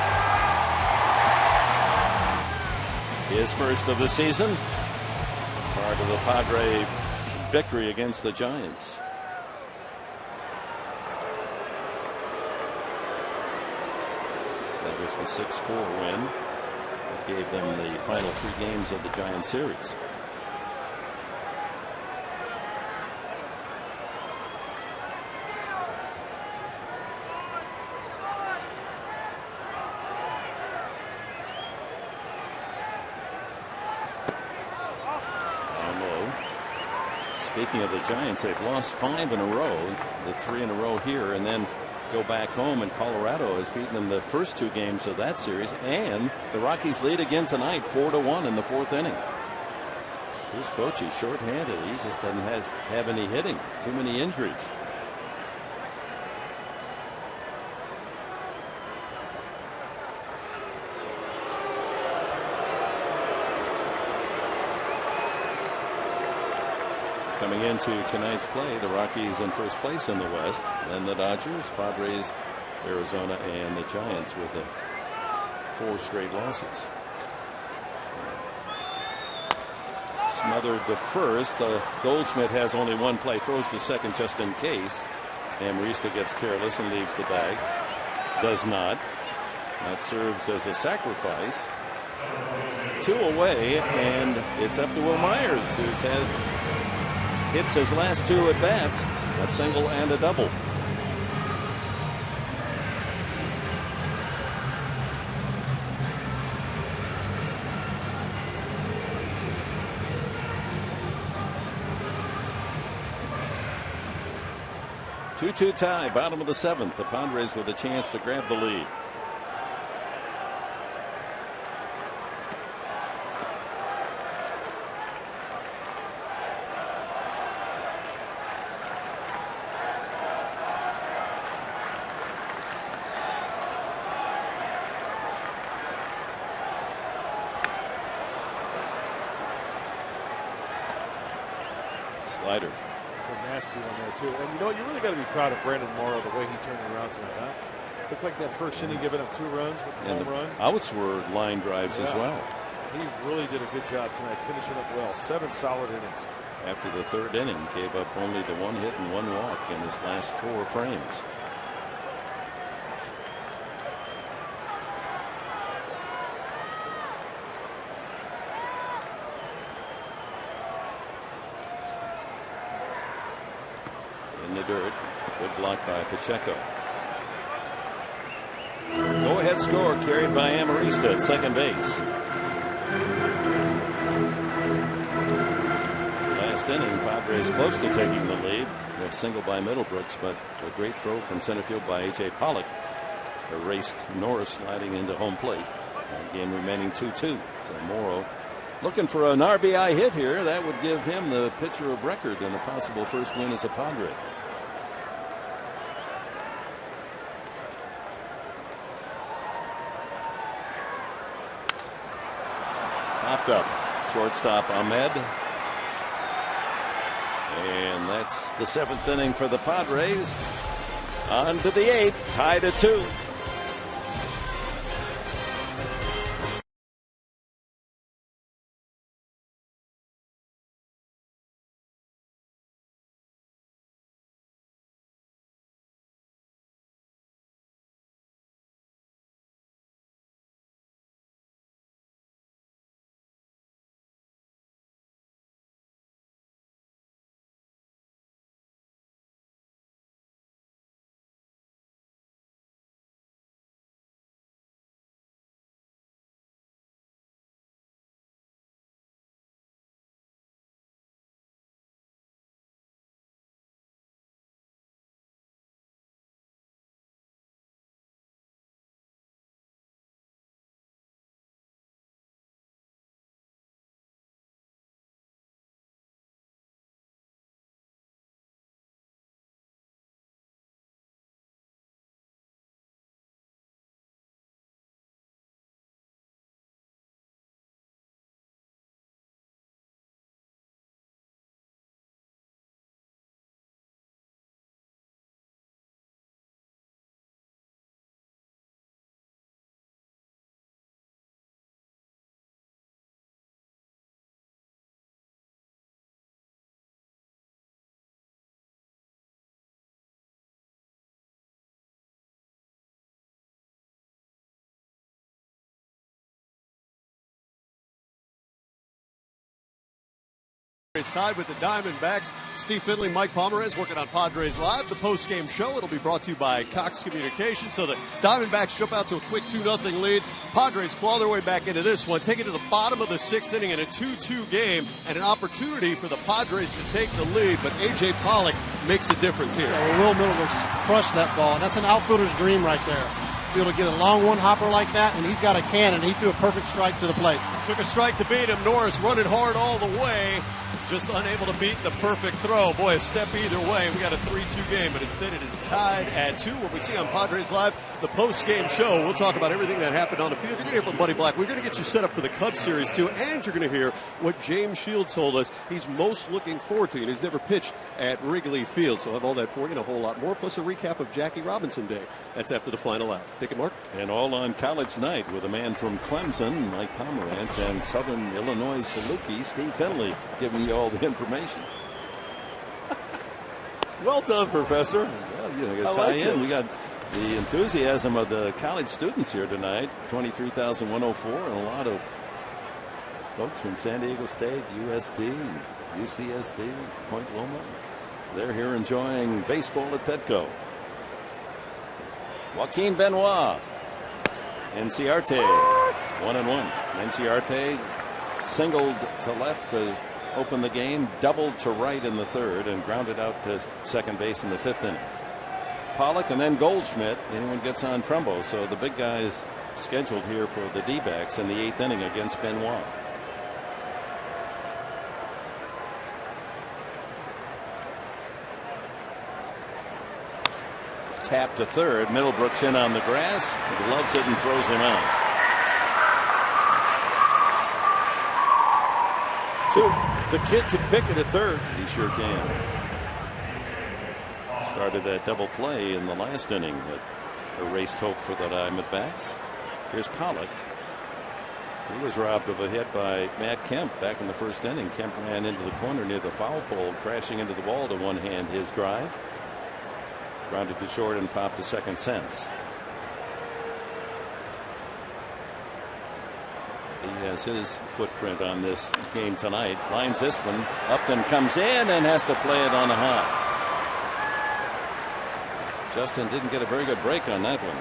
His first of the season. Part of the Padre victory against the Giants. That was the 6-4 win. Gave them the final 3 games of the Giants series. Down low. Speaking of the Giants, they've lost 5 in a row, the 3 in a row here, and then go back home, and Colorado has beaten them the first 2 games of that series, and the Rockies lead again tonight 4-1 in the 4th inning. Here's Bochy, short-handed. He just doesn't have any hitting. Too many injuries. Coming into tonight's play, the Rockies in first place in the West, then the Dodgers, Padres, Arizona, and the Giants with the 4 straight losses. Smothered to first. Goldschmidt has only 1 play, throws to second just in case. And Marista gets careless and leaves the bag. Does not. That serves as a sacrifice. 2 away, and it's up to Will Myers, who's had hits his last 2 at bats, a single and a double. Two-two tie, bottom of the 7th. The Padres with a chance to grab the lead. Slider. It's a nasty one there, too. And you know what? You really got to be proud of Brandon Morrow, the way he turned it around tonight, huh? Looked like that first inning giving up 2 runs with the home run. Outs were line drives as well. He really did a good job tonight, finishing up well. 7 solid innings. After the 3rd inning, gave up only the 1 hit and 1 walk in his last 4 frames. In the dirt, good block by Pacheco. Go-ahead score carried by Amarista at second base. Last inning, Padres close to taking the lead. That single by Middlebrooks, but a great throw from center field by A.J. Pollock erased Norris sliding into home plate. Game remaining 2-2. So Morrow looking for an RBI hit here. That would give him the pitcher of record and a possible first win as a Padre. Popped up. Shortstop Ahmed. And that's the 7th inning for the Padres. On to the 8th, tied at 2. Tied with the Diamondbacks. Steve Finley, Mike Pomerantz working on Padres Live, the post-game show. It'll be brought to you by Cox Communications. So the Diamondbacks jump out to a quick 2-0 lead. Padres claw their way back into this one, take it to the bottom of the 6th inning in a 2-2 game, and an opportunity for the Padres to take the lead. But A.J. Pollock makes a difference here. Yeah, well, Will Middlebrooks crushed that ball, and that's an outfielder's dream right there. Be able to get a long one-hopper like that, and he's got a cannon. He threw a perfect strike to the plate. Took a strike to beat him. Norris running hard all the way. Just unable to beat the perfect throw. Boy, a step either way. We got a 3-2 game, but instead it is tied at 2. What we see on Padres Live, the post-game show. We'll talk about everything that happened on the field. You're going to hear from Buddy Black. We're going to get you set up for the Cubs series, too. And you're going to hear what James Shield told us he's most looking forward to. And he's never pitched at Wrigley Field. So I'll have all that for you and a whole lot more, plus a recap of Jackie Robinson Day. That's after the final out. Take it, Mark. And all on college night with a man from Clemson, Mike Pomerantz, and Southern Illinois Saluki, Steve Finley, giving you all the information. Well done, Professor. Well, you know, tie in. We got the enthusiasm of the college students here tonight. 23,104, and a lot of folks from San Diego State, USD, UCSD, Point Loma. They're here enjoying baseball at Petco. Joaquin Benoit. Enciarte, 1-1. Enciarte singled to left to open the game, doubled to right in the 3rd, and grounded out to second base in the 5th inning. Pollock and then Goldschmidt. Anyone gets on Trumbo. So the big guys scheduled here for the D-backs in the 8th inning against Benoit. Tap to 3rd. Middlebrooks in on the grass. He gloves it and throws him out. 2. The kid can pick it at 3rd. He sure can. Started that double play in the last inning that erased hope for the Diamondbacks. Here's Pollock. He was robbed of a hit by Matt Kemp back in the 1st inning. Kemp ran into the corner near the foul pole, crashing into the wall to one-hand his drive. Grounded to short and popped to second sense. He has his footprint on this game tonight. Lines this one. Upton comes in and has to play it on the hop. Justin didn't get a very good break on that one.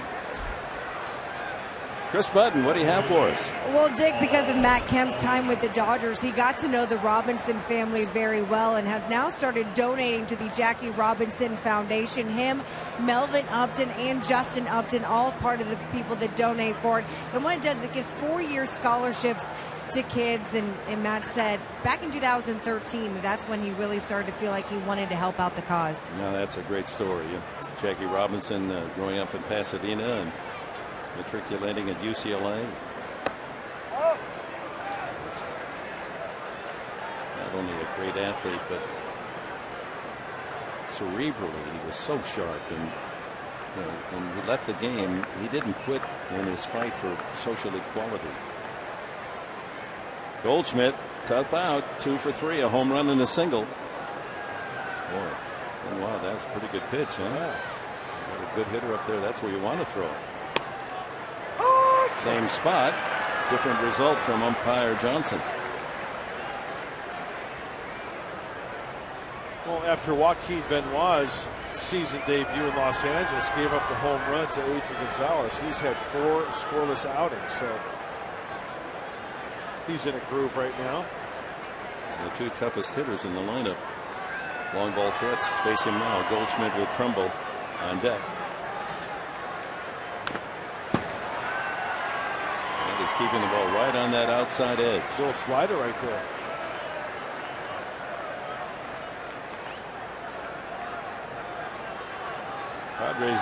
Chris Button, what do you have for us? Well, Dick, because of Matt Kemp's time with the Dodgers, he got to know the Robinson family very well and has now started donating to the Jackie Robinson Foundation. Him, Melvin Upton, and Justin Upton, all part of the people that donate for it. And what it does, it gives 4-year scholarships to kids. And Matt said back in 2013, that's when he really started to feel like he wanted to help out the cause. Now, that's a great story. Jackie Robinson growing up in Pasadena and matriculating at UCLA. Not only a great athlete, but cerebrally, he was so sharp. And when he left the game, he didn't quit in his fight for social equality. Goldschmidt, tough out, 2 for 3, a home run and a single. Boy, wow, that's a pretty good pitch, huh? Got a good hitter up there. That's where you want to throw. Same spot, different result from umpire Johnson. Well, after Joaquin Benoit's season debut in Los Angeles gave up the home run to Adrian Gonzalez, he's had 4 scoreless outings, so he's in a groove right now. The 2 toughest hitters in the lineup. Long ball threats face him now. Goldschmidt with Trumbo on deck. He's keeping the ball right on that outside edge. Little slider right there. Padres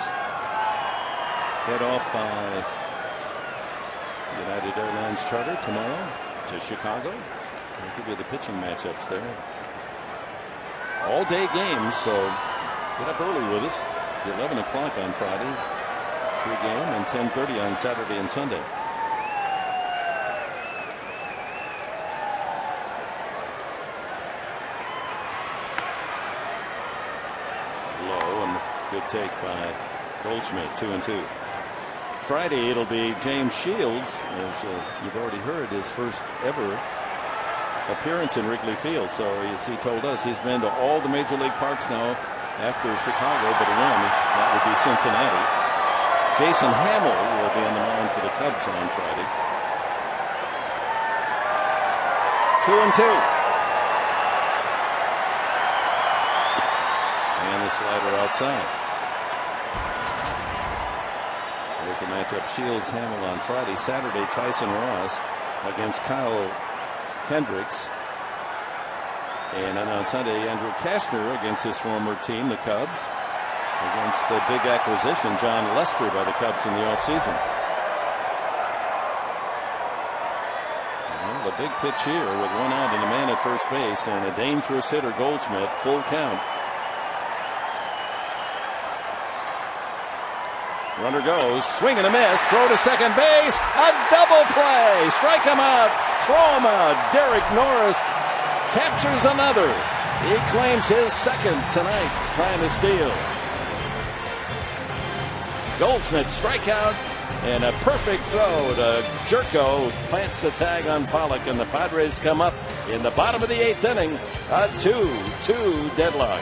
head off by United Airlines charter tomorrow to Chicago. I'll give you the pitching matchups there. All day games, so get up early with us. 11 o'clock on Friday pregame and 10:30 on Saturday and Sunday. Good take by Goldschmidt, 2-2. Friday it'll be James Shields, as you've already heard, his first ever appearance in Wrigley Field. So as he told us, he's been to all the major league parks now after Chicago, but one, that would be Cincinnati. Jason Hamill will be on the mound for the Cubs on Friday. 2-2. And the slider outside. There's a matchup. Shields Hamill on Friday. Saturday, Tyson Ross against Kyle Kendricks. And then on Sunday, Andrew Kastner against his former team, the Cubs, against the big acquisition, John Lester, by the Cubs in the offseason. Well, the big pitch here with one out and a man at first base and a dangerous hitter, Goldschmidt, full count. Runner goes, swing and a miss, throw to second base, a double play, strike him out, throw him out. Derek Norris captures another. He claims his second tonight, trying to steal. Goldschmidt strikeout and a perfect throw to Jerko, plants the tag on Pollock, and the Padres come up in the bottom of the 8th inning, a 2-2 deadlock.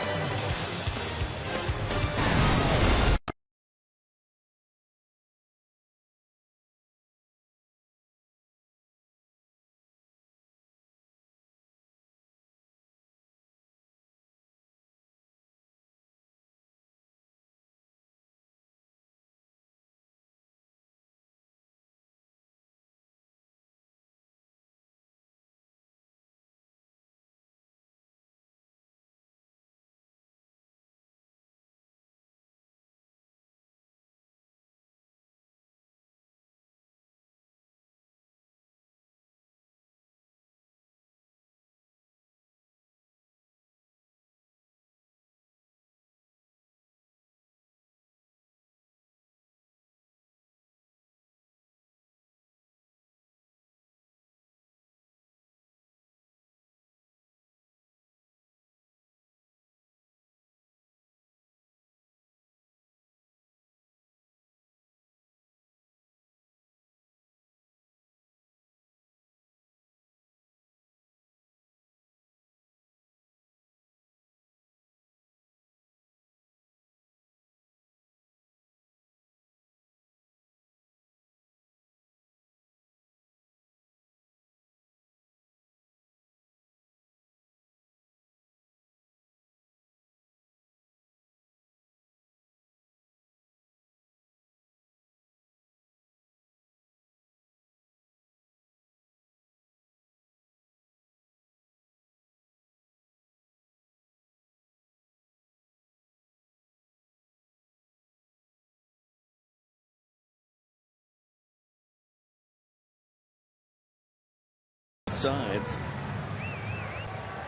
Sides.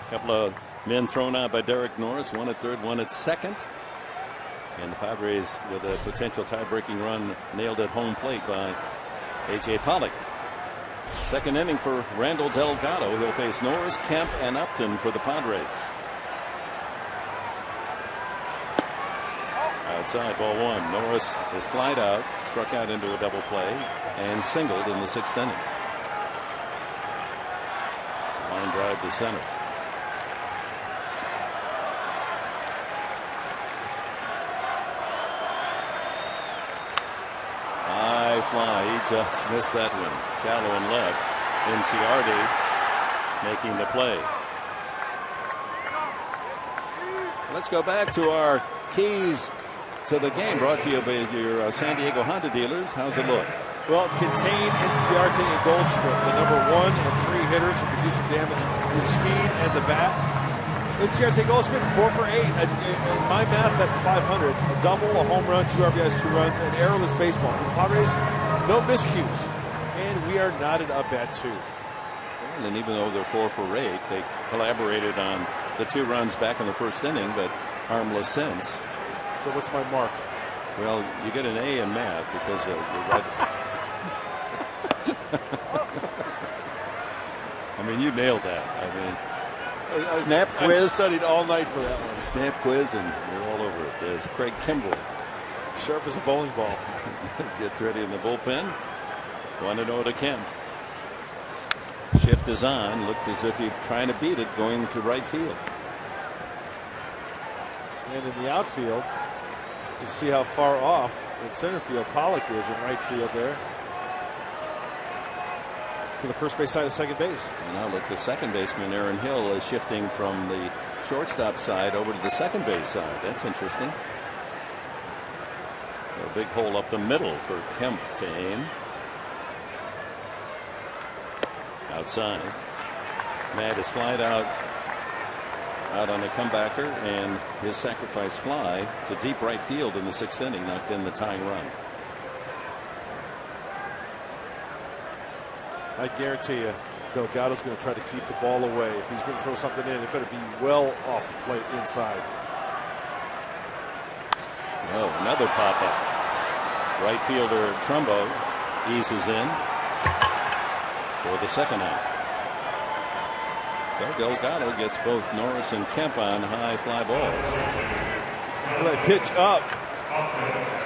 A couple of men thrown out by Derek Norris, one at third, one at second. And the Padres, with a potential tie-breaking run, nailed at home plate by A.J. Pollock. Second inning for Randall Delgado. He'll face Norris, Kemp, and Upton for the Padres. Outside, ball one. Norris is flied out, struck out into a double play, and singled in the 6th inning. Line drive to center. High fly. He just missed that one. Shallow and left. Inciardi making the play. Let's go back to our keys to the game, brought to you by your San Diego Honda dealers. How's it look? Well, contain Inciarte and Goldschmidt, the number 1 and 3 hitters who can do some damage with speed and the bat. Inciarte, Goldschmidt, 4 for 8. In my math, that's 500. A double, a home run, 2 RBIs, 2 runs, and errorless baseball. For the Padres, no miscues. And we are knotted up at 2. And even though they're 4 for 8, they collaborated on the 2 runs back in the 1st inning, but harmless since. So what's my mark? Well, you get an A in math because you're right. I mean, you nailed that. I mean, snap quiz. I studied all night for that one. Snap quiz, and you're all over it. There's Craig Kimbrell. Sharp as a bowling ball. Gets ready in the bullpen. 1-0 to Kemp. Shift is on. Looked as if he's trying to beat it going to right field. And in the outfield, you see how far off in center field Pollock is in right field there. To the first base side of second base. And now look, the second baseman, Aaron Hill, is shifting from the shortstop side over to the second base side. That's interesting. A big hole up the middle for Kemp to aim. Outside. Matt is flied out on a comebacker, and his sacrifice fly to deep right field in the 6th inning knocked in the tying run. I guarantee you, Delgado's going to try to keep the ball away. If he's going to throw something in, it better be well off the plate inside. Oh, another pop-up. Right fielder Trumbo eases in for the second out. So Delgado gets both Norris and Kemp on high fly balls. Well, they pitch up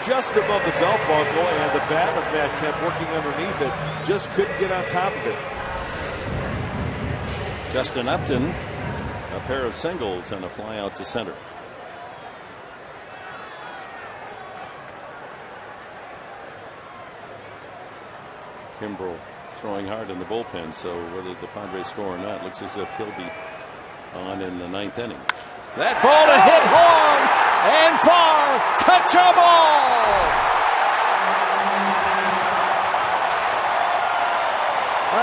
just above the belt buckle, and the bat of Matt Kemp working underneath it just couldn't get on top of it. Justin Upton, a pair of singles and a fly out to center. Kimbrel throwing hard in the bullpen, so whether the Padres score or not, looks as if he'll be on in the 9th inning. That ball to hit hard and far, touch a ball.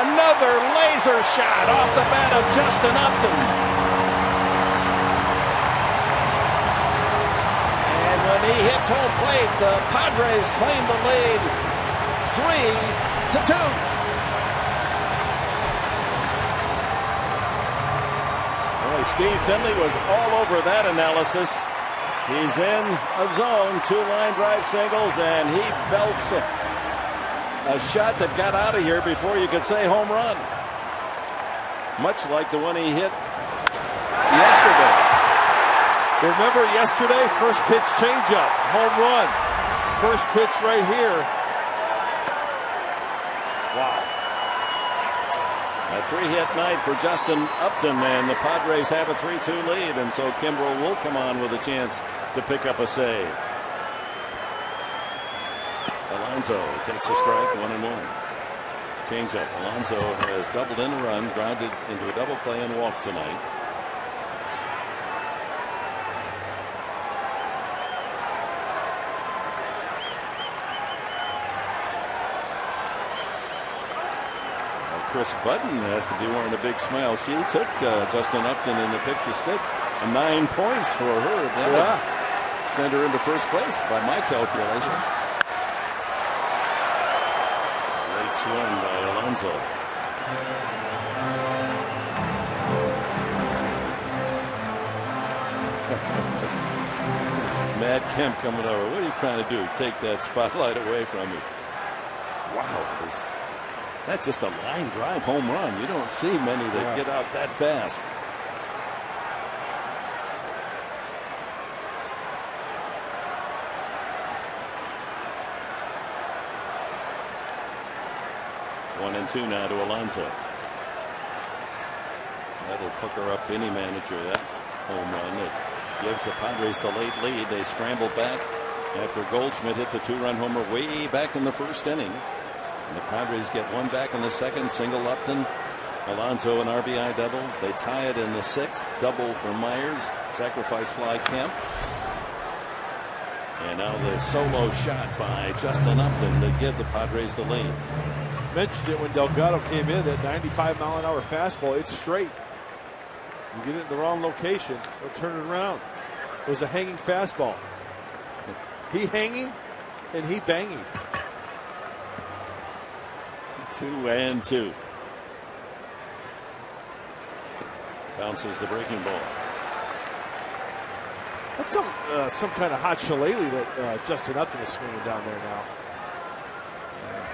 Another laser shot off the bat of Justin Upton. And when he hits home plate, the Padres claim the lead 3-2. Steve Finley was all over that analysis. He's in a zone, 2 line drive singles, and he belts a shot that got out of here before you could say home run. Much like the one he hit yesterday. Remember yesterday, first pitch changeup, home run. First pitch right here. Wow. A 3-hit night for Justin Upton, and the Padres have a 3-2 lead, and so Kimbrel will come on with a chance to pick up a save. Alonso takes a strike, 1-1. Changeup. Alonso has doubled in a run, grounded into a double play and walk tonight. Chris Button has to be wearing a big smile. She took Justin Upton in the pick to stick. 9 points for her. That sent her into first place by my calculation. Late swing by Alonso. Matt Kemp coming over. What are you trying to do? Take that spotlight away from me. Wow. That's just a line drive home run. You don't see many that get out that fast. One and two now to Alonso. That'll pucker up any manager, that home run. It gives the Padres the late lead. They scramble back after Goldschmidt hit the 2-run homer way back in the first inning. And the Padres get one back in the second. Single Upton. Alonso an RBI double. They tie it in the 6th. Double for Myers. Sacrifice fly Kemp. And now the solo shot by Justin Upton to give the Padres the lead. Mentioned it when Delgado came in, that 95-mile-an-hour fastball. It's straight. You get it in the wrong location, it'll turn it around. It was a hanging fastball. He hanging and he banging. 2-2. Bounces the breaking ball. Let's go some kind of hot shillelagh that Justin Upton is swinging down there now.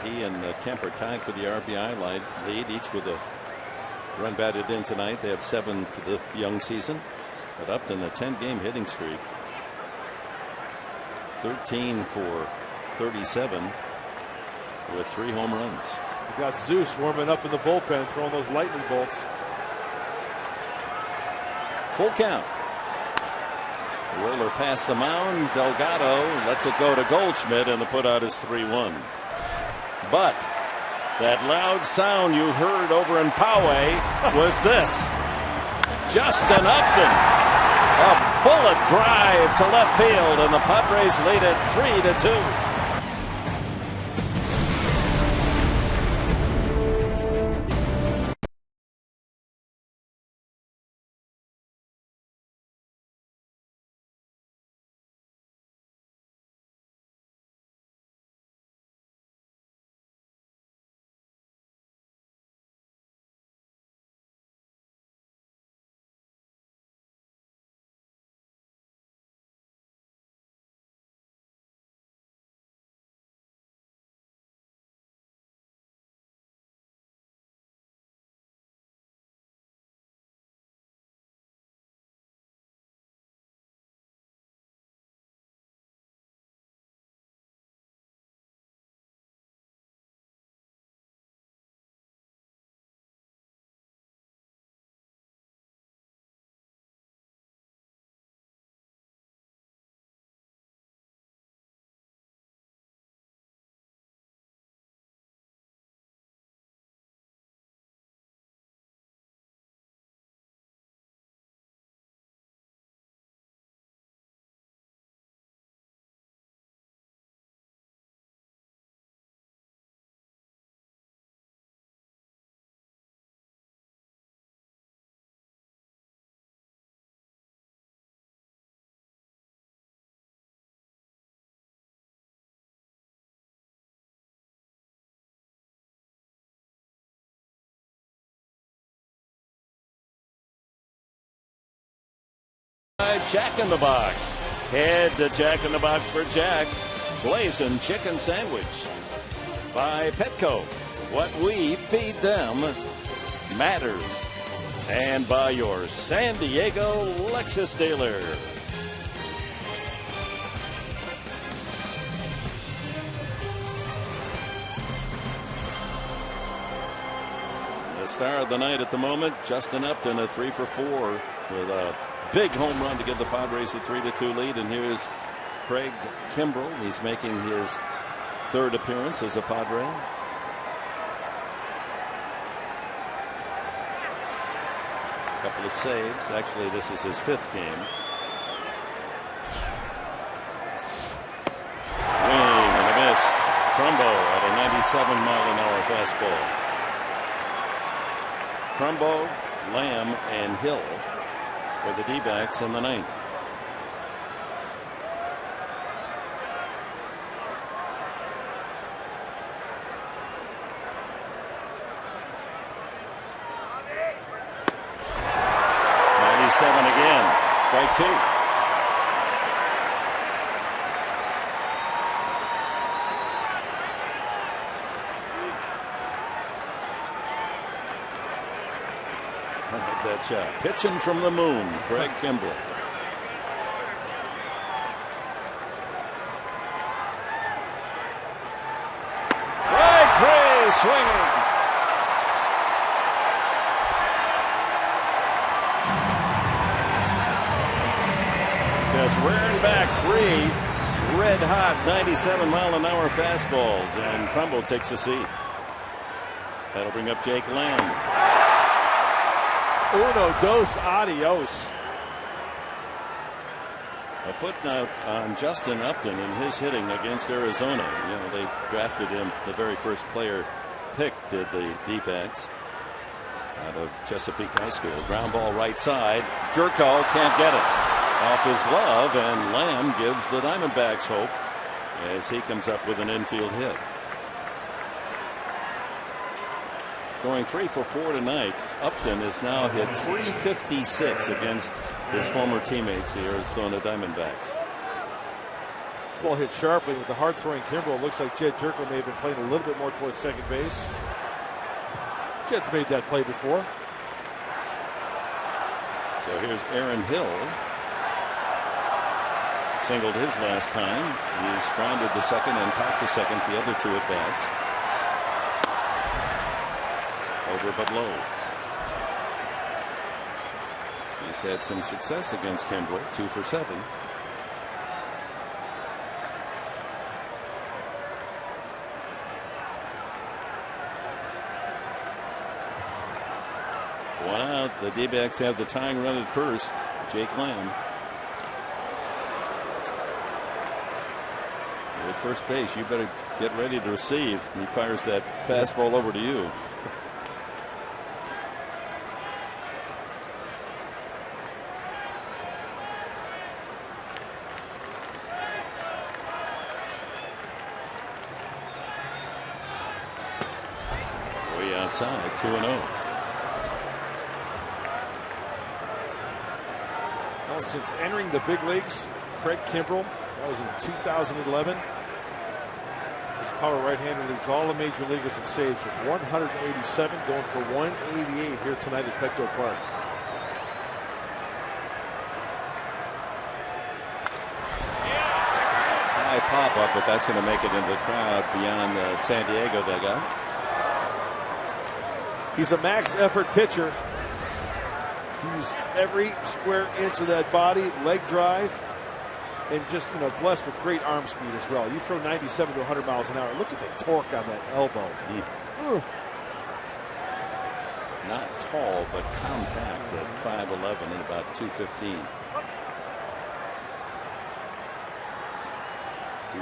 He and Kemp are tied for the RBI lead, each with a run batted in tonight. They have 7 for the young season. But Upton, a 10-game hitting streak. 13 for 37 with 3 home runs. We got Zeus warming up in the bullpen, throwing those lightning bolts. Full count. Roller past the mound. Delgado lets it go to Goldschmidt, and the putout is 3-1. But that loud sound you heard over in Poway was this. Justin Upton, a bullet drive to left field, and the Padres lead it 3-2. Jack in the Box. Head to Jack in the Box for Jack's Blazing Chicken Sandwich. By Petco. What we feed them matters. And by your San Diego Lexus dealer. The star of the night at the moment, Justin Upton, a 3 for 4 with a big home run to give the Padres a 3-2 lead. And here's Craig Kimbrell. He's making his third appearance as a Padre. A couple of saves. Actually, this is his 5th game. Swing and a miss. Trumbo at a 97-mile-an-hour fastball. Trumbo, Lamb, and Hill for the D-backs in the 9th. Again, strike 2. That shot. Pitching from the moon, Craig Kimbrell. Strike 3, swinging. Just rearing back 3 red-hot 97-mile-an-hour fastballs, and Trumbo takes a seat. That'll bring up Jake Lamb. Uno, dos, adios. A footnote on Justin Upton and his hitting against Arizona. You know, they drafted him, the very first player picked, did the D-backs, out of Chesapeake High School. Ground ball right side. Jerko can't get it off his glove, and Lamb gives the Diamondbacks hope as he comes up with an infield hit. Going 3 for 4 tonight, Upton has now hit .356 against his former teammates, the Arizona Diamondbacks. This ball hit sharply with the hard-throwing Kimbrell. Looks like Jed Jerko may have been playing a little bit more towards second base. Jed's made that play before. So here's Aaron Hill. Singled his last time. He's grounded to second and popped to second the other 2 at bats. over but low. He's had some success against Kimbrel, 2 for 7. One out. The D-backs have the tying run at first. Jake Lamb. You're at first base. You better get ready to receive. He fires that fastball over to you. Way outside, 2-0. Well, since entering the big leagues, Craig Kimbrel, that was in 2011. His power right-hander leads all the major leaguers in saves with 187, going for 188 here tonight at Petco Park. High pop-up, but that's going to make it into the crowd beyond the San Diego dugout. He's a max effort pitcher. Use every square inch of that body, leg drive, and just, blessed with great arm speed as well. You throw 97 to 100 miles an hour. Look at the torque on that elbow. Not tall, but compact at 5'11" and about 215.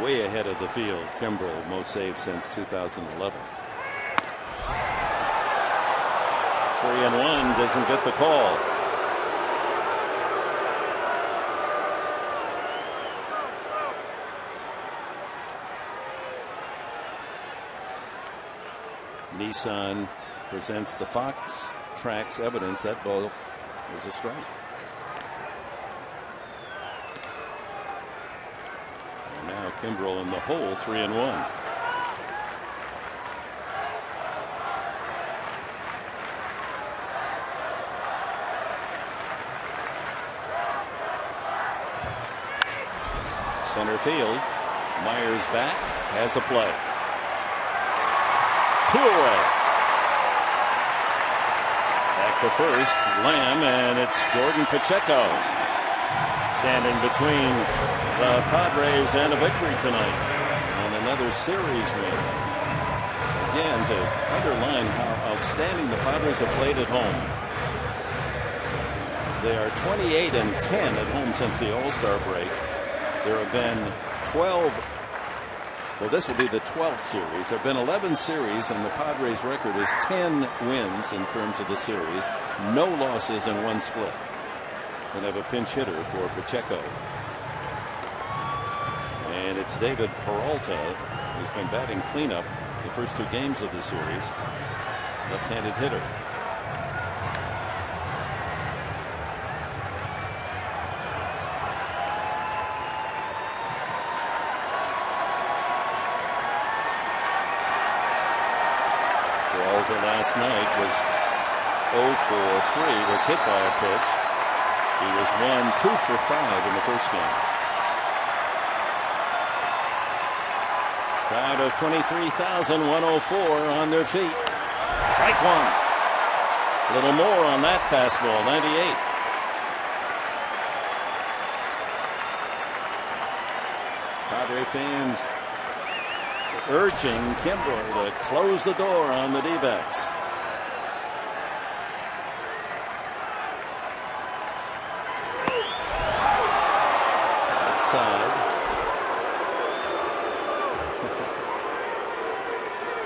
Way ahead of the field. Kimbrel, most saves since 2011. 3-1, doesn't get the call. Nissan presents the Fox Tracks evidence that ball was a strike. And now Kimbrel in the hole, 3-1. Center field. Myers back, has a play. 2 away. Back to first, Lamb, and it's Jordan Pacheco standing between the Padres and a victory tonight and another series win. Again, to underline how outstanding the Padres have played at home. They are 28-10 at home since the All-Star break. There have been 12. Well, this will be the 12th series. There have been 11 series, and the Padres' record is 10 wins in terms of the series. No losses and 1 split. And have a pinch hitter for Pacheco. And it's David Peralta, who's been batting cleanup the first 2 games of the series. Left-handed hitter. Last night was 0 for 3, was hit by a pitch. He was 1, 2 for 5 in the first game. Crowd of 23,104 on their feet. Strike 1. A little more on that fastball, 98. Padre fans urging Kimbrel to close the door on the D-backs. Outside.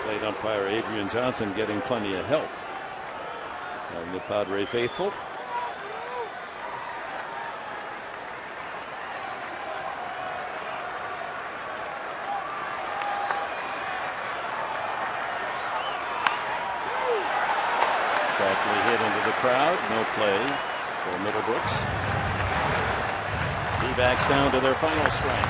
Plate umpire Adrian Johnson getting plenty of help from the Padre faithful. Hit into the crowd. No play for Middlebrooks. D-backs down to their final strike.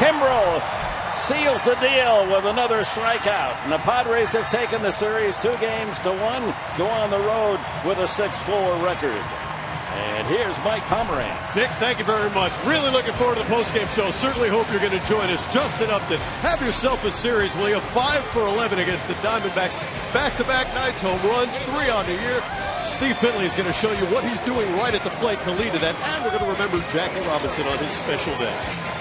Kimbrel seals the deal with another strikeout. And the Padres have taken the series 2-1, go on the road with a 6-4 record. And here's Mike Pomerantz. Dick, thank you very much. Really looking forward to the postgame show. Certainly hope you're going to join us. Justin Upton, have yourself a series, will you? 5 for 11 against the Diamondbacks. Back-to-back nights, home runs, 3 on the year. Steve Finley is going to show you what he's doing right at the plate to lead to that. And we're going to remember Jackie Robinson on his special day.